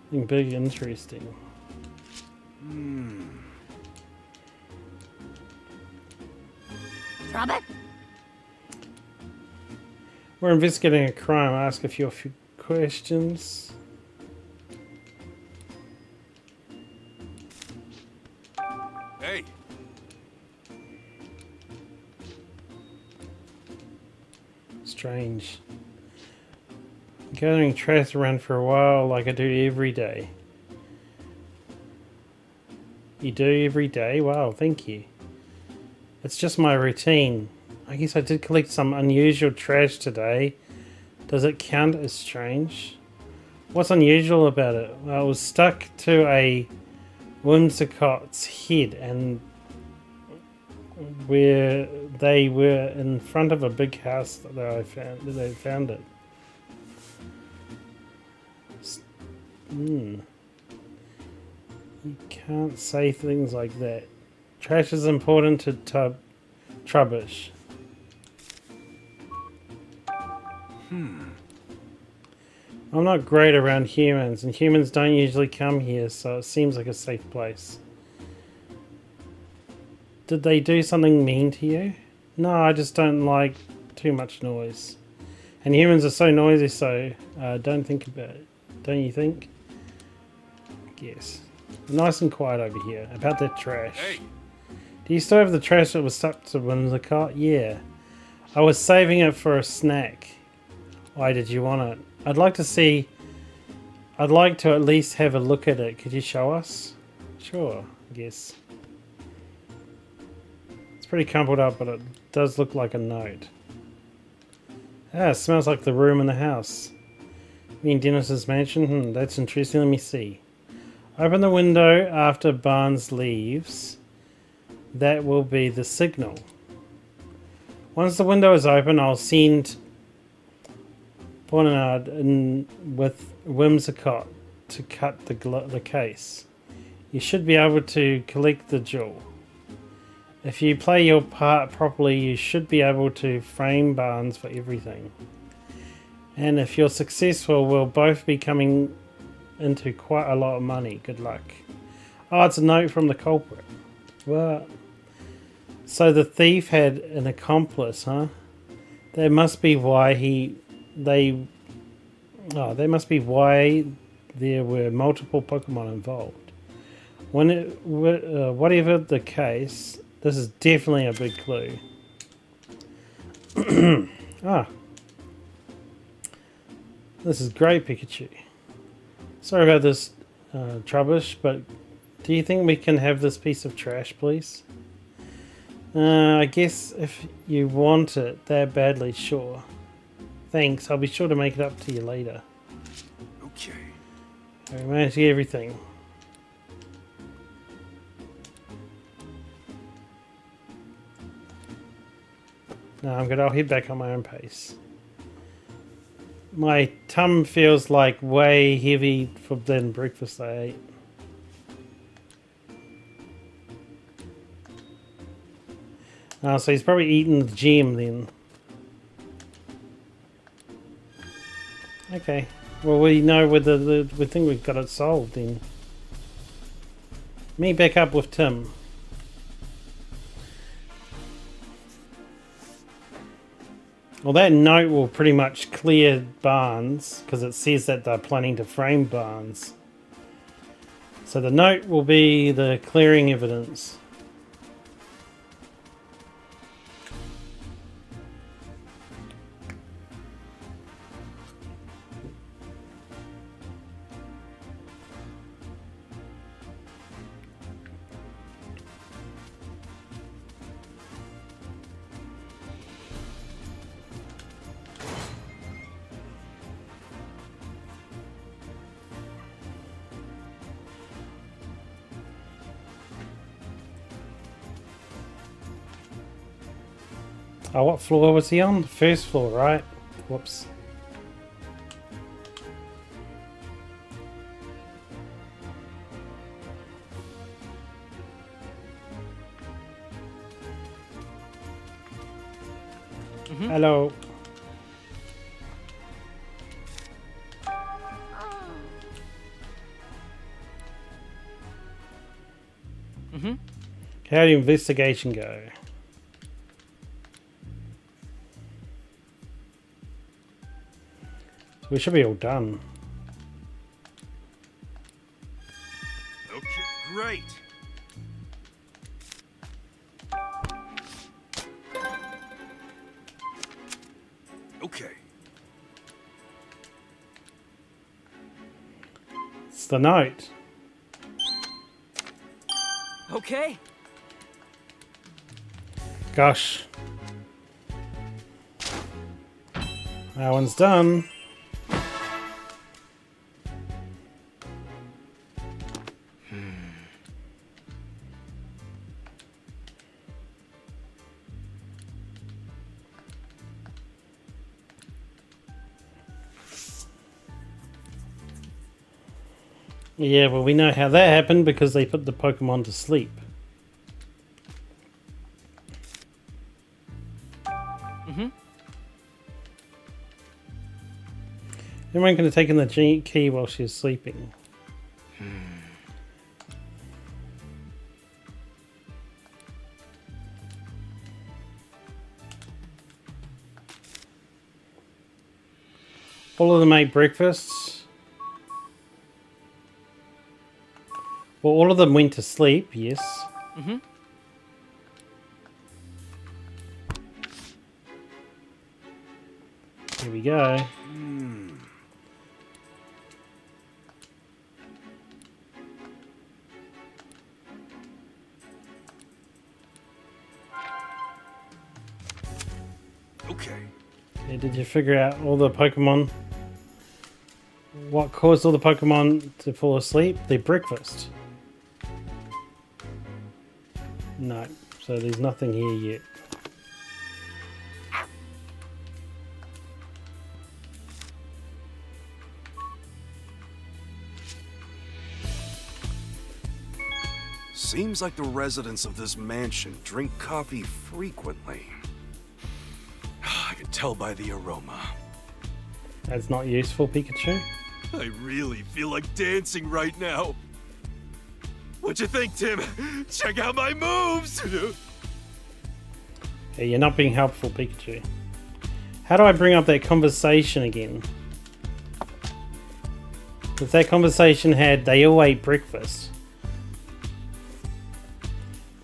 Something big, interesting. Robert? We're investigating a crime. I'll ask a few questions. Hey. Strange. Gathering trash around for a while like I do every day. You do every day? Wow, thank you. It's just my routine. I guess I did collect some unusual trash today. Does it count as strange? What's unusual about it? Well, it was stuck to a whimsicot's head and where they were in front of a big house that they found it. You can't say things like that. Trash is important to Trubbish. I'm not great around humans, and humans don't usually come here, so it seems like a safe place. Did they do something mean to you? No, I just don't like too much noise. And humans are so noisy, so don't think about it. Don't you think? Yes. Nice and quiet over here. About that trash. Hey. Do you still have the trash that was stuck to Whimsicott? Yeah. I was saving it for a snack. Why did you want it? I'd like to at least have a look at it. Could you show us? Sure, I guess. It's pretty crumpled up, but it does look like a note. Ah, it smells like the room in the house. Me and Dennis's mansion? That's interesting. Let me see. Open the window after Barnes leaves. That will be the signal. Once the window is open, I'll send Bonard in with Whimsicott to cut the case. You should be able to collect the jewel. If you play your part properly, you should be able to frame Barnes for everything. And if you're successful, we'll both be coming into quite a lot of money. Good luck. Oh, it's a note from the culprit. Well, so the thief had an accomplice, huh? That must be why that must be why there were multiple Pokemon involved. Whatever the case, this is definitely a big clue. This is great, Pikachu. Sorry about this, Trubbish, but do you think we can have this piece of trash, please? I guess if you want it that badly, sure. Thanks, I'll be sure to make it up to you later. Okay. I managed to get everything. No, I'm good. I'll head back on my own pace. My tum feels like way heavy for than breakfast I ate. So he's probably eating the gem then. Okay. Well, we know whether we think we've got it solved then. Meet back up with Tim. Well, that note will pretty much clear Barnes because it says that they're planning to frame Barnes. So the note will be the clearing evidence. Oh, what floor was he on? The first floor, right? Whoops. Hello. How did the investigation go? So we should be all done. Okay, great. Okay. It's the note. Okay. Gosh. That one's done. Yeah, well, we know how that happened because they put the Pokemon to sleep. Everyone could have taken the key while she was sleeping. All of them ate breakfasts. Well, all of them went to sleep, yes. Here we go. Okay. Okay, did you figure out all the Pokemon? What caused all the Pokemon to fall asleep? Their breakfast. No, so there's nothing here yet. Seems like the residents of this mansion drink coffee frequently. I can tell by the aroma. That's not useful, Pikachu. I really feel like dancing right now. What you think, Tim? Check out my moves! Yeah, you're not being helpful, Pikachu. How do I bring up that conversation again? Because that conversation had, they all ate breakfast.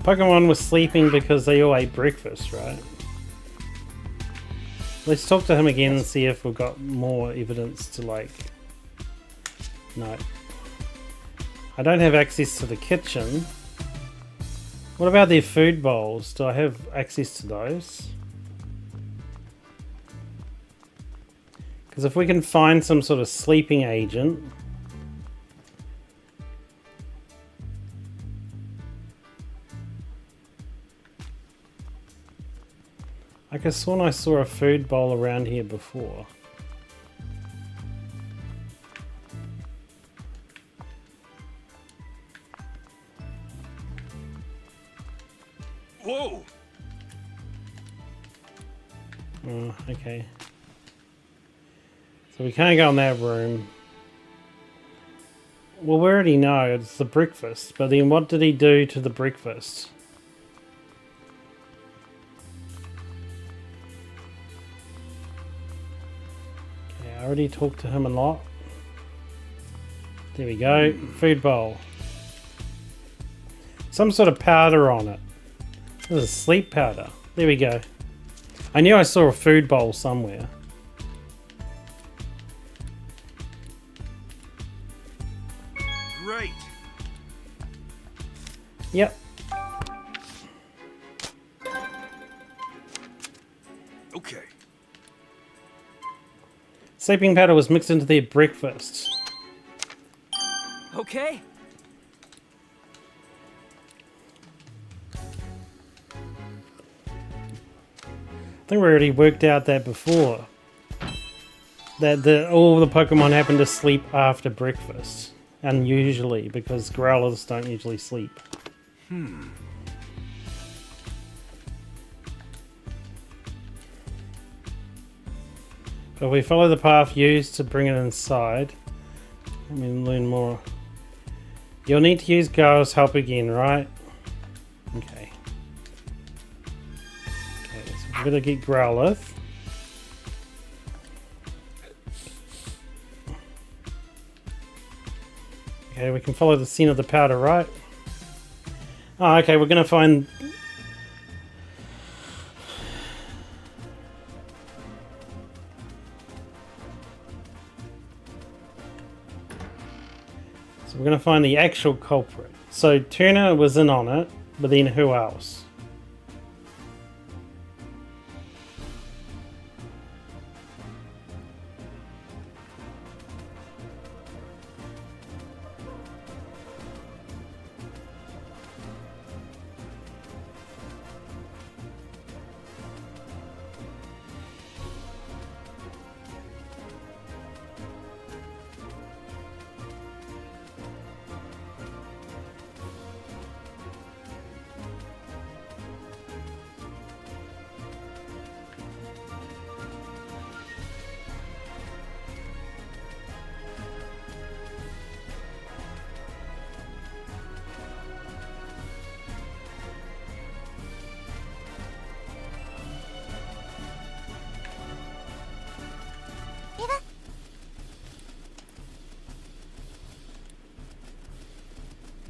Pokemon was sleeping because they all ate breakfast, right? Let's talk to him again and see if we've got more evidence to like... No. I don't have access to the kitchen. What about their food bowls? Do I have access to those? Because if we can find some sort of sleeping agent... I could have sworn I saw a food bowl around here before. Whoa! Oh, okay. So we can't go in that room. Well, we already know it's the breakfast, but then what did he do to the breakfast? Okay, I already talked to him a lot. There we go, food bowl. Some sort of powder on it. This is sleep powder. There we go. I knew I saw a food bowl somewhere. Great. Yep. Okay. Sleeping powder was mixed into their breakfast. Okay. I think we already worked out that before. That all the Pokemon happen to sleep after breakfast. Unusually, because growlers don't usually sleep. But if we follow the path used to bring it inside, let me learn more. You'll need to use Gar's help again, right? Okay. Okay, so we're gonna get Growlithe. Okay, we can follow the scene of the powder, right? Oh, okay, we're gonna find... So we're gonna find the actual culprit. So Turner was in on it, but then who else?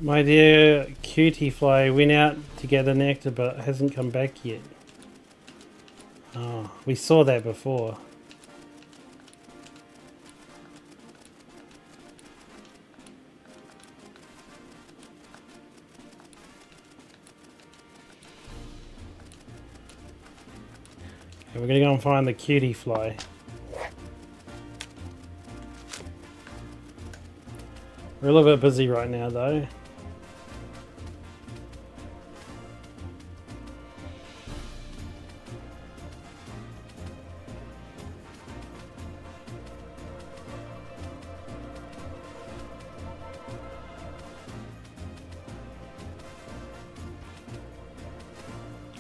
My dear Cutie Fly went out to get an nectar but hasn't come back yet. Oh, we saw that before. Okay, we're gonna go and find the Cutie Fly. We're a little bit busy right now though.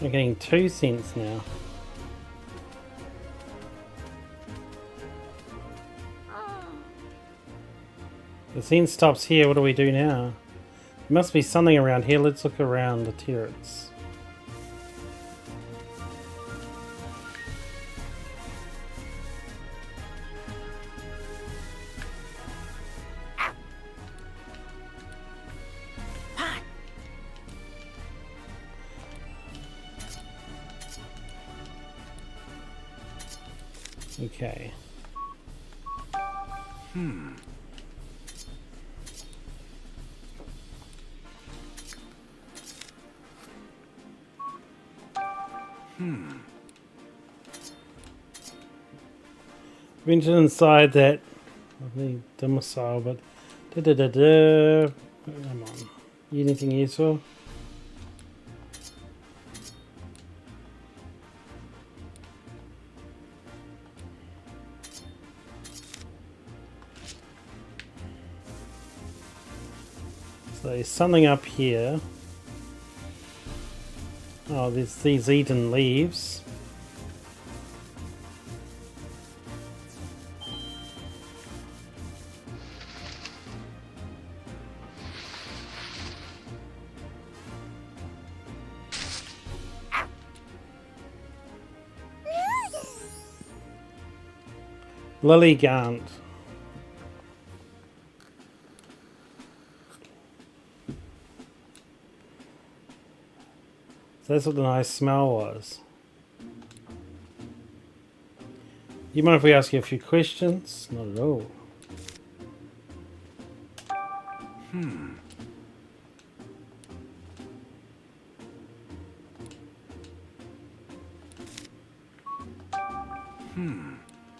I'm getting 2 cents now. The scene stops here. What do we do now? There must be something around here. Let's look around the turrets. Okay. Ventured inside that lovely domicile, but come on. Anything useful? So there's something up here. Oh, there's these eaten leaves. Lily Gant. So that's what the nice smell was. You mind if we ask you a few questions? Not at all.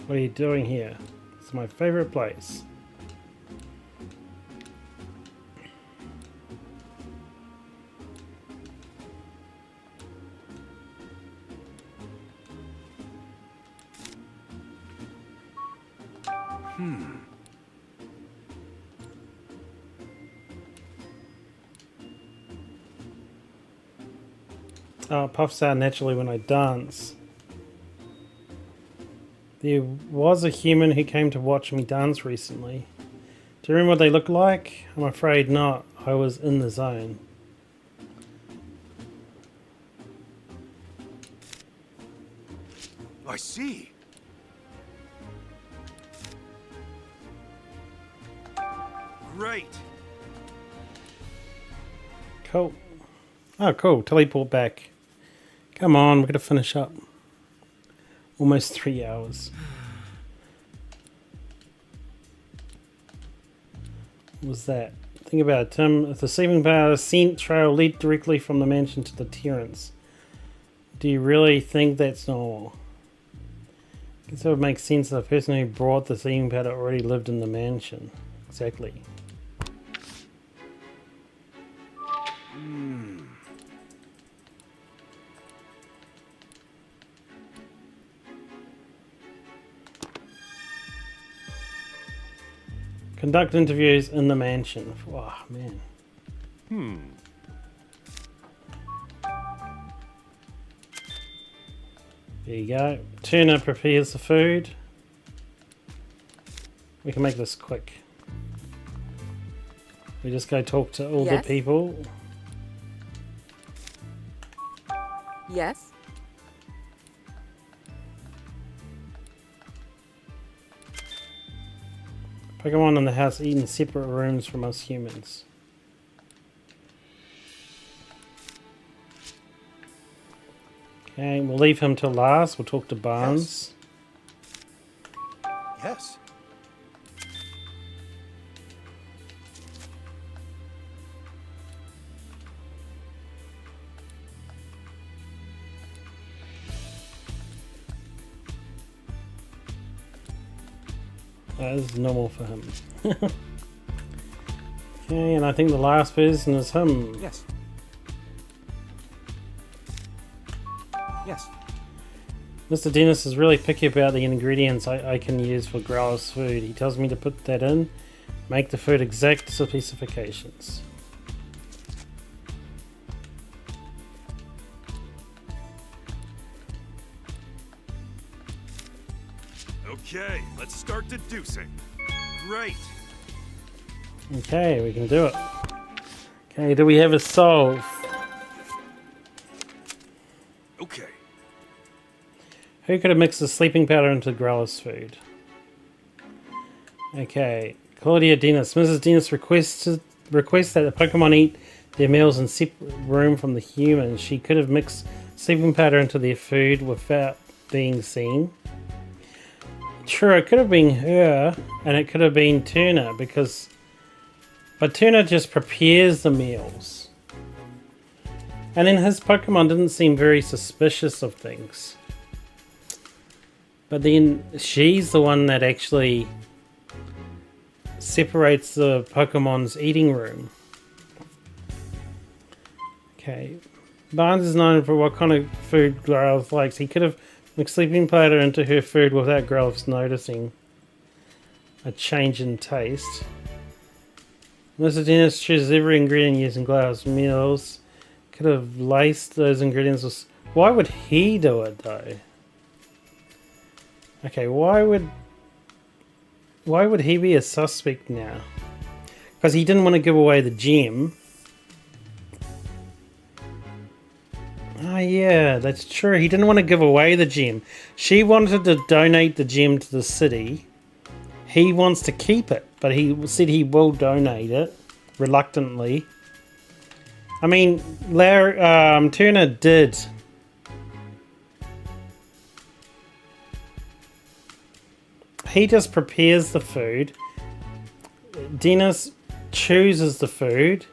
What are you doing here? It's my favorite place. Oh, it puffs out naturally when I dance. There was a human who came to watch me dance recently. Do you remember what they looked like? I'm afraid not. I was in the zone. I see. Great. Cool. Oh, cool. Teleport back. Come on, we're going to finish up. Almost 3 hours. What was that? Think about it, Tim. If the sleeping powder scent trail lead directly from the mansion to the Terrence, do you really think that's normal? I guess it would make sense that the person who brought the sleeping powder already lived in the mansion. Exactly. Conduct interviews in the mansion. Oh, man. There you go. Turner prepares the food. We can make this quick. We just go talk to all the people. Yes. Pokemon in the house eat in separate rooms from us humans. Okay, we'll leave him till last. We'll talk to Barnes. Yes. This is normal for him. Okay, and I think the last person is him. Yes. Yes. Mr. Dennis is really picky about the ingredients I can use for Growl's food. He tells me to put that in, make the food exact specifications. Okay, let's start deducing. Great. Okay, we can do it. Okay, do we have a solve? Okay. Who could have mixed the sleeping powder into Growler's food? Okay, Claudia Dennis. Mrs. Dennis requests that the Pokemon eat their meals in separate room from the humans. She could have mixed sleeping powder into their food without being seen. True, it could have been her, and it could have been Turner, but Turner just prepares the meals. And then his Pokemon didn't seem very suspicious of things. But then she's the one that actually separates the Pokemon's eating room. Okay. Barnes is known for what kind of food Growlithe likes. He could have mixed sleeping powder into her food without Growlithe noticing a change in taste. Mr. Dennis chooses every ingredient used in Growlithe's meals. Could have laced those ingredients with... Why would he do it though? Okay, why would he be a suspect now? Because he didn't want to give away the gem. Oh yeah, that's true. He didn't want to give away the gem. She wanted to donate the gem to the city. He wants to keep it, but he said he will donate it reluctantly. I mean, Turner did. He just prepares the food. Dennis chooses the food.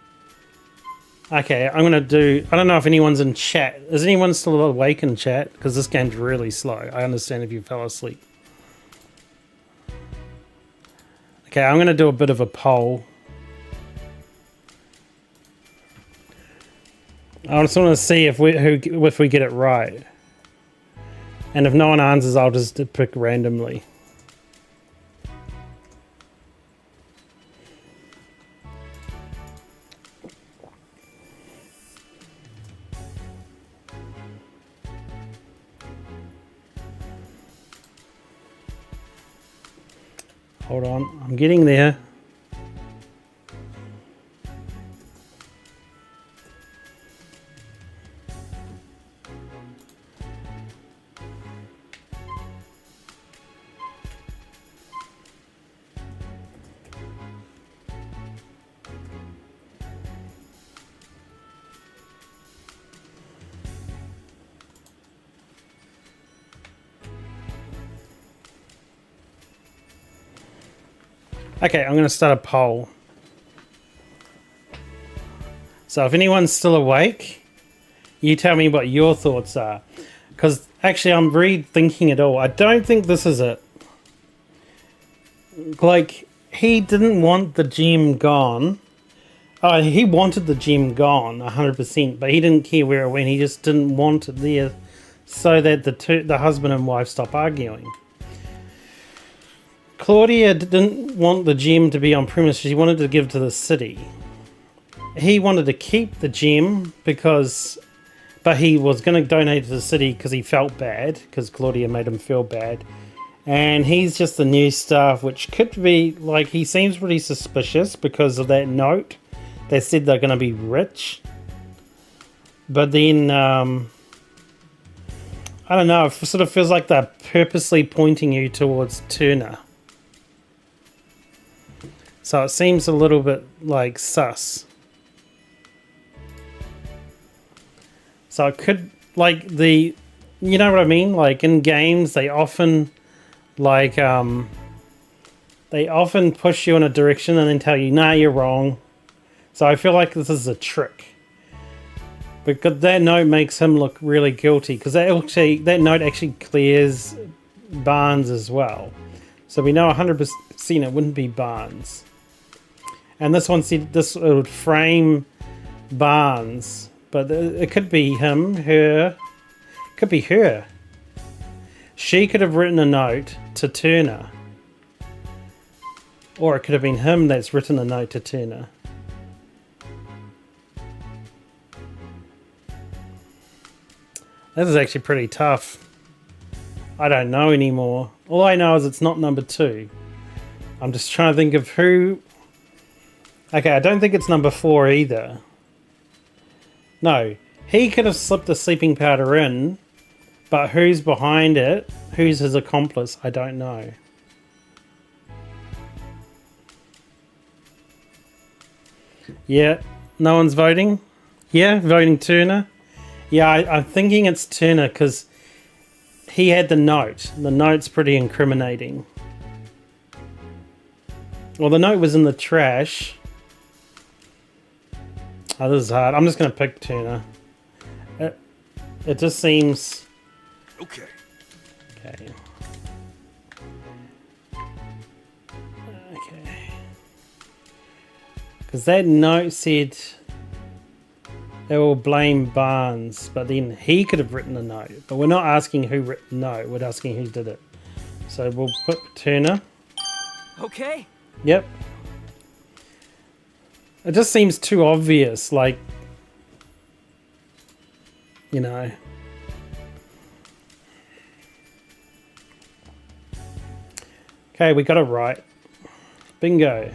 Okay, I'm gonna do... I don't know if anyone's in chat. Is anyone still awake in chat? Because this game's really slow. I understand if you fell asleep. Okay, I'm gonna do a bit of a poll. I just want to see if we get it right. And if no one answers, I'll just pick randomly. Hold on, I'm getting there. Okay, I'm going to start a poll. So if anyone's still awake, you tell me what your thoughts are. Because actually I'm rethinking it all. I don't think this is it. Like, he didn't want the gem gone. Oh, he wanted the gem gone 100%, but he didn't care where it went. He just didn't want it there so that the husband and wife stop arguing. Claudia didn't want the gem to be on premise. She wanted to give to the city. He wanted to keep the gem but he was going to donate to the city because he felt bad, because Claudia made him feel bad. And he's just the new staff, which could be, like, he seems pretty suspicious because of that note that said they're going to be rich. But then, I don't know, it sort of feels like they're purposely pointing you towards Turner. So it seems a little bit like sus. So it could, like, you know what I mean? Like in games, they often, like, they often push you in a direction and then tell you, nah, you're wrong. So I feel like this is a trick. Because that note makes him look really guilty. Because that note actually clears Barnes as well. So we know 100% it wouldn't be Barnes. And this one said this would frame Barnes, but it could be him, her. It could be her. She could have written a note to Turner. Or it could have been him that's written a note to Turner. This is actually pretty tough. I don't know anymore. All I know is it's not number 2. I'm just trying to think of who Okay, I don't think it's number 4 either. No, he could have slipped the sleeping powder in, but who's behind it, who's his accomplice, I don't know. Yeah, no one's voting? Yeah, voting Turner? Yeah, I'm thinking it's Turner because he had the note. The note's pretty incriminating. Well, the note was in the trash. Oh, this is hard. I'm just going to pick Turner. It just seems... Okay. Okay. Okay. Because that note said they will blame Barnes, but then he could have written the note. But we're not asking who wrote the note, we're asking who did it. So we'll put Turner. Okay. Yep. It just seems too obvious, like, you know. Okay, we got it right. Bingo.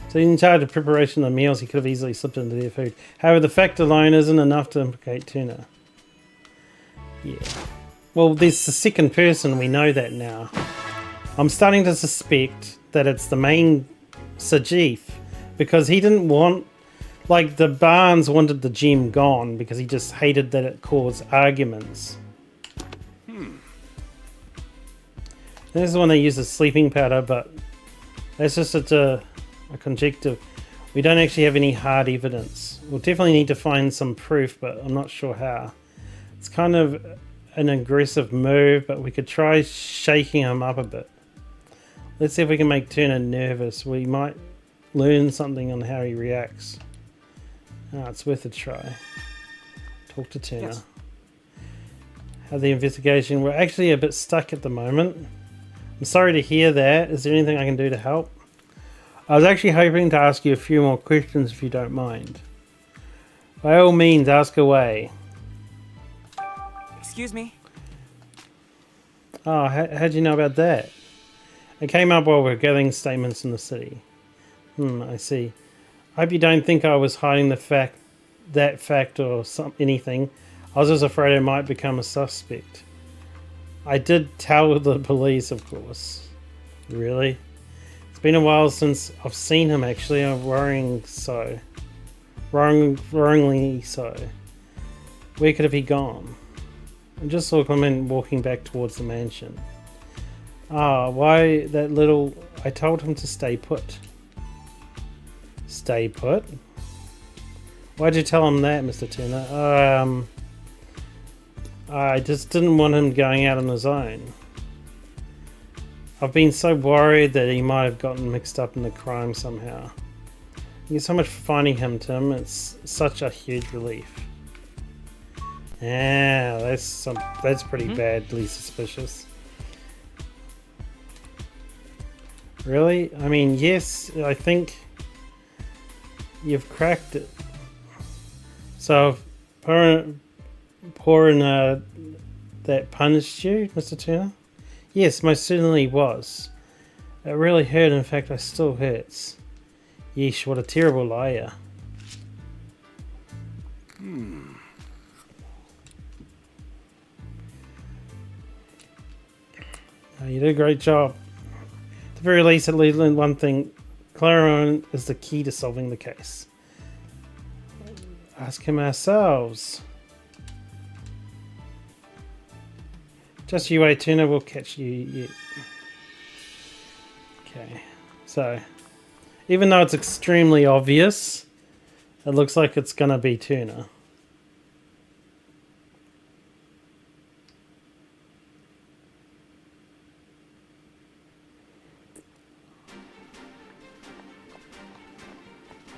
So in charge of preparation of the meals, he could have easily slipped into their food. However, the fact alone isn't enough to implicate Turner. Yeah. Well, there's the second person, we know that now. I'm starting to suspect that it's the main Sajif, because he didn't want, like, the Barnes wanted the gem gone because he just hated that it caused arguments. This is the one that uses sleeping powder, but that's just a conjecture. We don't actually have any hard evidence. We'll definitely need to find some proof, but I'm not sure how. It's kind of an aggressive move, but we could try shaking him up a bit. Let's see if we can make Turner nervous. We might learn something on how he reacts. Oh, it's worth a try. Talk to Turner. Yes. How the investigation... We're actually a bit stuck at the moment. I'm sorry to hear that. Is there anything I can do to help? I was actually hoping to ask you a few more questions if you don't mind. By all means, ask away. Excuse me? Oh, how'd you know about that? It came up while we were gathering statements in the city. I see. I hope you don't think I was hiding the fact or anything. I was just afraid I might become a suspect. I did tell the police, of course. Really? It's been a while since I've seen him, actually. I'm worryingly so. Where could have he gone? I just saw Clement walking back towards the mansion. Ah, why that little... I told him to stay put. Stay put? Why'd you tell him that, Mr. Turner? I just didn't want him going out on his own. I've been so worried that he might have gotten mixed up in the crime somehow. You get so much for finding him, Tim. It's such a huge relief. Yeah, that's pretty badly suspicious. Really? I mean, yes, I think you've cracked it. So, pouring that punished you, Mr. Turner? Yes, most certainly was. It really hurt. In fact, it still hurts. Yeesh, what a terrible liar. You did a great job. At the very least, at least learned one thing. Clarion is the key to solving the case. Ask him ourselves. Just you wait, Turner, we'll catch you. Okay, so even though it's extremely obvious, it looks like it's gonna be Turner.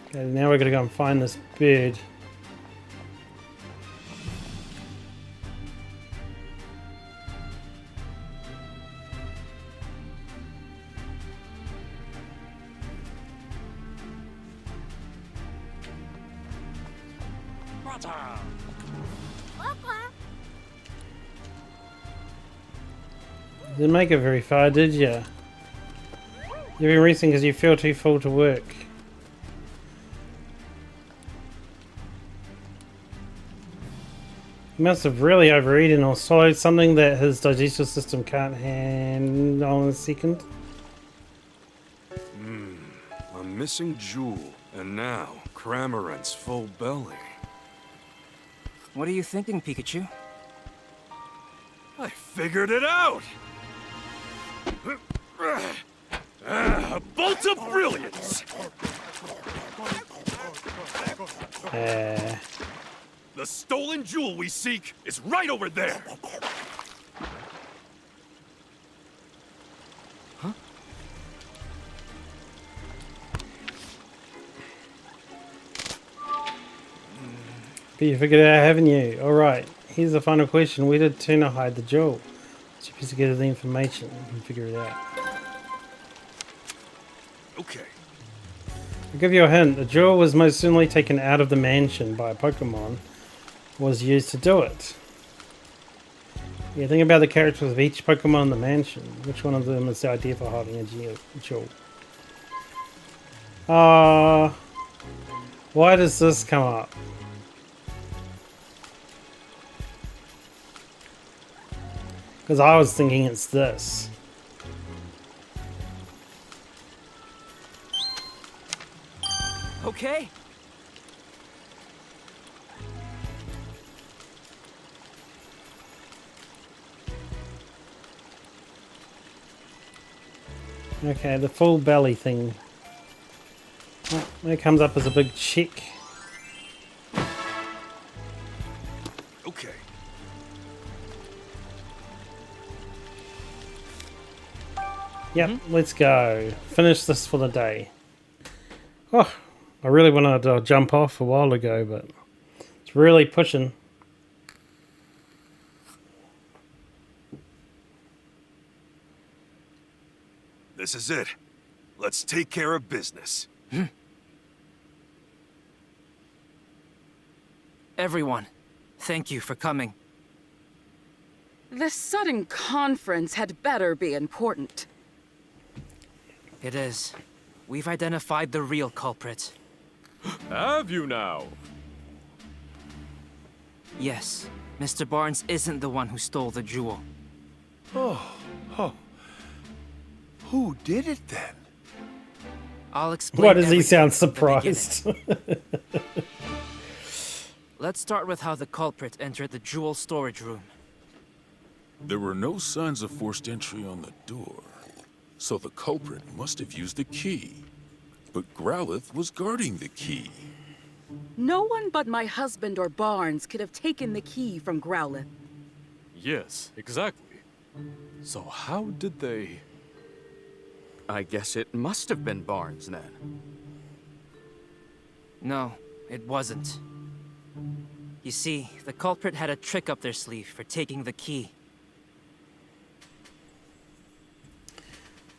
Okay, now we're gonna go and find this bird. Didn't make it very far, did ya? You've been resting because you feel too full to work. He must have really overeaten or swallowed something that his digestive system can't handle in a second. A missing jewel, and now Cramorant's full belly. What are you thinking, Pikachu? I figured it out! A bolt of brilliance! The stolen jewel we seek is right over there! Huh? But you figured it out, haven't you? Alright, here's the final question. Where did Tuna hide the jewel? So you to get the information and figure it out. Okay. I'll give you a hint. The jewel was most certainly taken out of the mansion by a Pokemon. Was used to do it. Yeah, think about the characters of each Pokemon in the mansion. Which one of them is the idea for hiding a jewel? Why does this come up? Because I was thinking it's this. Okay. Okay, the full belly thing. Oh, it comes up as a big check. Okay. Yep, let's go. Finish this for the day. Oh, I really wanted to jump off a while ago, but it's really pushing. This is it. Let's take care of business. Everyone, thank you for coming. This sudden conference had better be important. It is. We've identified the real culprit. Have you now? Yes, Mr. Barnes isn't the one who stole the jewel. Oh. Who did it then? I'll explain. Why does he everything sound from the surprised? Let's start with how the culprit entered the jewel storage room. There were no signs of forced entry on the door, so the culprit must have used the key. But Growlithe was guarding the key. No one but my husband or Barnes could have taken the key from Growlithe. Yes, exactly. So how did they... I guess it must have been Barnes then. No, it wasn't. You see, the culprit had a trick up their sleeve for taking the key.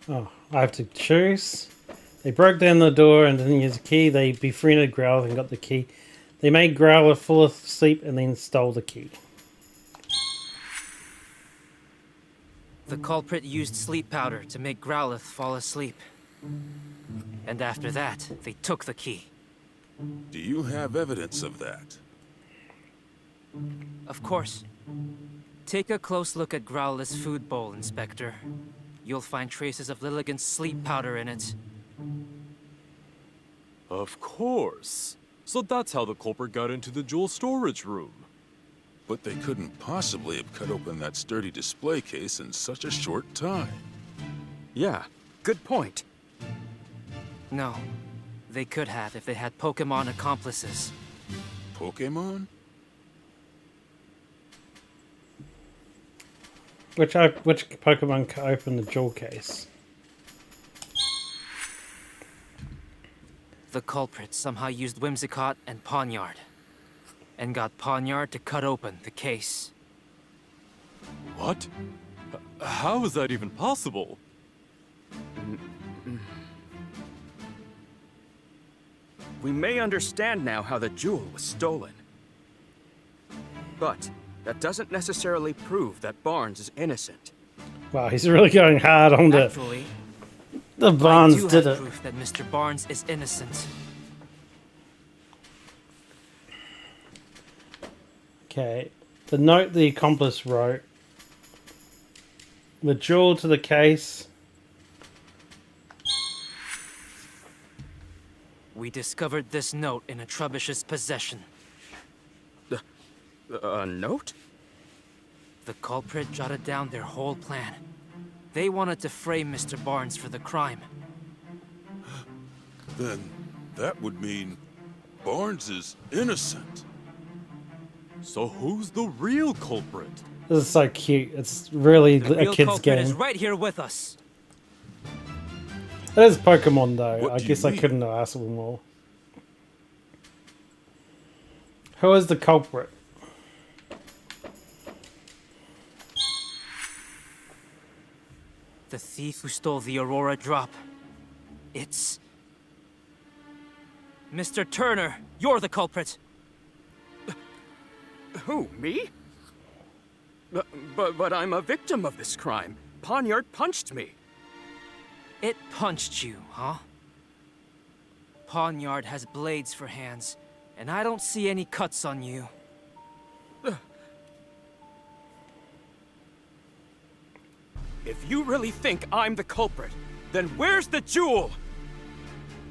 Oh, I have to choose. They broke down the door and didn't use the key. They befriended Growlithe and got the key. They made Growlithe fall asleep and then stole the key. The culprit used sleep powder to make Growlithe fall asleep. And after that, they took the key. Do you have evidence of that? Of course. Take a close look at Growlithe's food bowl, Inspector. You'll find traces of Lilligant's sleep powder in it. Of course. So that's how the culprit got into the jewel storage room. But they couldn't possibly have cut open that sturdy display case in such a short time. Yeah, good point. No. They could have if they had Pokémon accomplices. Pokémon? Which Pokemon can open the jewel case? The culprit somehow used Whimsicott and Pawniard. And got Pawniard to cut open the case. What? How is that even possible? We may understand now how the jewel was stolen. But that doesn't necessarily prove that Barnes is innocent. Wow, he's really going hard on the... Actually, The Barnes I do did have it. proof that Mr. Barnes is innocent. Okay. The note the accomplice wrote. The jewel to the case. We discovered this note in a Trubbish's possession. A note? The culprit jotted down their whole plan. They wanted to frame Mr. Barnes for the crime. Then that would mean Barnes is innocent. So who's the real culprit? This is so cute. It's really The a real kid's culprit game. is right here with us. It is Pokemon though. What I do you guess I mean? couldn't have asked for more. Who is the culprit? The thief who stole the Aurora drop. It's... Mr. Turner, you're the culprit. Who, me? But I'm a victim of this crime. Poniard punched me. It punched you, huh? Poniard has blades for hands, and I don't see any cuts on you. If you really think I'm the culprit, then where's the jewel?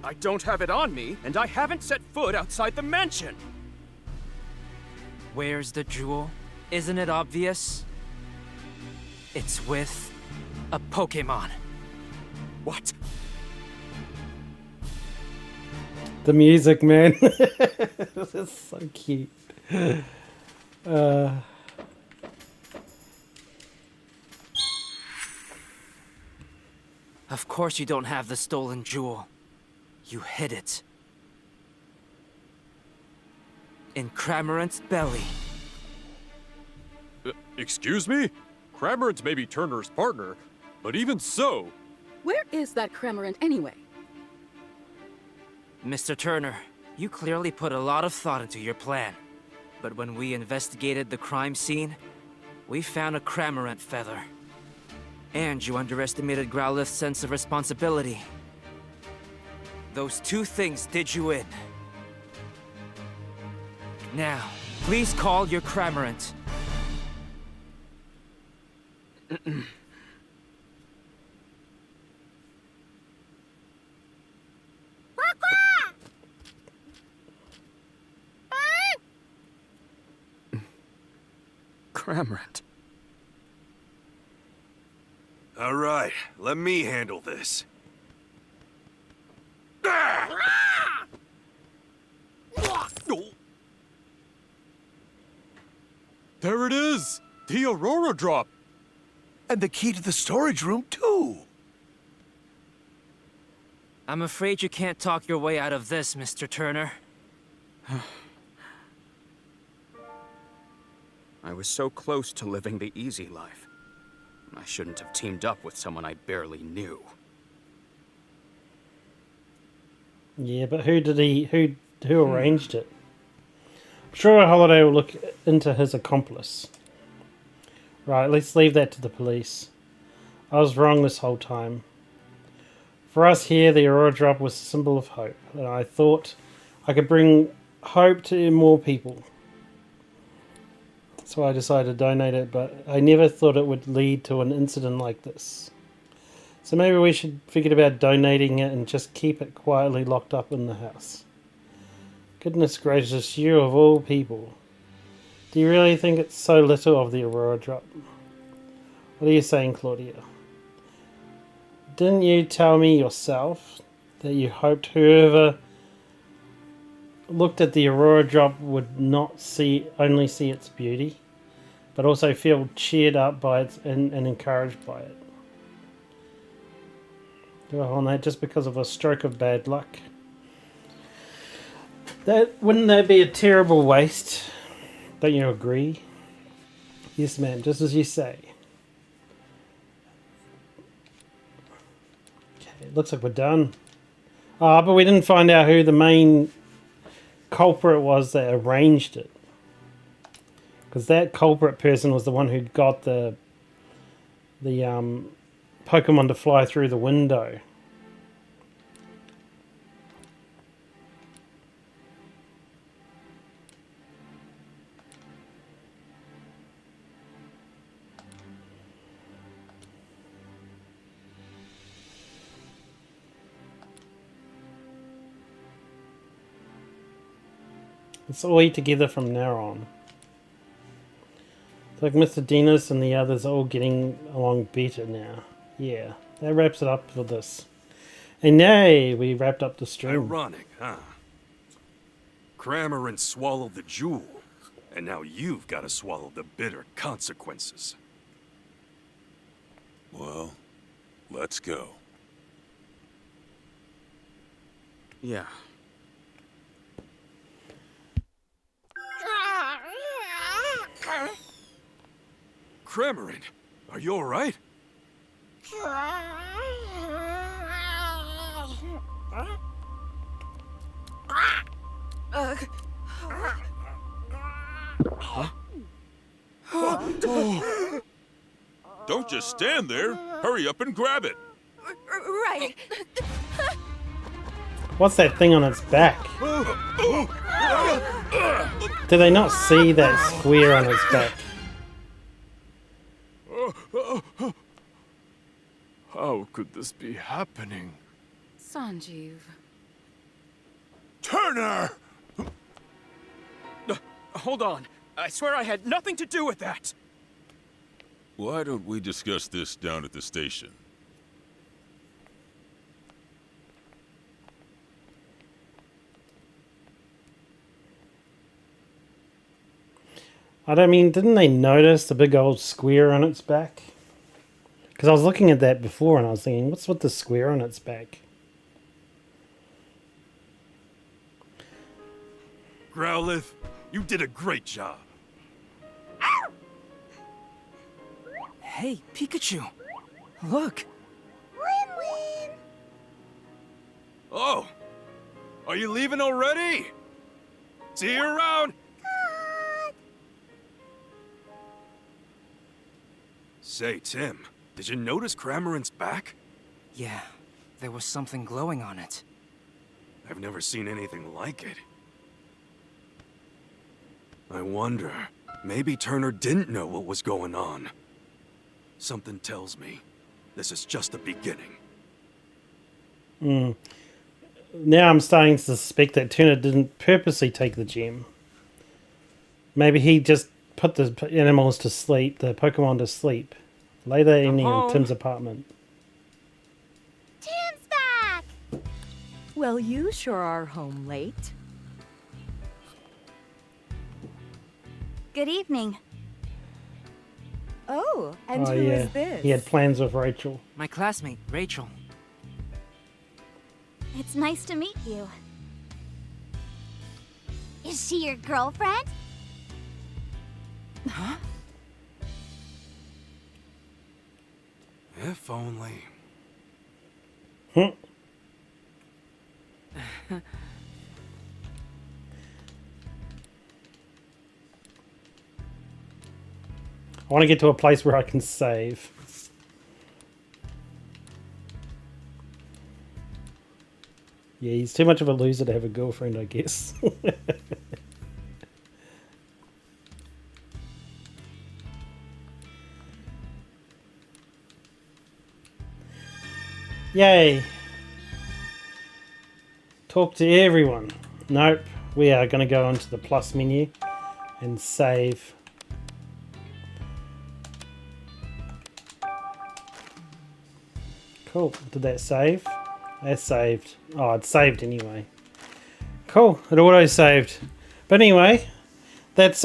I don't have it on me, and I haven't set foot outside the mansion. Where's the jewel? Isn't it obvious? It's with a Pokémon. What? The music, man. This is so cute. Of course you don't have the stolen jewel. You hid it. In Cramorant's belly. Excuse me? Cramorant may be Turner's partner, but even so... Where is that Cramorant anyway? Mr. Turner, you clearly put a lot of thought into your plan. But when we investigated the crime scene, we found a Cramorant feather. And you underestimated Growlithe's sense of responsibility. Those two things did you in. Now, please call your Cramorant. Cramorant. All right, let me handle this. There it is! The Aurora drop! And the key to the storage room, too. I'm afraid you can't talk your way out of this, Mr. Turner. I was so close to living the easy life. I shouldn't have teamed up with someone I barely knew. Yeah, but who arranged it? I'm sure Holiday will look into his accomplice. Right, let's leave that to the police. I was wrong this whole time. For us here, the Aurora Drop was a symbol of hope, and I thought I could bring hope to more people. So I decided to donate it, but I never thought it would lead to an incident like this. So maybe we should forget about donating it and just keep it quietly locked up in the house. Goodness gracious, you of all people. Do you really think it's so little of the Aurora Drop? What are you saying, Claudia? Didn't you tell me yourself that you hoped whoever looked at the Aurora Drop would not only see its beauty, but also feel cheered up by it and encouraged by it? Well, that just because of a stroke of bad luck. Wouldn't that be a terrible waste? Don't you agree? Yes, ma'am, just as you say. Okay, looks like we're done. But we didn't find out who the main culprit was that arranged it. Because that culprit person was the one who got the Pokemon to fly through the window. Let's all eat together from now on. It's like Mr. Dennis and the others are all getting along better now. Yeah, that wraps it up for this. And yay, we wrapped up the stream. Ironic, huh? Cramorant swallowed the jewel, and now you've got to swallow the bitter consequences. Well, let's go. Yeah. Cramorant, are you alright? Don't just stand there. Hurry up and grab it. Right. What's that thing on its back? Do they not see that square on its back? How could this be happening? Sanjeev. Turner! Hold on. I swear I had nothing to do with that. Why don't we discuss this down at the station? I mean, didn't they notice the big old square on its back? Because I was looking at that before and I was thinking, what's with the square on its back? Growlithe, you did a great job. Hey, Pikachu! Look! Oh! Are you leaving already? See you around! Say, Tim, did you notice Cramorant's back? Yeah, there was something glowing on it. I've never seen anything like it. I wonder, maybe Turner didn't know what was going on. Something tells me this is just the beginning. Now I'm starting to suspect that Turner didn't purposely take the gem. Maybe he just put the animals to sleep, the Pokemon to sleep. Later evening in Tim's apartment. Tim's back! Well, you sure are home late. Good evening. Oh, and who is this? He had plans with Rachel. My classmate, Rachel. It's nice to meet you. Is she your girlfriend? Huh? If only. I want to get to a place where I can save. Yeah, he's too much of a loser to have a girlfriend, I guess. Yay! Talk to everyone. Nope, we are going to go onto the plus menu and save. Cool. Did that save? That saved. Oh, it saved anyway. Cool. It auto-saved. But anyway, that's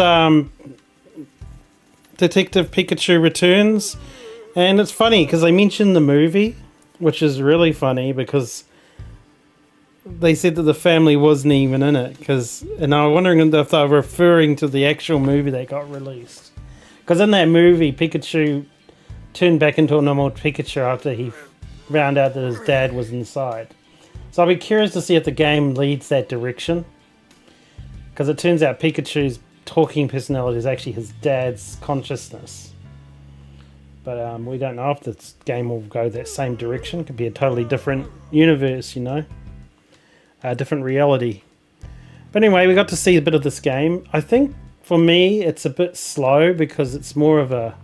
Detective Pikachu Returns. And it's funny because they mentioned the movie, which is really funny because they said that the family wasn't even in it. And I was wondering if they were referring to the actual movie that got released. Because in that movie, Pikachu turned back into a normal Pikachu after he found out that his dad was inside. So I'll be curious to see if the game leads that direction. Because it turns out Pikachu's talking personality is actually his dad's consciousness. But we don't know if this game will go that same direction. It could be a totally different universe, you know. A different reality. But anyway, we got to see a bit of this game. I think, for me, it's a bit slow because it's more of a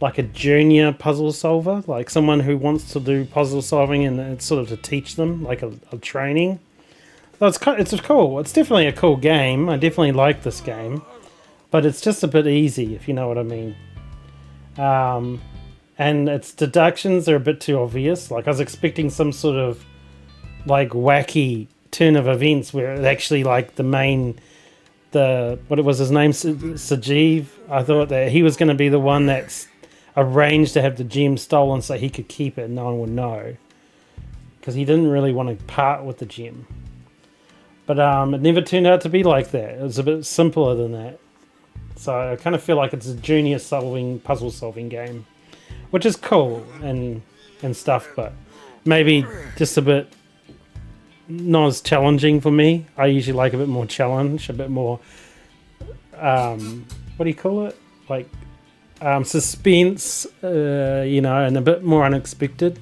like a junior puzzle solver, like someone who wants to do puzzle solving and it's sort of to teach them, like a training. So it's cool. It's definitely a cool game. I definitely like this game, but it's just a bit easy, if you know what I mean. And its deductions are a bit too obvious. Like I was expecting some sort of like wacky turn of events where it actually like what was his name, Sajeev. I thought that he was going to be the one that's arranged to have the gem stolen so he could keep it and no one would know, because he didn't really want to part with the gem. But it never turned out to be like that. It was a bit simpler than that. So I kind of feel like it's a junior puzzle solving game, which is cool and stuff, but maybe just a bit not as challenging for me. I usually like a bit more challenge, a bit more what do you call it? Like suspense, and a bit more unexpected.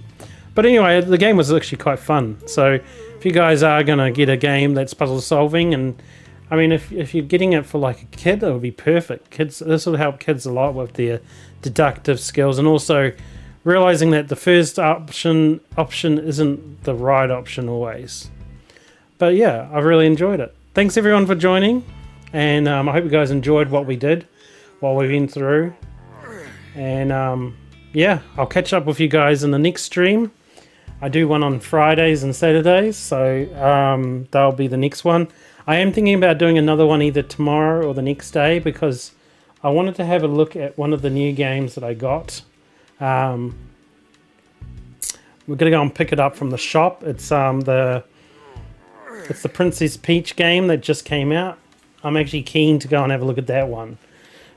But anyway, the game was actually quite fun. So if you guys are going to get a game that's puzzle solving, and I mean, if you're getting it for like a kid, it would be perfect. This will help kids a lot with their deductive skills, and also realizing that the first option isn't the right option always. But yeah, I've really enjoyed it. Thanks everyone for joining, and I hope you guys enjoyed what we did, what we went through. And yeah, I'll catch up with you guys in the next stream. I do one on Fridays and Saturdays, so that'll be the next one. I am thinking about doing another one either tomorrow or the next day, because I wanted to have a look at one of the new games that I got. We're going to go and pick it up from the shop. It's the Princess Peach game that just came out. I'm actually keen to go and have a look at that one,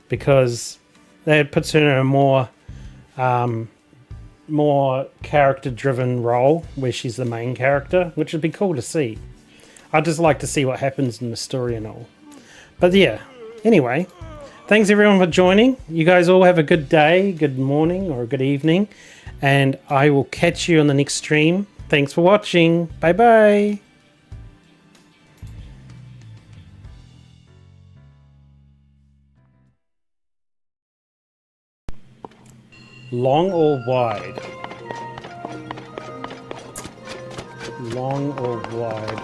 because that puts her in a more character-driven role where she's the main character, which would be cool to see. I'd just like to see what happens in the story and all. But yeah, anyway, thanks everyone for joining. You guys all have a good day, good morning, or a good evening, and I will catch you on the next stream. Thanks for watching. Bye-bye. Long or wide? Long or wide?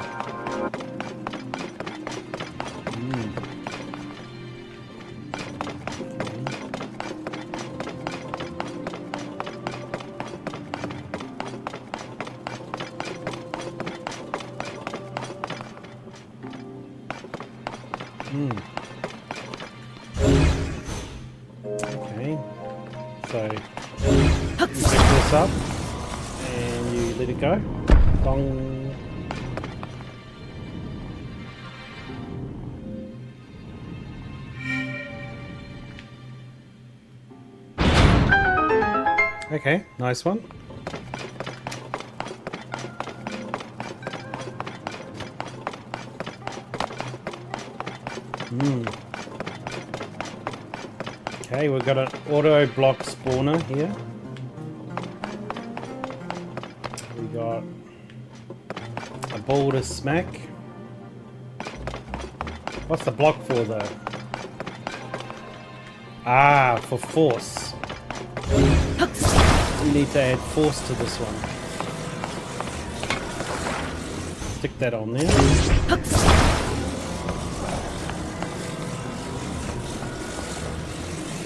Okay, so you pick this up and you let it go. Bong. Okay, nice one. Okay, we've got an auto block spawner here. We got a ball to smack. What's the block for though? Ah, for force. We need to add force to this one. Stick that on there.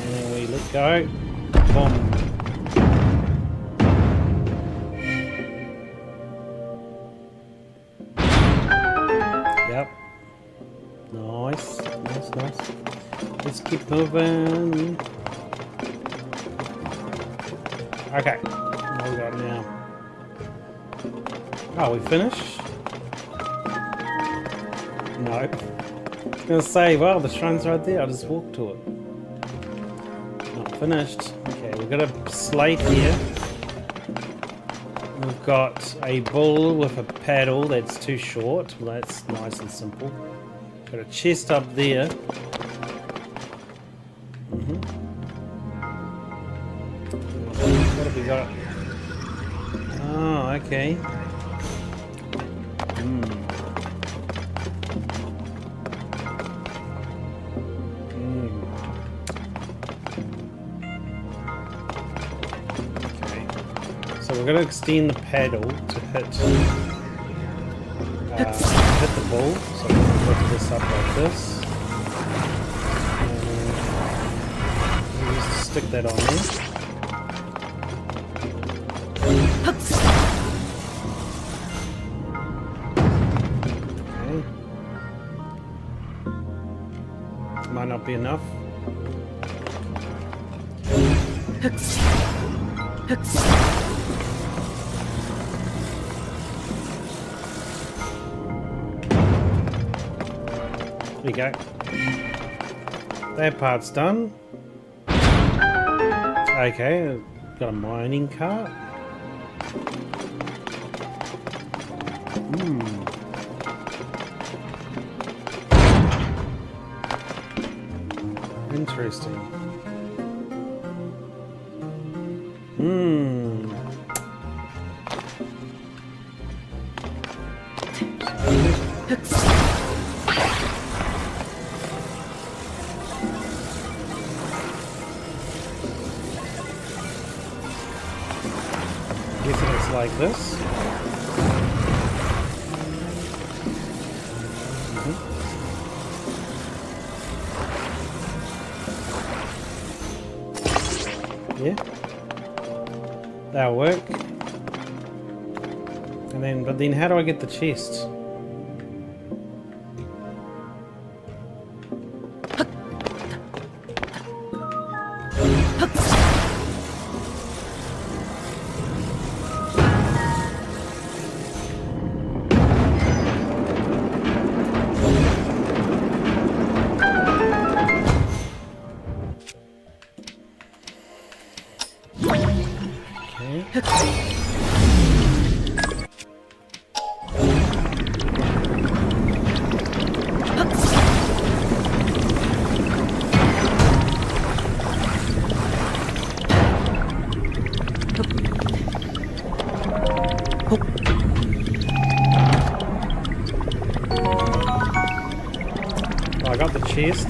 And then we let go. Boom. Yep. Nice. Nice. Let's keep moving. Okay. What we got now? Oh, we finished? No. I was gonna say, well, the shrine's right there. I'll just walk to it. Not finished. Okay, we've got a slate here. We've got a bull with a paddle that's too short. Well, that's nice and simple. Got a chest up there. What have we got? Oh, okay. So we're going to extend the paddle to hit the ball, so I'm going to lift this up like this. And just stick that on there. Okay. Might not be enough. There you go. That part's done. Okay, got a mining cart. Interesting. Guessing it's like this. Yeah, that'll work. And then, how do I get the chest? I got the chest.